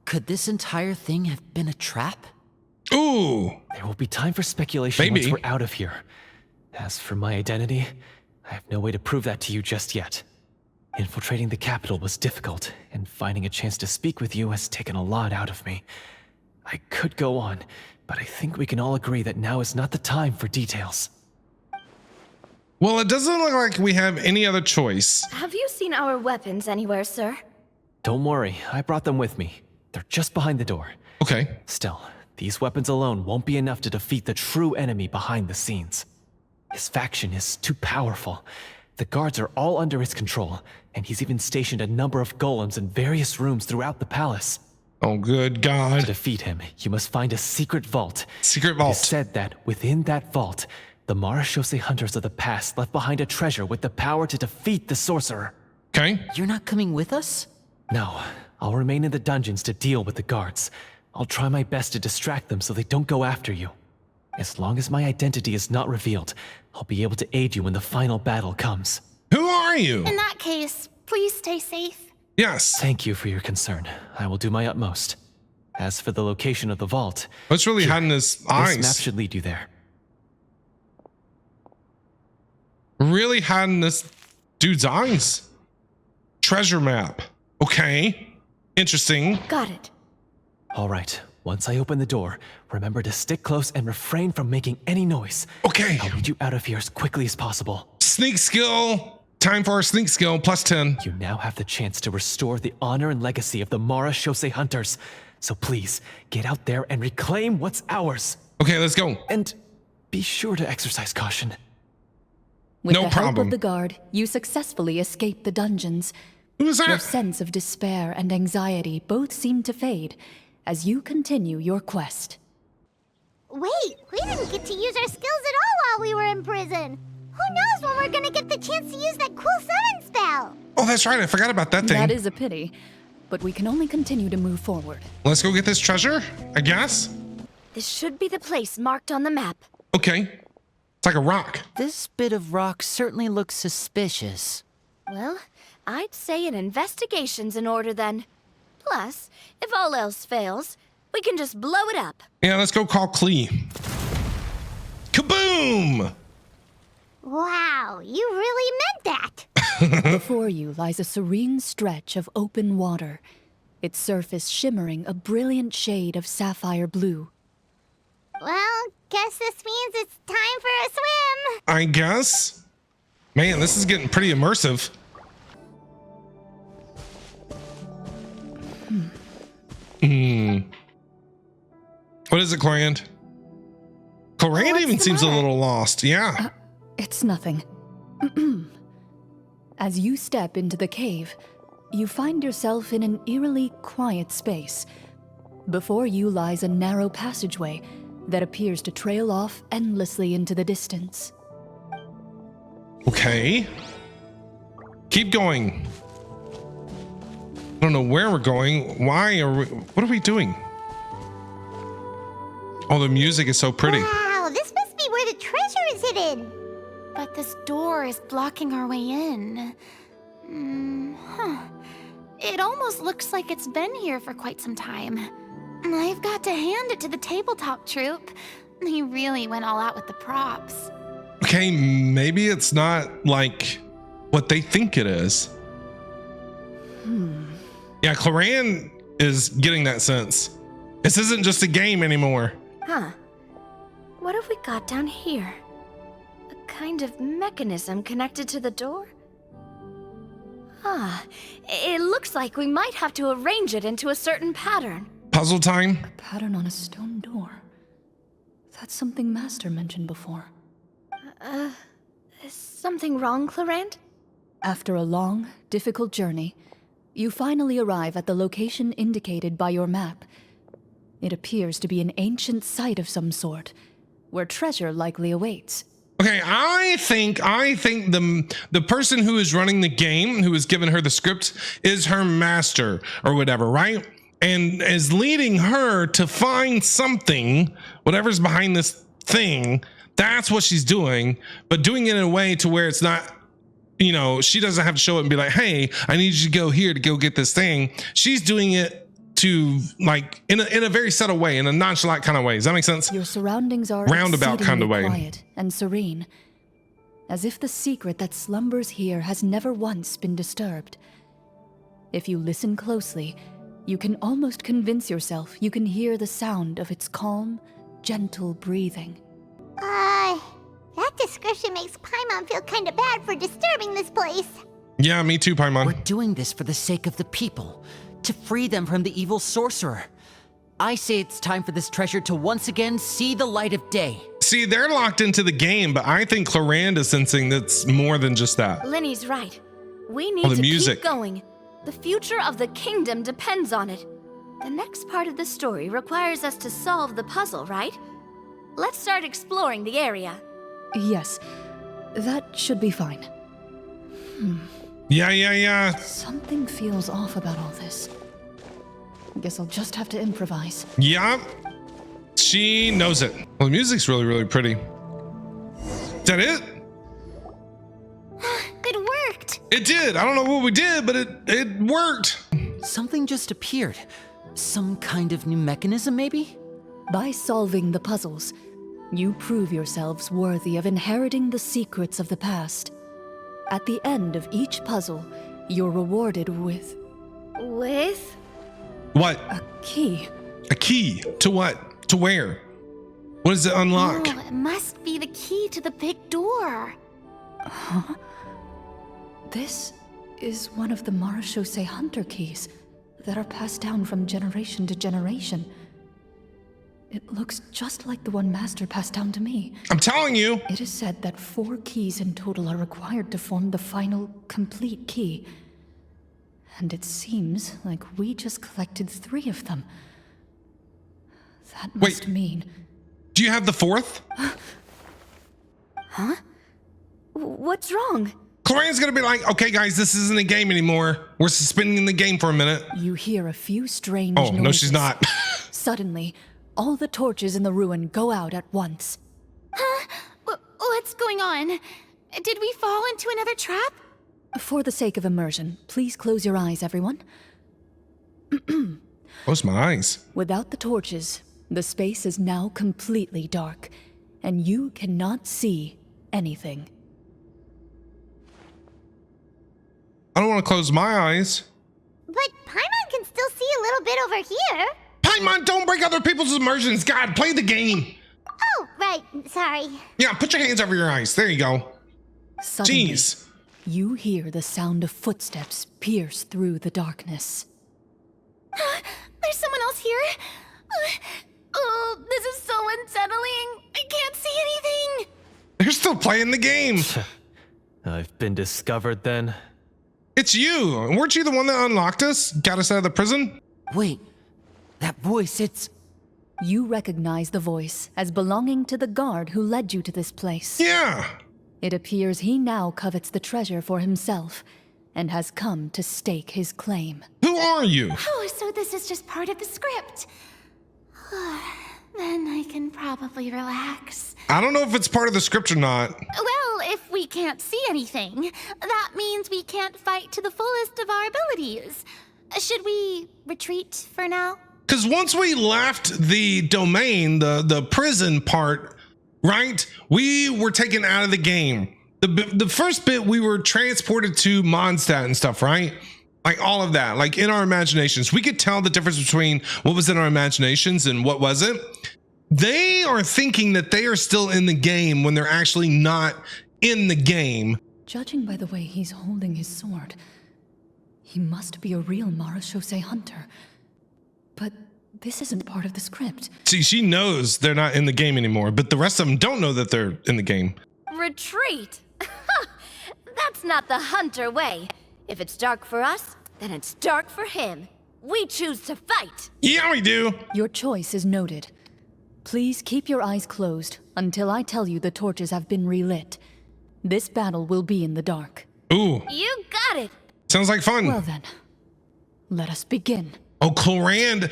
Could this entire thing have been a trap? Ooh. There will be time for speculation Maybe. once we're out of here. As for my identity, I have no way to prove that to you just yet. Infiltrating the capital was difficult, and finding a chance to speak with you has taken a lot out of me. I could go on, but I think we can all agree that now is not the time for details. Well, it doesn't look like we have any other choice. Have you seen our weapons anywhere, sir? Don't worry, I brought them with me. They're just behind the door. Okay. Still, these weapons alone won't be enough to defeat the true enemy behind the scenes. His faction is too powerful. The guards are all under his control, and he's even stationed a number of golems in various rooms throughout the palace. Oh, good To God. defeat him, you must find a secret vault. Secret It is vault. said that within that vault, the Marechaussee hunters of the past left behind a treasure with the power to defeat the sorcerer. Okay. You're not coming with us? No, I'll remain in the dungeons to deal with the guards. I'll try my best to distract them so they don't go after you. As long as my identity is not revealed, I'll be able to aid you when the final battle comes. Who are you? In that case, please stay safe. Yes. Thank you for your concern. I will do my utmost. As for the location of the vault, What's really hiding his this map eyes? should lead you there. Really hiding this dude's eyes? Treasure map. Okay. Interesting. Got it. All right, once I open the door, remember to stick close and refrain from making any noise. Okay. I'll lead you out of here as quickly as possible. Sneak skill. Time for our sneak skill. Plus 10. You now have the chance to restore the honor and legacy of the Marechaussee hunters. So please, get out there and reclaim what's ours. Okay, let's go. And be sure to exercise caution. With No the help problem. of the guard, you successfully escape the dungeons, Who's Your that? sense of despair and anxiety both seem to fade as you continue your quest. Wait, we didn't get to use our skills at all while we were in prison. Who knows when we're gonna get the chance to use that cool summon spell? Oh, that's right. I forgot about that thing. That is a pity, but we can only continue to move forward. Let's go get this treasure, I guess. This should be the place marked on the map. Okay. It's like a rock. This bit of rock certainly looks suspicious. Well, I'd say an investigation's in order then. Plus, if all else fails, we can just blow it up. Yeah, let's go call Clee. Kaboom! Wow, you really meant that. Before you lies a serene stretch of open water, its surface shimmering a brilliant shade of sapphire blue. Well, guess this means it's time for a swim. I guess. Man, this is getting pretty immersive. What is it, Clorinde? Clorinde even seems a little lost. Yeah. It's nothing. As you step into the cave, you find yourself in an eerily quiet space. Before you lies a narrow passageway that appears to trail off endlessly into the distance. Okay. Keep going. I don't know where we're going. Why are we? What are we doing? Oh, the music is so pretty. Wow, this must be where the treasure is hidden. But this door is blocking our way in. It almost looks like it's been here for quite some time. I've got to hand it to the tabletop troupe. They really went all out with the props. Okay, maybe it's not like what they think it is. Yeah, Clorinde is getting that sense. This isn't just a game anymore. Huh. What have we got down here? A kind of mechanism connected to the door? Ah, it looks like we might have to arrange it into a certain pattern. Puzzle time? A pattern on a stone door. That's something Master mentioned before. Is something wrong, Clorinde? After a long, difficult journey, you finally arrive at the location indicated by your map. It appears to be an ancient site of some sort, where treasure likely awaits. Okay, I think the person who is running the game, who has given her the script, is her master or whatever, right? And is leading her to find something, whatever's behind this thing. That's what she's doing, but doing it in a way to where it's not, you know, she doesn't have to show it and be like, hey, I need you to go here to go get this thing. She's doing it to, like, in a very subtle way, in a nonchalant kind of way. Does that make sense? Your surroundings are Roundabout kind of way. quiet and serene, as if the secret that slumbers here has never once been disturbed. If you listen closely, you can almost convince yourself you can hear the sound of its calm, gentle breathing. That description makes Paimon feel kind of bad for disturbing this place. Yeah, me too, Paimon. We're doing this for the sake of the people, to free them from the evil sorcerer. I say it's time for this treasure to once again see the light of day. See, they're locked into the game, but I think Clorinde is sensing that's more than just that. Linny's right. We need the to music. keep going. The future of the kingdom depends on it. The next part of the story requires us to solve the puzzle, right? Let's start exploring the area. Yes, that should be fine. Yeah. Something feels off about all this. Guess I'll just have to improvise. Yeah. She knows it. Well, the music's really, really pretty. Is that it? It worked! It did. I don't know what we did, but it worked. Something just appeared. Some kind of new mechanism, maybe? By solving the puzzles, you prove yourselves worthy of inheriting the secrets of the past. At the end of each puzzle, you're rewarded with With? What? a key. A key to what? To where? What does it unlock? Oh, it must be the key to the big door. This is one of the Marachose Hunter keys that are passed down from generation to generation. It looks just like the one Master passed down to me. I'm telling you. It is said that 4 keys in total are required to form the final, complete key. And it seems like we just collected 3 of them. That must mean... Do you have the 4th? Huh? What's wrong? Clorinde's gonna be like, okay guys, this isn't a game anymore. We're suspending the game for a minute. You hear a few strange Oh, noises. no, she's not. Suddenly, all the torches in the ruin go out at once. Huh? What's going on? Did we fall into another trap? For the sake of immersion, please close your eyes, everyone. Close my eyes. Without the torches, the space is now completely dark, and you cannot see anything. I don't want to close my eyes. But Paimon can still see a little bit over here. Paimon, don't break other people's immersions. God, play the game. Oh, right. Sorry. Yeah, put your hands over your eyes. There you go. Suddenly, Jeez. you hear the sound of footsteps pierce through the darkness. There's someone else here? Oh, this is so unsettling. I can't see anything. They're still playing the game. I've been discovered then. It's you. Weren't you the one that unlocked us? Got us out of the prison? Wait, that voice, it's... You recognize the voice as belonging to the guard who led you to this place. Yeah. It appears he now covets the treasure for himself and has come to stake his claim. Who are you? Oh, so this is just part of the script. Then I can probably relax. I don't know if it's part of the script or not. Well, if we can't see anything, that means we can't fight to the fullest of our abilities. Should we retreat for now? Because once we left the domain, the prison part, right, we were taken out of the game. The first bit, we were transported to Mondstadt and stuff, right? Like all of that, like in our imaginations. We could tell the difference between what was in our imaginations and what wasn't. They are thinking that they are still in the game when they're actually not in the game. Judging by the way he's holding his sword, he must be a real Marachose hunter. But this isn't part of the script. See, she knows they're not in the game anymore, but the rest of them don't know that they're in the game. Retreat? That's not the hunter way. If it's dark for us, then it's dark for him. We choose to fight. Yeah, we do. Your choice is noted. Please keep your eyes closed until I tell you the torches have been relit. This battle will be in the dark. Ooh, You got it. sounds like fun. Well then, let us begin. Oh, Clorinde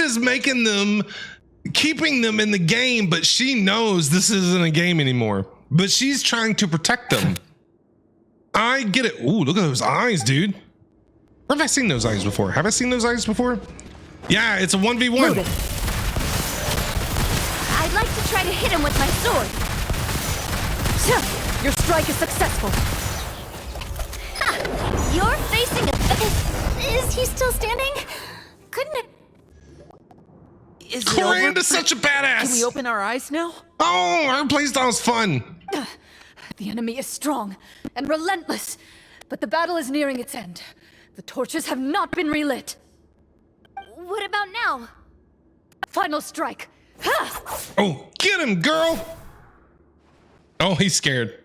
is making them, keeping them in the game, but she knows this isn't a game anymore. But she's trying to protect them. I get it. Ooh, look at those eyes, dude. Where have I seen those eyes before? Have I seen those eyes before? Yeah, it's a 1v1. Loaded. I'd like to try to hit him with my sword. Your strike is successful. Ha! You're facing a... Is he still standing? Couldn't it? Is it Clorinde over? is such a badass. Can we open our eyes now? Oh, her playstyle's fun. The enemy is strong and relentless, but the battle is nearing its end. The torches have not been relit. What about now? Final strike. Ha! Oh, get him, girl. Oh, he's scared.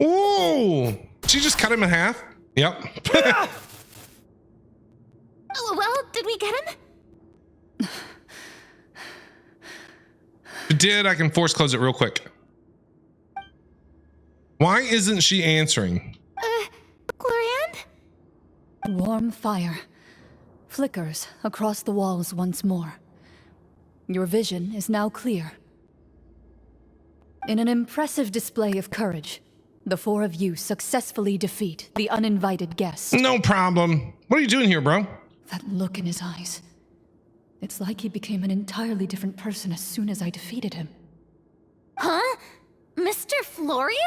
Ooh, she just cut him in half. Yep. Well, did we get him? If it did, I can force close it real quick. Why isn't she answering? Clorinde? Warm fire flickers across the walls once more. Your vision is now clear. In an impressive display of courage, the 4 of you successfully defeat the uninvited guest. No problem. What are you doing here, bro? That look in his eyes. It's like he became an entirely different person as soon as I defeated him. Huh? Mr. Florian?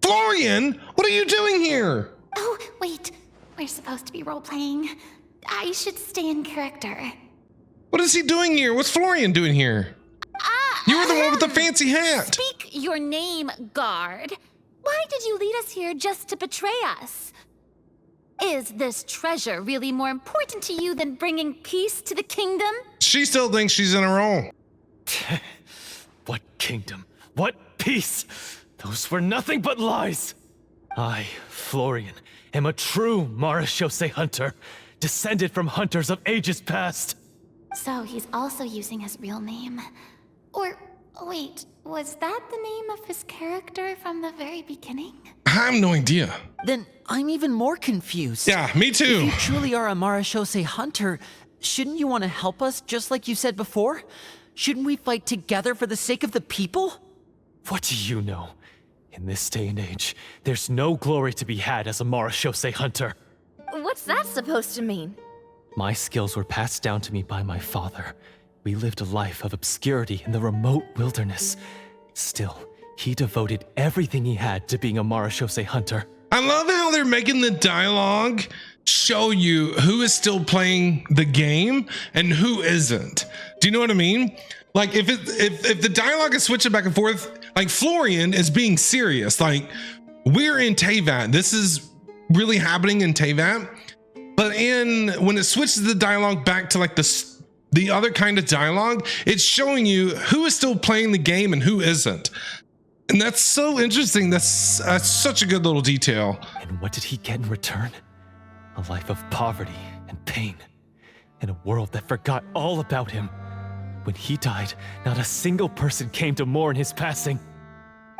Florian, what are you doing here? Oh, wait. We're supposed to be role-playing. I should stay in character. What is he doing here? What's Florian doing here? You were the one with the fancy hat. Speak your name, guard. Why did you lead us here just to betray us? Is this treasure really more important to you than bringing peace to the kingdom? She still thinks she's in a role. What kingdom? What peace? Those were nothing but lies. I, Florian, am a true Marachose hunter, descended from hunters of ages past. So he's also using his real name. Or, wait, was that the name of his character from the very beginning? I have no idea. Then I'm even more confused. Yeah, me If too. you truly are a Marachose hunter, shouldn't you want to help us just like you said before? Shouldn't we fight together for the sake of the people? What do you know? In this day and age, there's no glory to be had as a Marachose hunter. What's that supposed to mean? My skills were passed down to me by my father. We lived a life of obscurity in the remote wilderness. Still, he devoted everything he had to being a Marachose hunter. I love how they're making the dialogue show you who is still playing the game and who isn't. Do you know what I mean? Like if the dialogue is switching back and forth, like Florian is being serious. Like we're in Teyvat. This is really happening in Teyvat. But when it switches the dialogue back to like the other kind of dialogue, it's showing you who is still playing the game and who isn't. And that's so interesting. That's such a good little detail. And what did he get in return? A life of poverty and pain, in a world that forgot all about him. When he died, not a single person came to mourn his passing.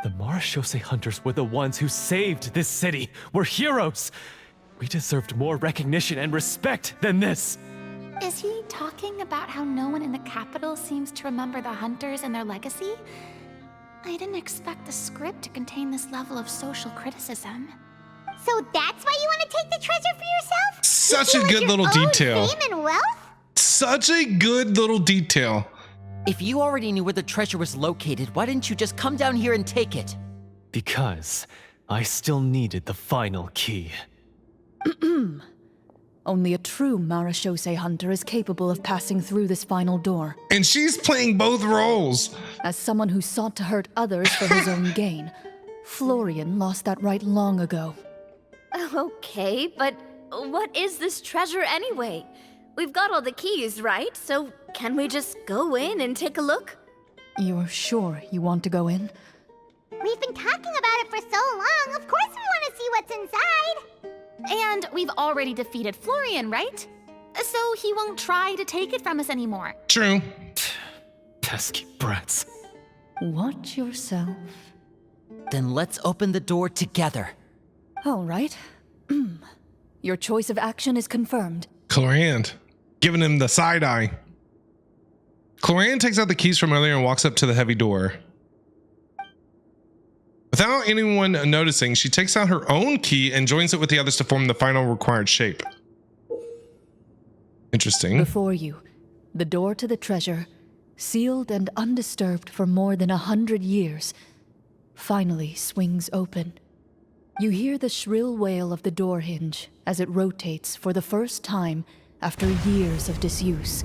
The Marachose hunters were the ones who saved this city, were heroes. We deserved more recognition and respect than this. Is he talking about how no one in the capital seems to remember the hunters and their legacy? I didn't expect the script to contain this level of social criticism. So that's why you want to take the treasure for yourself? Such You a feel good like little your own detail. Fame and wealth? Such a good little detail. If you already knew where the treasure was located, why didn't you just come down here and take it? Because I still needed the final key. Only a true Marachose hunter is capable of passing through this final door. And she's playing both roles. As someone who sought to hurt others for his own gain, Florian lost that right long ago. Okay, but what is this treasure anyway? We've got all the keys, right? So can we just go in and take a look? You're sure you want to go in? We've been talking about it for so long. Of course we want to see what's inside. And we've already defeated Florian, right? So he won't try to take it from us anymore. True. Pesky brats. Watch yourself. Then let's open the door together. All right. Your choice of action is confirmed. Clorinde, giving him the side eye. Clorinde takes out the keys from earlier and walks up to the heavy door. Without anyone noticing, she takes out her own key and joins it with the others to form the final required shape. Interesting. Before you, the door to the treasure, sealed and undisturbed for more than 100 years, finally swings open. You hear the shrill wail of the door hinge as it rotates for the first time after years of disuse.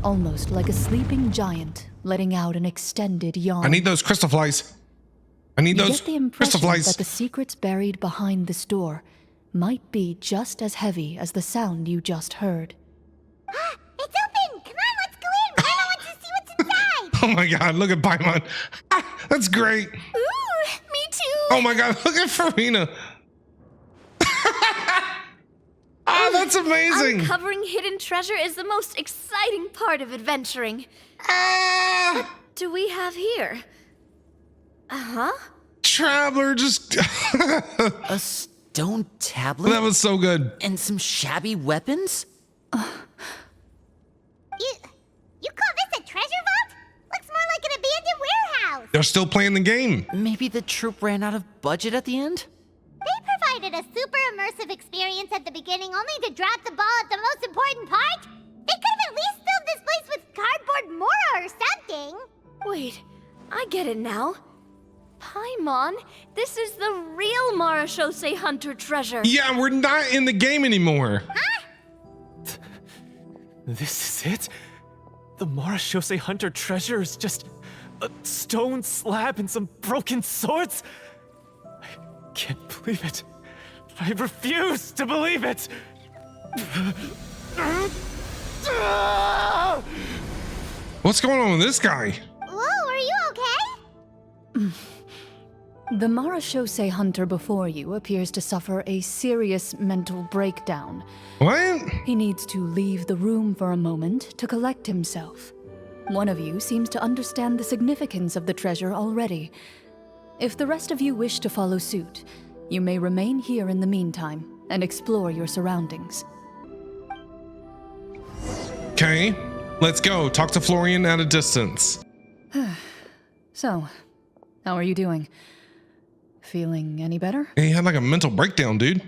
Almost like a sleeping giant letting out an extended yawn. I need those crystal flies. I need You those get the crystal impression flies. that the secrets buried behind this door might be just as heavy as the sound you just heard. It's open! Come on, let's go in! I want to see what's inside! Oh my god, look at Paimon. That's great. Ooh, me too! Oh my god, look at Farina. Oh, that's amazing. Uncovering hidden treasure is the most exciting part of adventuring. Ah, What do we have here? Uh-huh. Traveler just A stone tablet? that was so good. And some shabby weapons? You call this a treasure vault? Looks more like an abandoned warehouse. They're still playing the game. Maybe the troop ran out of budget at the end? They provided a super immersive experience at the beginning only to drop the ball at the most important part. They could have at least filled this place with cardboard Mora or something. Wait, I get it now. Paimon, this is the real Marachose hunter treasure. Yeah, we're not in the game anymore. This is it? The Marachose hunter treasure is just a stone slab and some broken swords? I can't believe it. I refuse to believe it. What's going on with this guy? Whoa, are you okay? The Marashose hunter before you appears to suffer a serious mental breakdown. What? He needs to leave the room for a moment to collect himself. One of you seems to understand the significance of the treasure already. If the rest of you wish to follow suit, you may remain here in the meantime and explore your surroundings. Okay, let's go. Talk to Florian at a distance. So, how are you doing? Feeling any better? He had like a mental breakdown, dude.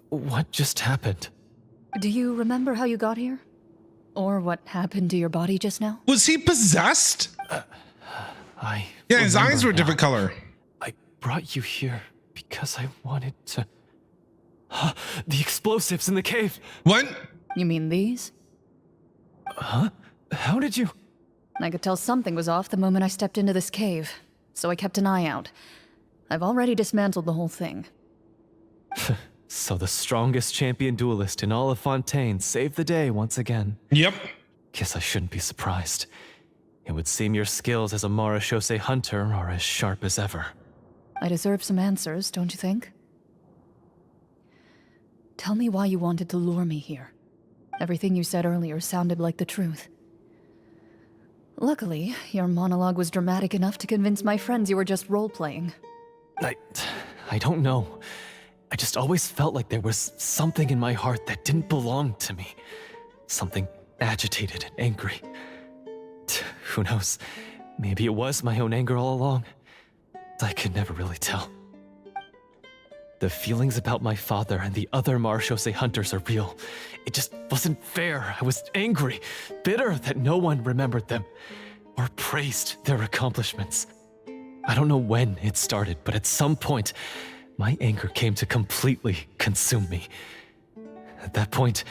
What just happened? Do you remember how you got here? Or what happened to your body just now? Was he possessed? Yeah, his eyes were a different color. I brought you here because I wanted to... The explosives in the cave! What? You mean these? Huh? How did you... I could tell something was off the moment I stepped into this cave, so I kept an eye out. I've already dismantled the whole thing. So the strongest champion duelist in all of Fontaine saved the day once again. Yep. Guess I shouldn't be surprised. It would seem your skills as a Marashose hunter are as sharp as ever. I deserve some answers, don't you think? Tell me why you wanted to lure me here. Everything you said earlier sounded like the truth. Luckily, your monologue was dramatic enough to convince my friends you were just role-playing. I don't know. I just always felt like there was something in my heart that didn't belong to me. Something agitated and angry. Who knows? Maybe it was my own anger all along. I could never really tell. The feelings about my father and the other Marashose hunters are real. It just wasn't fair. I was angry, bitter that no one remembered them or praised their accomplishments. I don't know when it started, but at some point, my anger came to completely consume me. At that point,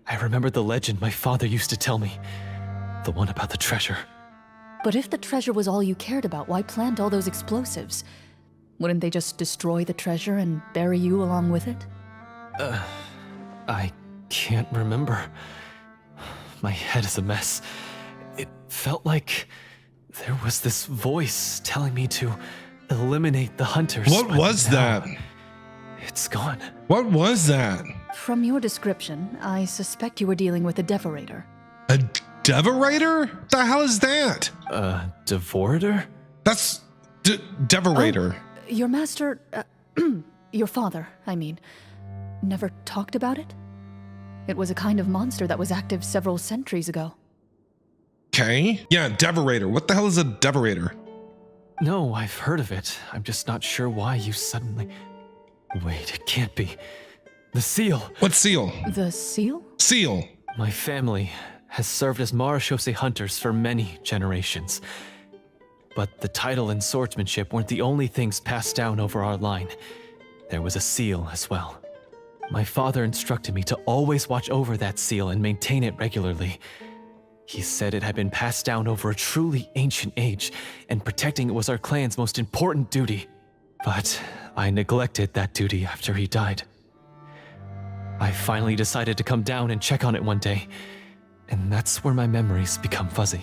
I remembered the legend my father used to tell me. The one about the treasure. But if the treasure was all you cared about, why plant all those explosives? Wouldn't they just destroy the treasure and bury you along with it? I can't remember. My head is a mess. It felt like there was this voice telling me to eliminate the hunters. What was that? It's gone. What was that? From your description, I suspect you were dealing with a Devorator. A Devorator? The hell is that? Devorator? That's Devorator. Your master, your father, I mean, never talked about it? It was a kind of monster that was active several centuries ago. Okay. Yeah, Devorator. What the hell is a Devorator? No, I've heard of it. I'm just not sure why you suddenly... Wait, it can't be. The seal! What seal? The seal? Seal. My family has served as Marashose hunters for many generations. But the title and swordsmanship weren't the only things passed down over our line. There was a seal as well. My father instructed me to always watch over that seal and maintain it regularly. He said it had been passed down over a truly ancient age, and protecting it was our clan's most important duty. But I neglected that duty after he died. I finally decided to come down and check on it one day, and that's where my memories become fuzzy.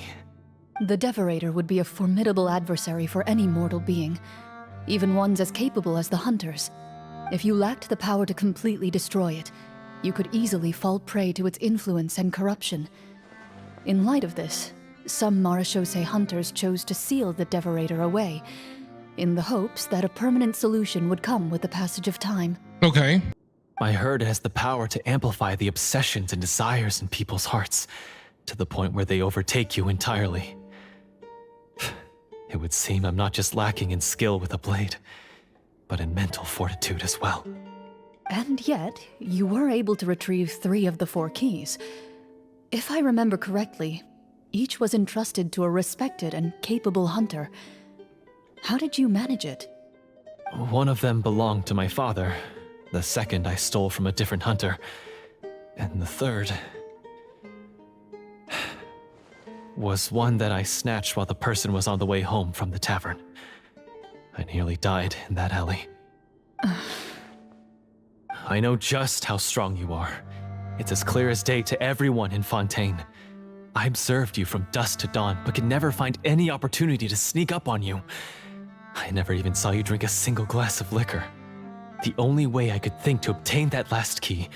The Devorator would be a formidable adversary for any mortal being, even ones as capable as the Hunters. If you lacked the power to completely destroy it, you could easily fall prey to its influence and corruption. In light of this, some Marashose hunters chose to seal the Devorator away, in the hopes that a permanent solution would come with the passage of time. Okay. I heard it has the power to amplify the obsessions and desires in people's hearts, to the point where they overtake you entirely. It would seem I'm not just lacking in skill with a blade, but in mental fortitude as well. And yet, you were able to retrieve 3 of the 4 keys. If I remember correctly, each was entrusted to a respected and capable hunter. How did you manage it? One of them belonged to my father. The second I stole from a different hunter. And the third... was one that I snatched while the person was on the way home from the tavern. I nearly died in that alley. I know just how strong you are. It's as clear as day to everyone in Fontaine. I observed you from dusk to dawn, but could never find any opportunity to sneak up on you. I never even saw you drink a single glass of liquor. The only way I could think to obtain that last key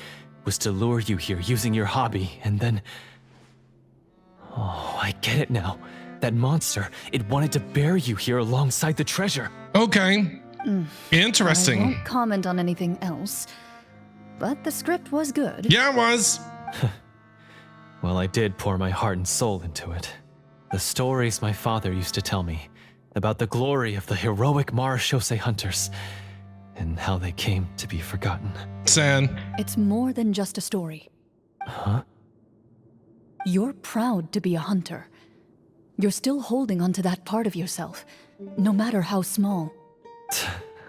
was to lure you here using your hobby, and then... Oh, I get it now. That monster, it wanted to bury you here alongside the treasure. Okay. I Interesting. won't comment on anything else, but the script was good. Yeah, it was. Well, I did pour my heart and soul into it. The stories my father used to tell me about the glory of the heroic Marachose hunters and how they came to be forgotten. Sad. It's more than just a story. Huh? You're proud to be a hunter. You're still holding onto that part of yourself, no matter how small.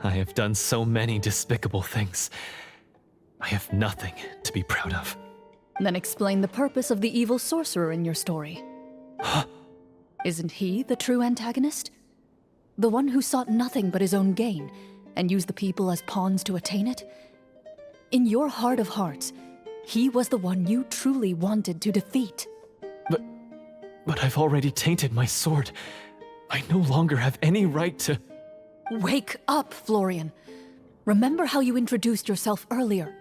I have done so many despicable things. I have nothing to be proud of. Then explain the purpose of the evil sorcerer in your story. Isn't he the true antagonist? The one who sought nothing but his own gain and used the people as pawns to attain it? In your heart of hearts, he was the one you truly wanted to defeat. But I've already tainted my sword. I no longer have any right to... Wake up, Florian. Remember how you introduced yourself earlier.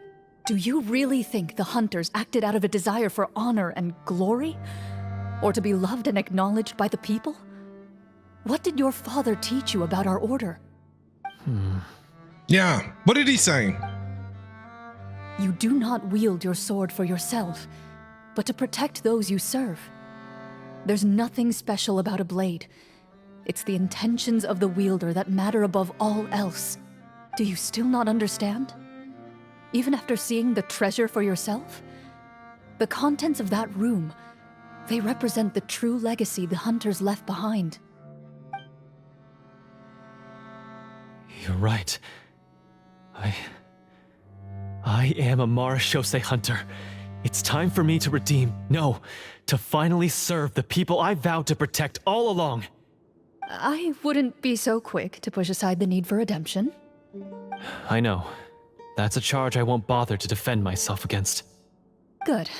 Do you really think the hunters acted out of a desire for honor and glory? Or to be loved and acknowledged by the people? What did your father teach you about our order? Yeah. What did he say? You do not wield your sword for yourself, but to protect those you serve. There's nothing special about a blade. It's the intentions of the wielder that matter above all else. Do you still not understand? Even after seeing the treasure for yourself? The contents of that room, they represent the true legacy the hunters left behind. You're right. I am a Marachose hunter. It's time for me to redeem, no, to finally serve the people I vowed to protect all along. I wouldn't be so quick to push aside the need for redemption. I know. That's a charge I won't bother to defend myself against. Good.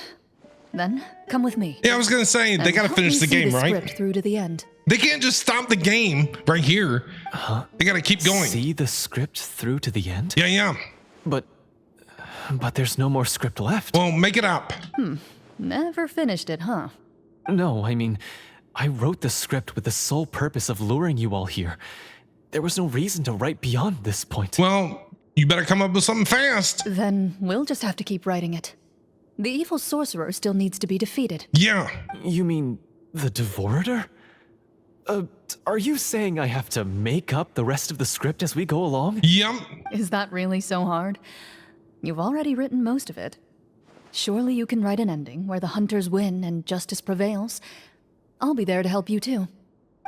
Then, come with me. Yeah, I was gonna say, they And gotta help finish me the see game, right? Script through to the end. They can't just stop the game right here. Huh? They gotta keep going. See the script through to the end? Yeah. But there's no more script left. Well, make it up. Never finished it, huh? No, I mean, I wrote the script with the sole purpose of luring you all here. There was no reason to write beyond this point. Well, you better come up with something fast. Then we'll just have to keep writing it. The evil sorcerer still needs to be defeated. Yeah. You mean the Devorator? Are you saying I have to make up the rest of the script as we go along? Yep. Is that really so hard? You've already written most of it. Surely you can write an ending where the hunters win and justice prevails. I'll be there to help you too.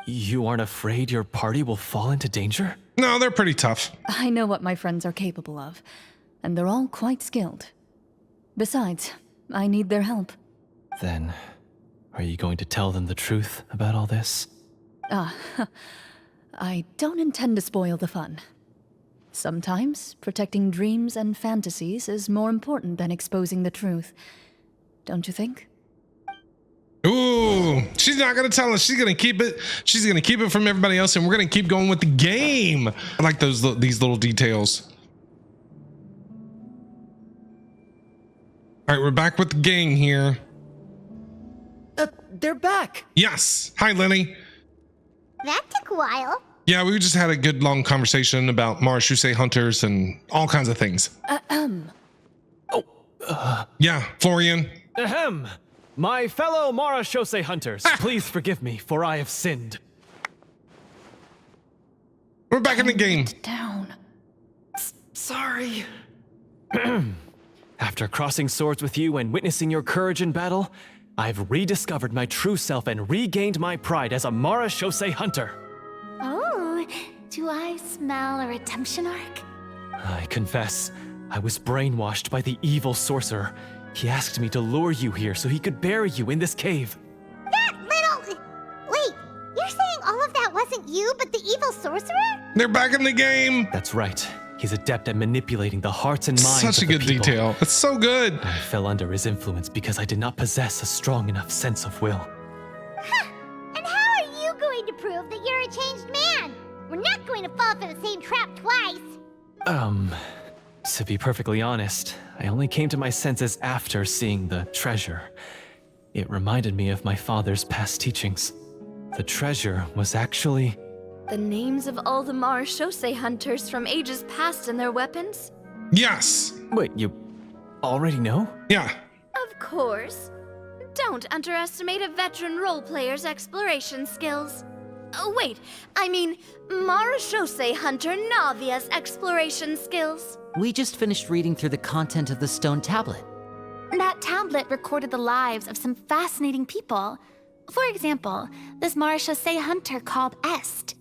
You aren't afraid your party will fall into danger? No, they're pretty tough. I know what my friends are capable of, and they're all quite skilled. Besides, I need their help. Then, are you going to tell them the truth about all this? I don't intend to spoil the fun. Sometimes, protecting dreams and fantasies is more important than exposing the truth. Don't you think? Ooh, she's not gonna tell us. She's gonna keep it. She's gonna keep it from everybody else, and we're gonna keep going with the game. I like these little details. All right, we're back with the gang here. They're back! Yes. Hi, Lenny. That took a while. Yeah, we just had a good long conversation about Marachose hunters and all kinds of things. Yeah, Florian. Ahem! My fellow Marachose hunters, please forgive me, for I have sinned. We're back in the game. Down. Sorry. After crossing swords with you and witnessing your courage in battle, I've rediscovered my true self and regained my pride as a Marachose hunter. Oh, do I smell a redemption arc? I confess, I was brainwashed by the evil sorcerer. He asked me to lure you here so he could bury you in this cave. That little... Wait, you're saying all of that wasn't you, but the evil sorcerer? They're back in the game. That's right. He's adept at manipulating the hearts and minds Such a of the good people. detail. It's so good. I fell under his influence because I did not possess a strong enough sense of will. Huh. And how are you going to prove that you're a changed man? We're not going to twice. To be perfectly honest, I only came to my senses after seeing the treasure. It reminded me of my father's past teachings. The treasure was actually... The names of all the Marashose hunters from ages past and their weapons? Yes. Wait, you already know? Yeah. Of course. Don't underestimate a veteran role player's exploration skills. Oh, wait, I mean Marashose hunter Navia's exploration skills. We just finished reading through the content of the stone tablet. That tablet recorded the lives of some fascinating people. For example, this Marashose hunter called Est.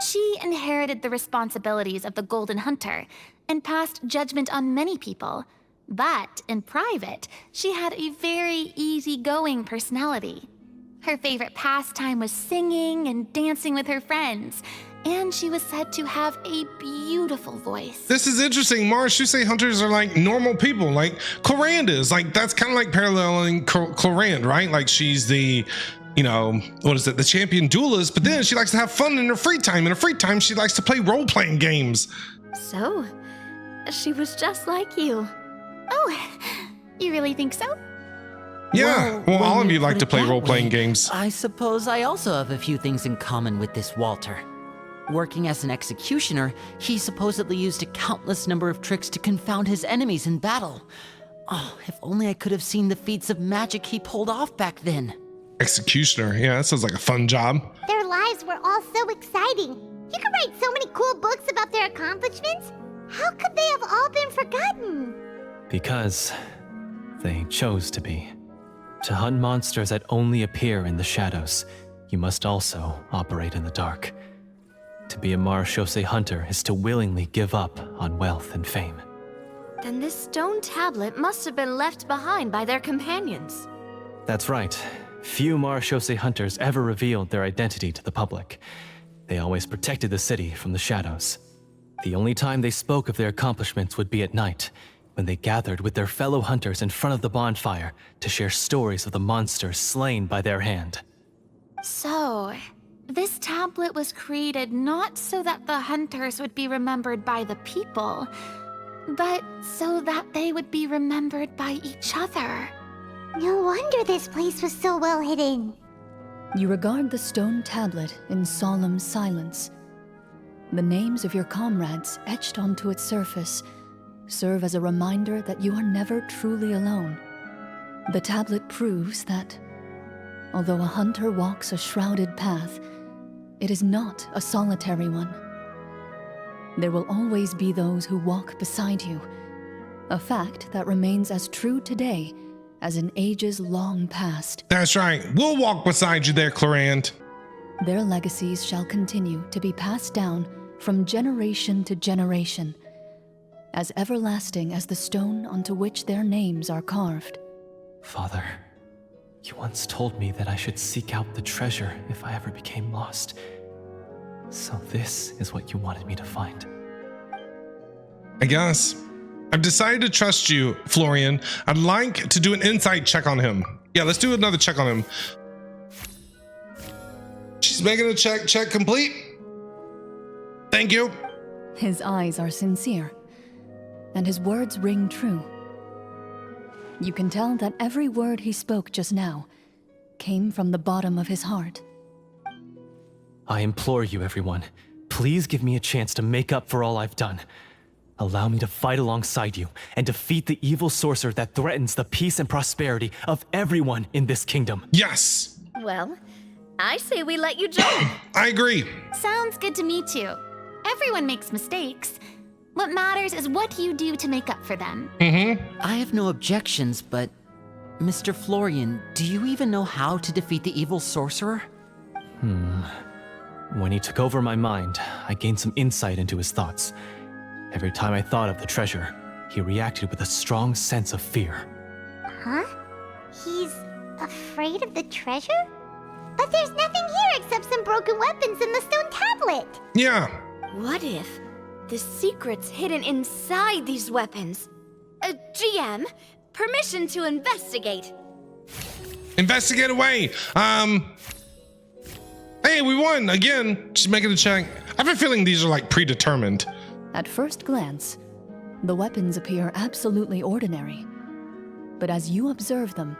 She inherited the responsibilities of the Golden Hunter and passed judgment on many people. But in private, she had a very easygoing personality. Her favorite pastime was singing and dancing with her friends, and she was said to have a beautiful voice. This is interesting. Marashuse hunters are like normal people, like Clorinde is. Like, that's kind of like paralleling Clorinde, right? Like, she's the, you know, what is it, the champion duelist, but then she likes to have fun in her free time. In her free time, she likes to play role-playing games. So, she was just like you. Oh, you really think so? Yeah, well, when all of you you like put to it play that role-playing way, games. I suppose I also have a few things in common with this Walter. Working as an executioner, he supposedly used a countless number of tricks to confound his enemies in battle. Oh, if only I could have seen the feats of magic he pulled off back then. Executioner, yeah, that sounds like a fun job. Their lives were all so exciting. You could write so many cool books about their accomplishments. How could they have all been forgotten? Because they chose to be. To hunt monsters that only appear in the shadows, you must also operate in the dark. To be a Marashose hunter is to willingly give up on wealth and fame. Then this stone tablet must have been left behind by their companions. That's right. Few Marashose hunters ever revealed their identity to the public. They always protected the city from the shadows. The only time they spoke of their accomplishments would be at night, when they gathered with their fellow hunters in front of the bonfire to share stories of the monsters slain by their hand. So, this tablet was created not so that the hunters would be remembered by the people, but so that they would be remembered by each other. No wonder this place was so well hidden. You regard the stone tablet in solemn silence. The names of your comrades etched onto its surface serve as a reminder that you are never truly alone. The tablet proves that, although a hunter walks a shrouded path, it is not a solitary one. There will always be those who walk beside you, a fact that remains as true today as in ages long past. That's right. We'll walk beside you there, Clorinde. Their legacies shall continue to be passed down from generation to generation, as everlasting as the stone onto which their names are carved. Father, you once told me that I should seek out the treasure if I ever became lost. So this is what you wanted me to find. I guess. I've decided to trust you, Florian. I'd like to do an insight check on him. Yeah, let's do another check on him. She's making a check. Check complete. Thank you. His eyes are sincere, and his words ring true. You can tell that every word he spoke just now came from the bottom of his heart. I implore you, everyone, please give me a chance to make up for all I've done. Allow me to fight alongside you and defeat the evil sorcerer that threatens the peace and prosperity of everyone in this kingdom. Yes. Well, I say we let you join. I agree. Sounds good to me too. Everyone makes mistakes. What matters is what you do to make up for them. I have no objections, but Mr. Florian, do you even know how to defeat the evil sorcerer? When he took over my mind, I gained some insight into his thoughts. Every time I thought of the treasure, he reacted with a strong sense of fear. Huh? He's afraid of the treasure? But there's nothing here except some broken weapons and the stone tablet. Yeah. What if the secret's hidden inside these weapons? GM, permission to investigate. Investigate away. Hey, we won again. She's making a check. I have a feeling these are like predetermined. At first glance, the weapons appear absolutely ordinary. But as you observe them,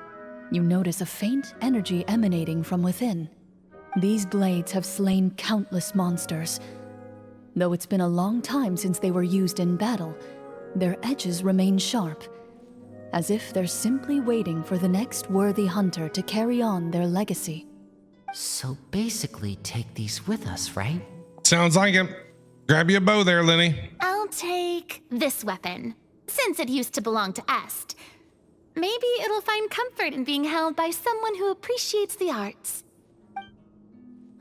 you notice a faint energy emanating from within. These blades have slain countless monsters. Though it's been a long time since they were used in battle, their edges remain sharp, as if they're simply waiting for the next worthy hunter to carry on their legacy. So basically, take these with us, right? Sounds like it. Grab you a bow there, Lenny. I'll take this weapon, since it used to belong to Est. Maybe it'll find comfort in being held by someone who appreciates the arts.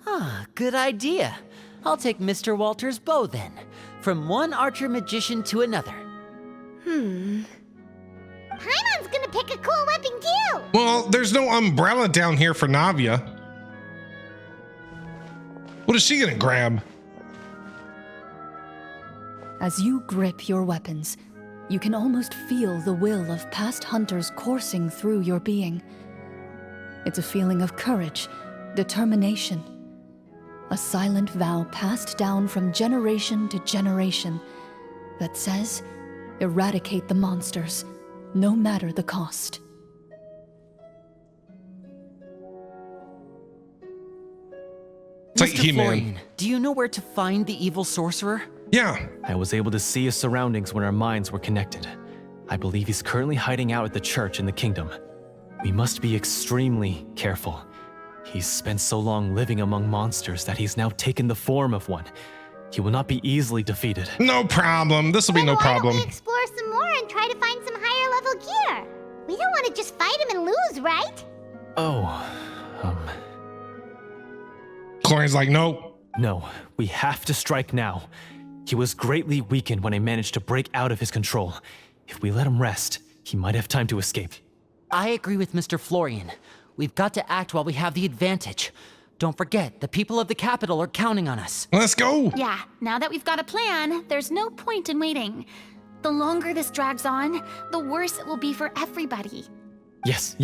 Ah, good idea. I'll take Mr. Walter's bow then. From one archer magician to another. Paimon's gonna pick a cool weapon too! Well, there's no umbrella down here for Navia. What is she gonna grab? As you grip your weapons, you can almost feel the will of past hunters coursing through your being. It's a feeling of courage, determination, a silent vow passed down from generation to generation that says, eradicate the monsters, no matter the cost. It's like Mr. He-Man. Florian, do you know where to find the evil sorcerer? Yeah. I was able to see his surroundings when our minds were connected. I believe he's currently hiding out at the church in the kingdom. We must be extremely careful. He's spent so long living among monsters that he's now taken the form of one. He will not be easily defeated. No problem. This will be no Why problem. don't we explore some more and try to find some higher level gear? We don't want to just fight him and lose, right? Clorine's like, nope. No, we have to strike now. He was greatly weakened when I managed to break out of his control. If we let him rest, he might have time to escape. I agree with Mr. Florian. We've got to act while we have the advantage. Don't forget, the people of the capital are counting on us. Let's go. Yeah, now that we've got a plan, there's no point in waiting. The longer this drags on, the worse it will be for everybody. Yes,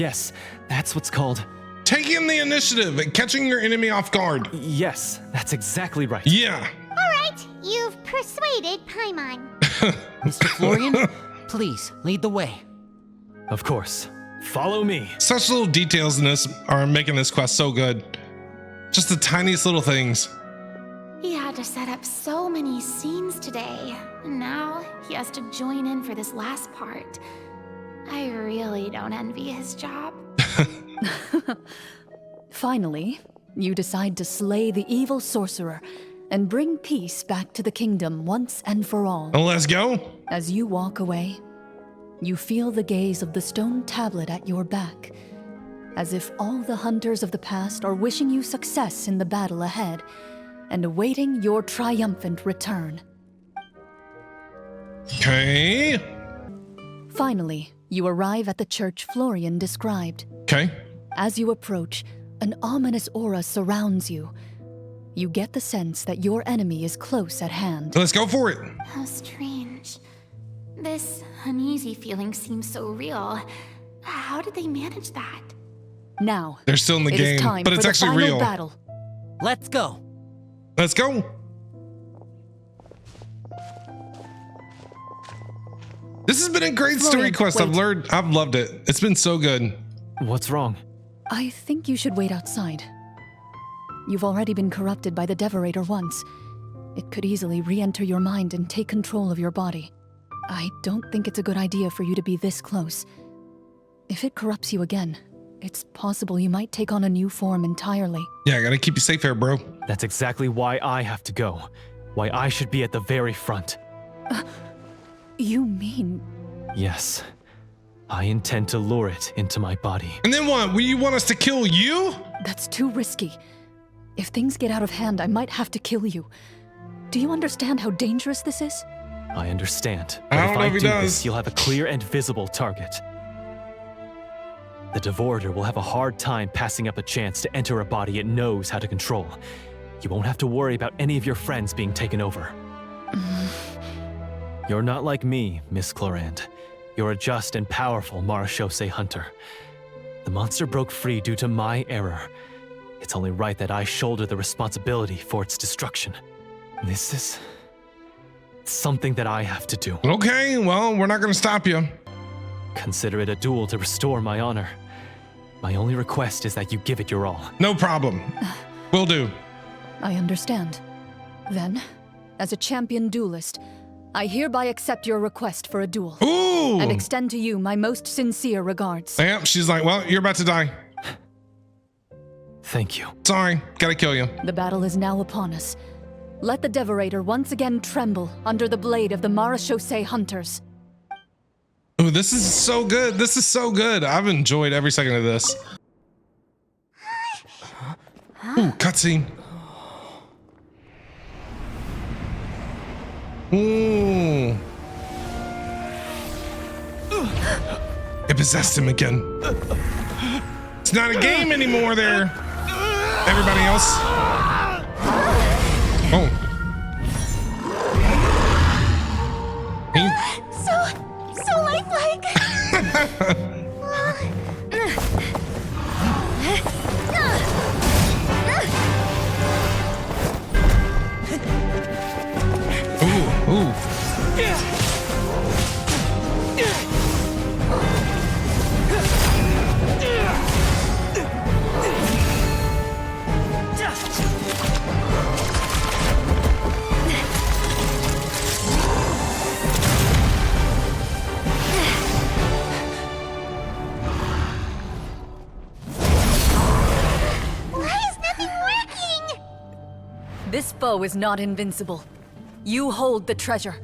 that's what's called... Taking the initiative and catching your enemy off guard. Yes, that's exactly right. Yeah. Alright, you've persuaded Paimon. Mr. Florian, please, lead the way. Of course. Follow me. Such little details in this are making this quest so good. Just the tiniest little things. He had to set up so many scenes today, and now he has to join in for this last part. I really don't envy his job. Finally, you decide to slay the evil sorcerer and bring peace back to the kingdom once and for all. Let's go. As you walk away, you feel the gaze of the stone tablet at your back, as if all the hunters of the past are wishing you success in the battle ahead and awaiting your triumphant return. Okay. Finally, you arrive at the church Florian described. Okay. As you approach, an ominous aura surrounds you. You get the sense that your enemy is close at hand. Let's go for it. How strange. This uneasy feeling seems so real. How did they manage that? Now, They're still in the it is game, time but for it's the actually final real. battle. Let's go. Let's go. This has been a great story Florian, quest. wait. I've loved it. It's been so good. What's wrong? I think you should wait outside. You've already been corrupted by the Devorator once. It could easily re-enter your mind and take control of your body. I don't think it's a good idea for you to be this close. If it corrupts you again, it's possible you might take on a new form entirely. Yeah, I gotta keep you safe here, bro. That's exactly why I have to go. Why I should be at the very front. You mean... Yes. I intend to lure it into my body. And then what? Will you want us to kill you? That's too risky. If things get out of hand, I might have to kill you. Do you understand how dangerous this is? I understand. I But don't if know I if he do does. this, you'll have a clear and visible target. The Devorator will have a hard time passing up a chance to enter a body it knows how to control. You won't have to worry about any of your friends being taken over. You're not like me, Miss Clorinde. You're a just and powerful Marechaussee hunter. The monster broke free due to my error. It's only right that I shoulder the responsibility for its destruction. This It's something that I have to do. Okay, well, we're not going to stop you. Consider it a duel to restore my honor. My only request is that you give it your all. No problem. Will do. I understand. Then, as a champion duelist, I hereby accept your request for a duel. Ooh! And extend to you my most sincere regards. Yeah, she's like, well, you're about to die. Thank you. Sorry, gotta kill you. The battle is now upon us. Let the Devorator once again tremble under the blade of the Marechaussee hunters. Ooh, this is so good. This is so good. I've enjoyed every second of this. Ooh, cutscene. Ooh. It possessed him again. It's not a game anymore there. Everybody else. Oh. So lifelike. Ooh, ooh. This foe is not invincible. You hold the treasure,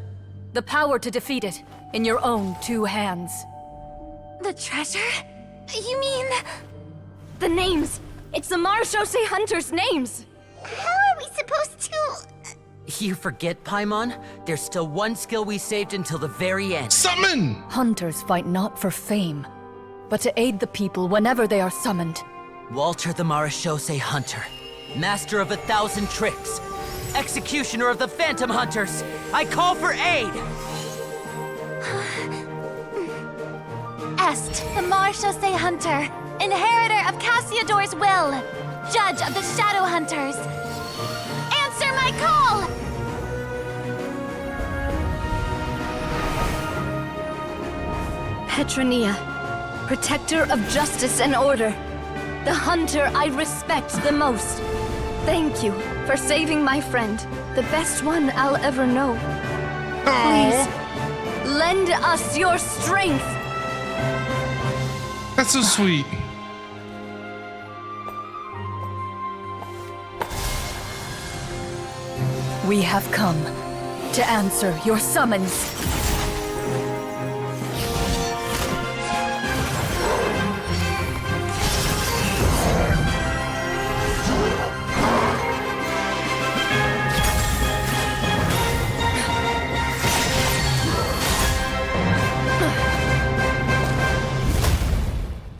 the power to defeat it, in your own 2 hands. The treasure? You mean... The names! It's the Marechaussee hunters' names! How are we supposed to... You forget, Paimon? There's still one skill we saved until the very end. Summon! Hunters fight not for fame, but to aid the people whenever they are summoned. Walter the Marechaussee Hunter, master of 1,000 tricks, executioner of the Phantom Hunters, I call for aid! Est, the Marechaussee Hunter, inheritor of Cassiodor's will, judge of the Shadow Hunters. Answer my call! Petronia, protector of justice and order. The hunter I respect the most. Thank you for saving my friend, the best one I'll ever know. Please, lend us your strength. That's so sweet. We have come to answer your summons.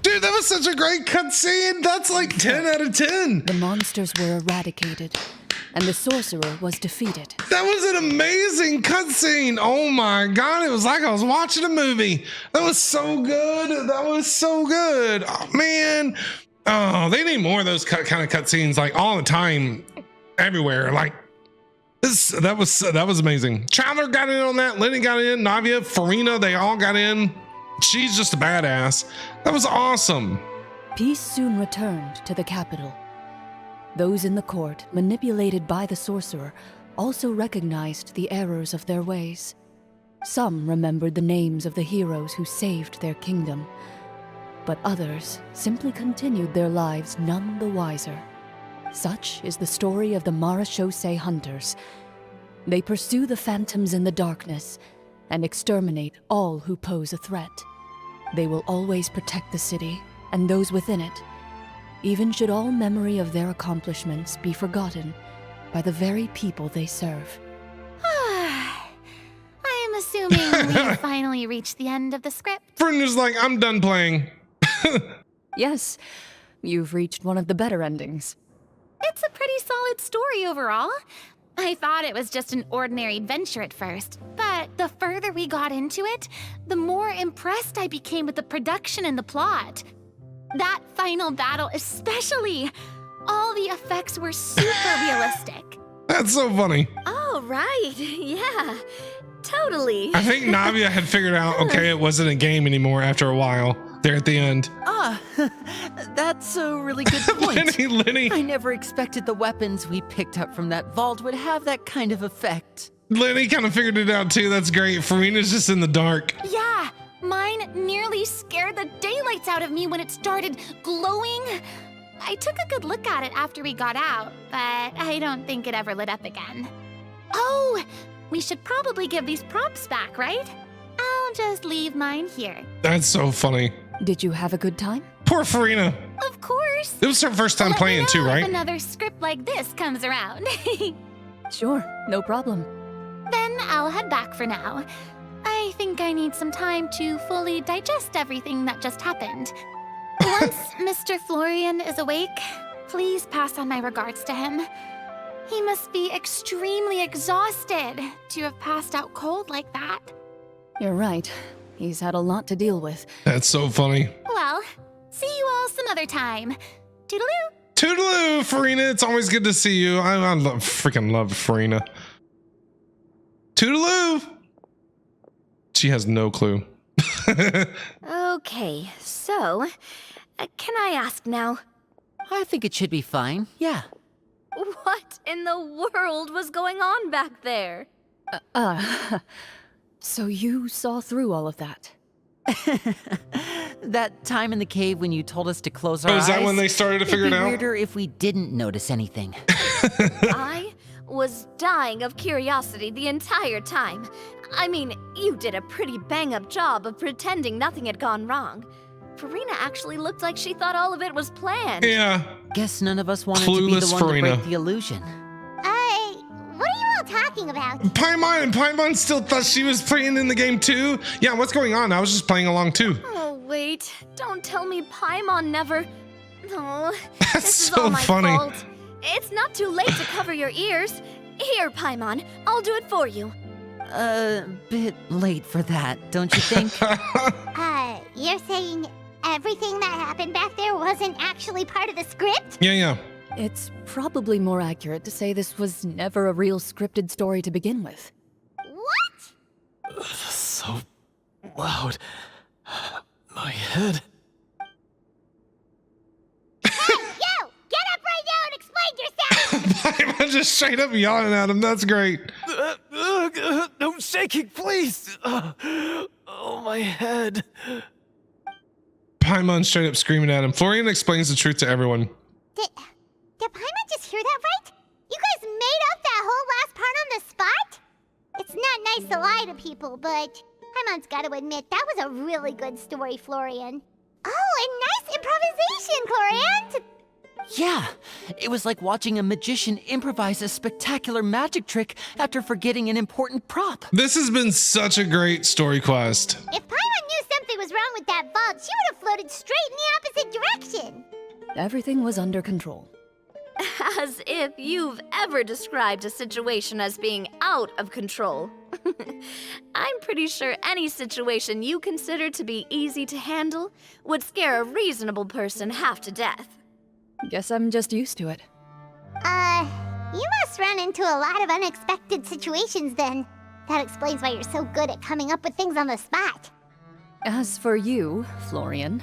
Dude, that was such a great cutscene. That's like 10 out of 10. The monsters were eradicated, and the sorcerer was defeated. That was an amazing cutscene. Oh my God. It was like I was watching a movie. That was so good. That was so good. Oh man. Oh, they need more of those kind of cutscenes like all the time, everywhere. Like this, that was amazing. Chandler got in on that. Lenny got in. Navia, Farina, they all got in. She's just a badass. That was awesome. Peace soon returned to the capital. Those in the court, manipulated by the sorcerer, also recognized the errors of their ways. Some remembered the names of the heroes who saved their kingdom, but others simply continued their lives none the wiser. Such is the story of the Marechaussee hunters. They pursue the phantoms in the darkness and exterminate all who pose a threat. They will always protect the city and those within it, even should all memory of their accomplishments be forgotten by the very people they serve. I am assuming we finally reached the end of the script. Farina's like, I'm done playing. Yes, you've reached one of the better endings. It's a pretty solid story overall. I thought it was just an ordinary adventure at first, but the further we got into it, the more impressed I became with the production and the plot. That final battle especially. All the effects were super realistic. That's so funny. Oh, Oh, right. Yeah, totally. I think Navia had figured out, okay, it wasn't a game anymore after a while. There at the end. Ah, that's a really good point. Lenny. I never expected the weapons we picked up from that vault would have that kind of effect. Lenny kind of figured it out too. That's great. Farina's just in the dark. Yeah, mine nearly scared the daylights out of me when it started glowing. I took a good look at it after we got out, but I don't think it ever lit up again. Oh, we should probably give these props back, right? I'll just leave mine here. That's so funny. Did you have a good time? Poor Farina. Of course. It was her first time Let me playing know too, if right? another script like this comes around. Sure, no problem. Then I'll head back for now. I think I need some time to fully digest everything that just happened. Once Mr. Florian is awake, please pass on my regards to him. He must be extremely exhausted to have passed out cold like that. You're right. He's had a lot to deal with. That's so funny. Well, see you all some other time. Toodaloo! Toodaloo, Farina. It's always good to see you. I freaking love Farina. Toodaloo. She has no clue. Okay, so, can I ask now, I think it should be fine, yeah. what in the world was going on back there? So you saw through all of that? That time in the cave when you told us to close our eyes. Is that when they started to figure it It'd be out? weirder if we didn't notice anything. I was dying of curiosity the entire time. I mean, you did a pretty bang-up job of pretending nothing had gone wrong. Farina actually looked like she thought all of it was planned. Yeah. Guess none of us wanted to be Clueless the one Farina. to break the illusion. What are you all talking about? Paimon still thought she was playing in the game too. Yeah, what's going on? I was just playing along too. Oh, wait. Don't tell me Paimon never... Oh, That's this is so all my funny. fault. It's not too late to cover your ears. Here, Paimon. I'll do it for you. Bit late for that, don't you think? You're saying everything that happened back there wasn't actually part of the script? Yeah. It's probably more accurate to say this was never a real scripted story to begin with. What? So loud. My head. Hey, you! Get up right now and explain yourself! Paimon just straight up yelling at him. That's great. No shaking, please. Oh, my head. Paimon straight up screaming at him. Florian explains the truth to everyone. Did Paimon just hear that right? You guys made up that whole last part on the spot? It's not nice to lie to people, but Paimon's got to admit that was a really good story, Florian. Oh, and nice improvisation, Clorinde! Yeah, it was like watching a magician improvise a spectacular magic trick after forgetting an important prop. This has been such a great story quest. If Paimon knew something was wrong with that vault, she would have floated straight in the opposite direction. Everything was under control. As if you've ever described a situation as being out of control. I'm pretty sure any situation you consider to be easy to handle would scare a reasonable person half to death. Guess I'm just used to it. You must run into a lot of unexpected situations then. That explains why you're so good at coming up with things on the spot. As for you, Florian,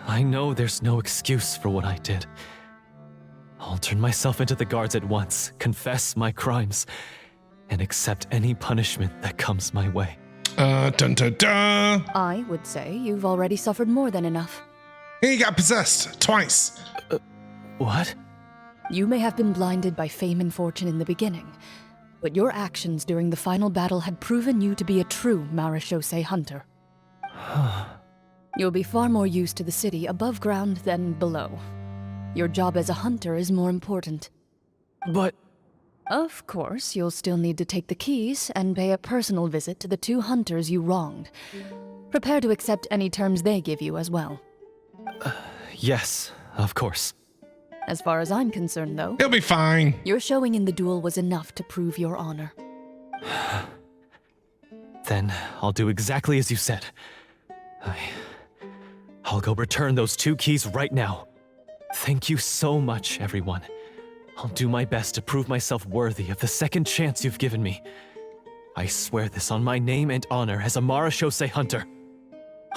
I know there's no excuse for what I did. I'll turn myself into the guards at once, confess my crimes, and accept any punishment that comes my way. Dun dun dun. I would say you've already suffered more than enough. He got possessed twice. What? You may have been blinded by fame and fortune in the beginning, but your actions during the final battle had proven you to be a true Marechaussee hunter. You'll be far more used to the city above ground than below. Your job as a hunter is more important. But Of course, you'll still need to take the keys and pay a personal visit to the 2 hunters you wronged. Prepare to accept any terms they give you as well. yes, of course. As far as I'm concerned, though, He'll be fine. your showing in the duel was enough to prove your honor. Then I'll do exactly as you said. I'll go return those 2 keys right now. Thank you so much, everyone. I'll I'll do my best to prove myself worthy of the second chance you've given me. I swear this on my name and honor as a Marashose hunter.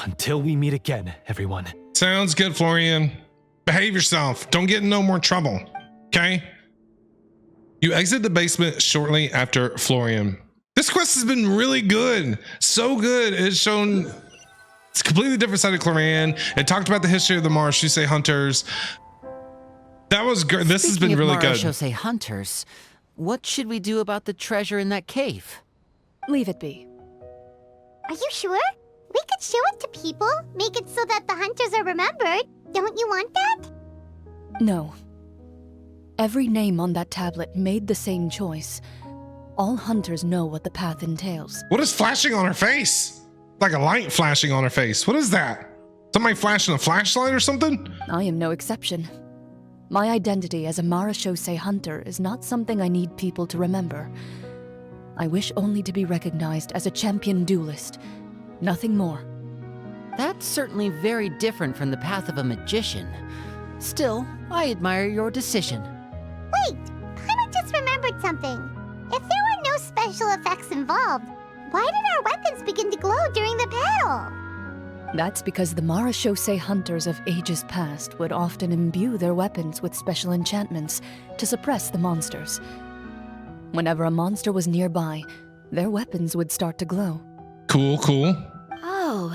Until we meet again, everyone. Sounds good, Florian. Behave yourself. Don't get in no more trouble. Okay? You exit the basement shortly after Florian. This quest has been really good. So good. It's shown it's a completely different side of Clorinde. It talked about the history of the Marashose hunters. That was good. This has been really good. Marashose hunters, what should we do about the treasure in that cave? Leave it be. Are you sure? We could show it to people, make it so that the hunters are remembered. Don't you want that? No. Every name on that tablet made the same choice. All hunters know what the path entails. What is flashing on her face? Like a light flashing on her face. What is that? Somebody flashing a flashlight or something? I am no exception. My identity as a Marashose hunter is not something I need people to remember. I wish only to be recognized as a champion duelist. Nothing more. That's certainly very different from the path of a magician. Still, I admire your decision. Wait, I just remembered something. If there were no special effects involved, why did our weapons begin to glow during the battle? That's because the Marashose hunters of ages past would often imbue their weapons with special enchantments to suppress the monsters. Whenever a monster was nearby, their weapons would start to glow. Cool, cool. Oh,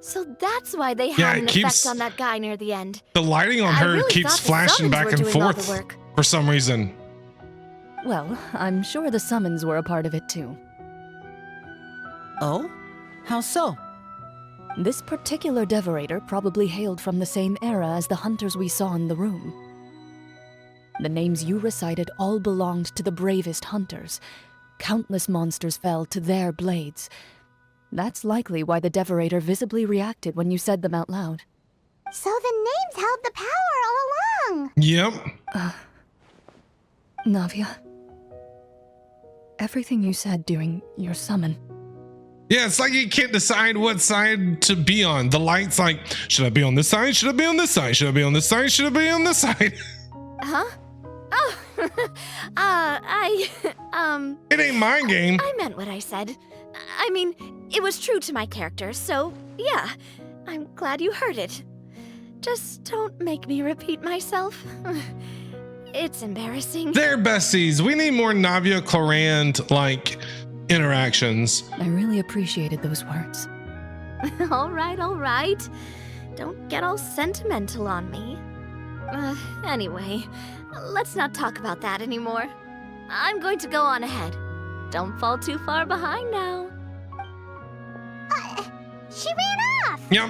so that's why they Yeah, had it an keeps- effect on that guy near the end. The lighting on I her really keeps thought the flashing summons back were and doing all the forth work. for some reason. Well, I'm sure the summons were a part of it too. Oh? How so? This particular devorator probably hailed from the same era as the hunters we saw in the room. The names you recited all belonged to the bravest hunters. Countless monsters fell to their blades. That's likely why the devorator visibly reacted when you said them out loud. So the names held the power all along. Yep. Navia, everything you said during your summon. Yeah, it's like you can't decide what side to be on. The light's like, should I be on this side? Should I be on this side? Should I be on this side? Should I be on this side? Huh? Oh, It ain't my game. I meant what I said. I mean, it was true to my character, so yeah, I'm glad you heard it. Just don't make me repeat myself. It's embarrassing. They're besties. We need more Navia Clorinde like interactions. I really appreciated those words. All right. Don't get all sentimental on me. Anyway, let's not talk about that anymore. I'm going to go on ahead. Don't fall too far behind now. She ran off. Yep.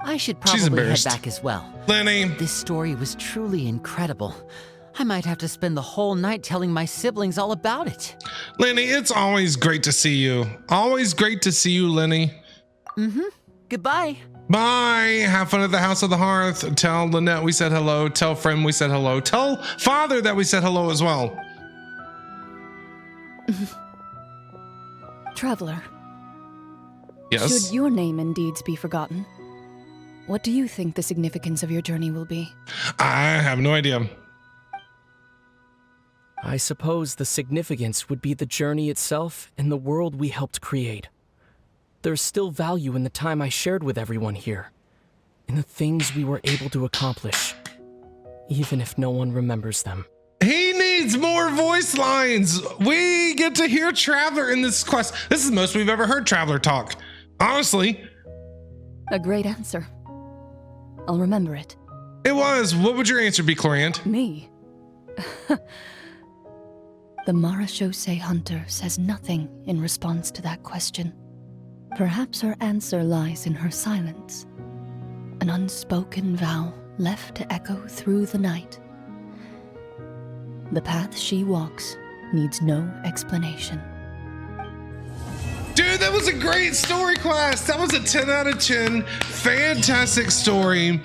I should She's probably head embarrassed. back as well. Lenny. This story was truly incredible. I might have to spend the whole night telling my siblings all about it. Lenny, it's always great to see you. Always great to see you, Lenny. Goodbye. Bye. Have fun at the House of the Hearth. Tell Lynette we said hello. Tell Friend we said hello. Tell Father that we said hello as well. Traveler, Yes. should your name and deeds be forgotten, what do you think the significance of your journey will be? I have no idea. I suppose the significance would be the journey itself and the world we helped create. There's still value in the time I shared with everyone here, in the things we were able to accomplish, even if no one remembers them. He needs more voice lines. We get to hear Traveler in this quest. This is the most we've ever heard Traveler talk. Honestly, A great answer. I'll remember it. it was. What would your answer be, Clorinde? Me? The Marashose hunter says nothing in response to that question. Perhaps her answer lies in her silence, an unspoken vow left to echo through the night. The path she walks needs no explanation. Dude, that was a great story quest. That was a 10 out of 10. Fantastic story.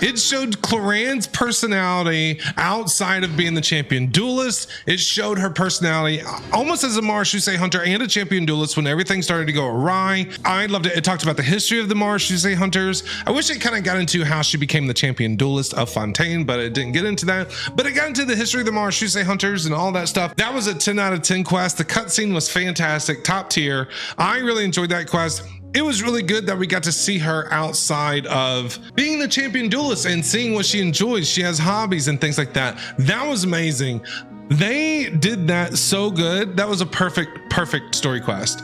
It showed Clorinde's personality outside of being the champion duelist. It showed her personality almost as a Marechaussee hunter and a champion duelist when everything started to go awry. I loved it. It talked about the history of the Marechaussee hunters. I wish it kind of got into how she became the champion duelist of Fontaine, but it didn't get into that. But it got into the history of the Marechaussee hunters and all that stuff. That was a 10 out of 10 quest. The cutscene was fantastic, top tier. I really enjoyed that quest. It was really good that we got to see her outside of being the champion duelist and seeing what she enjoys. She has hobbies and things like that. That was amazing. They did that so good. That was a perfect story quest.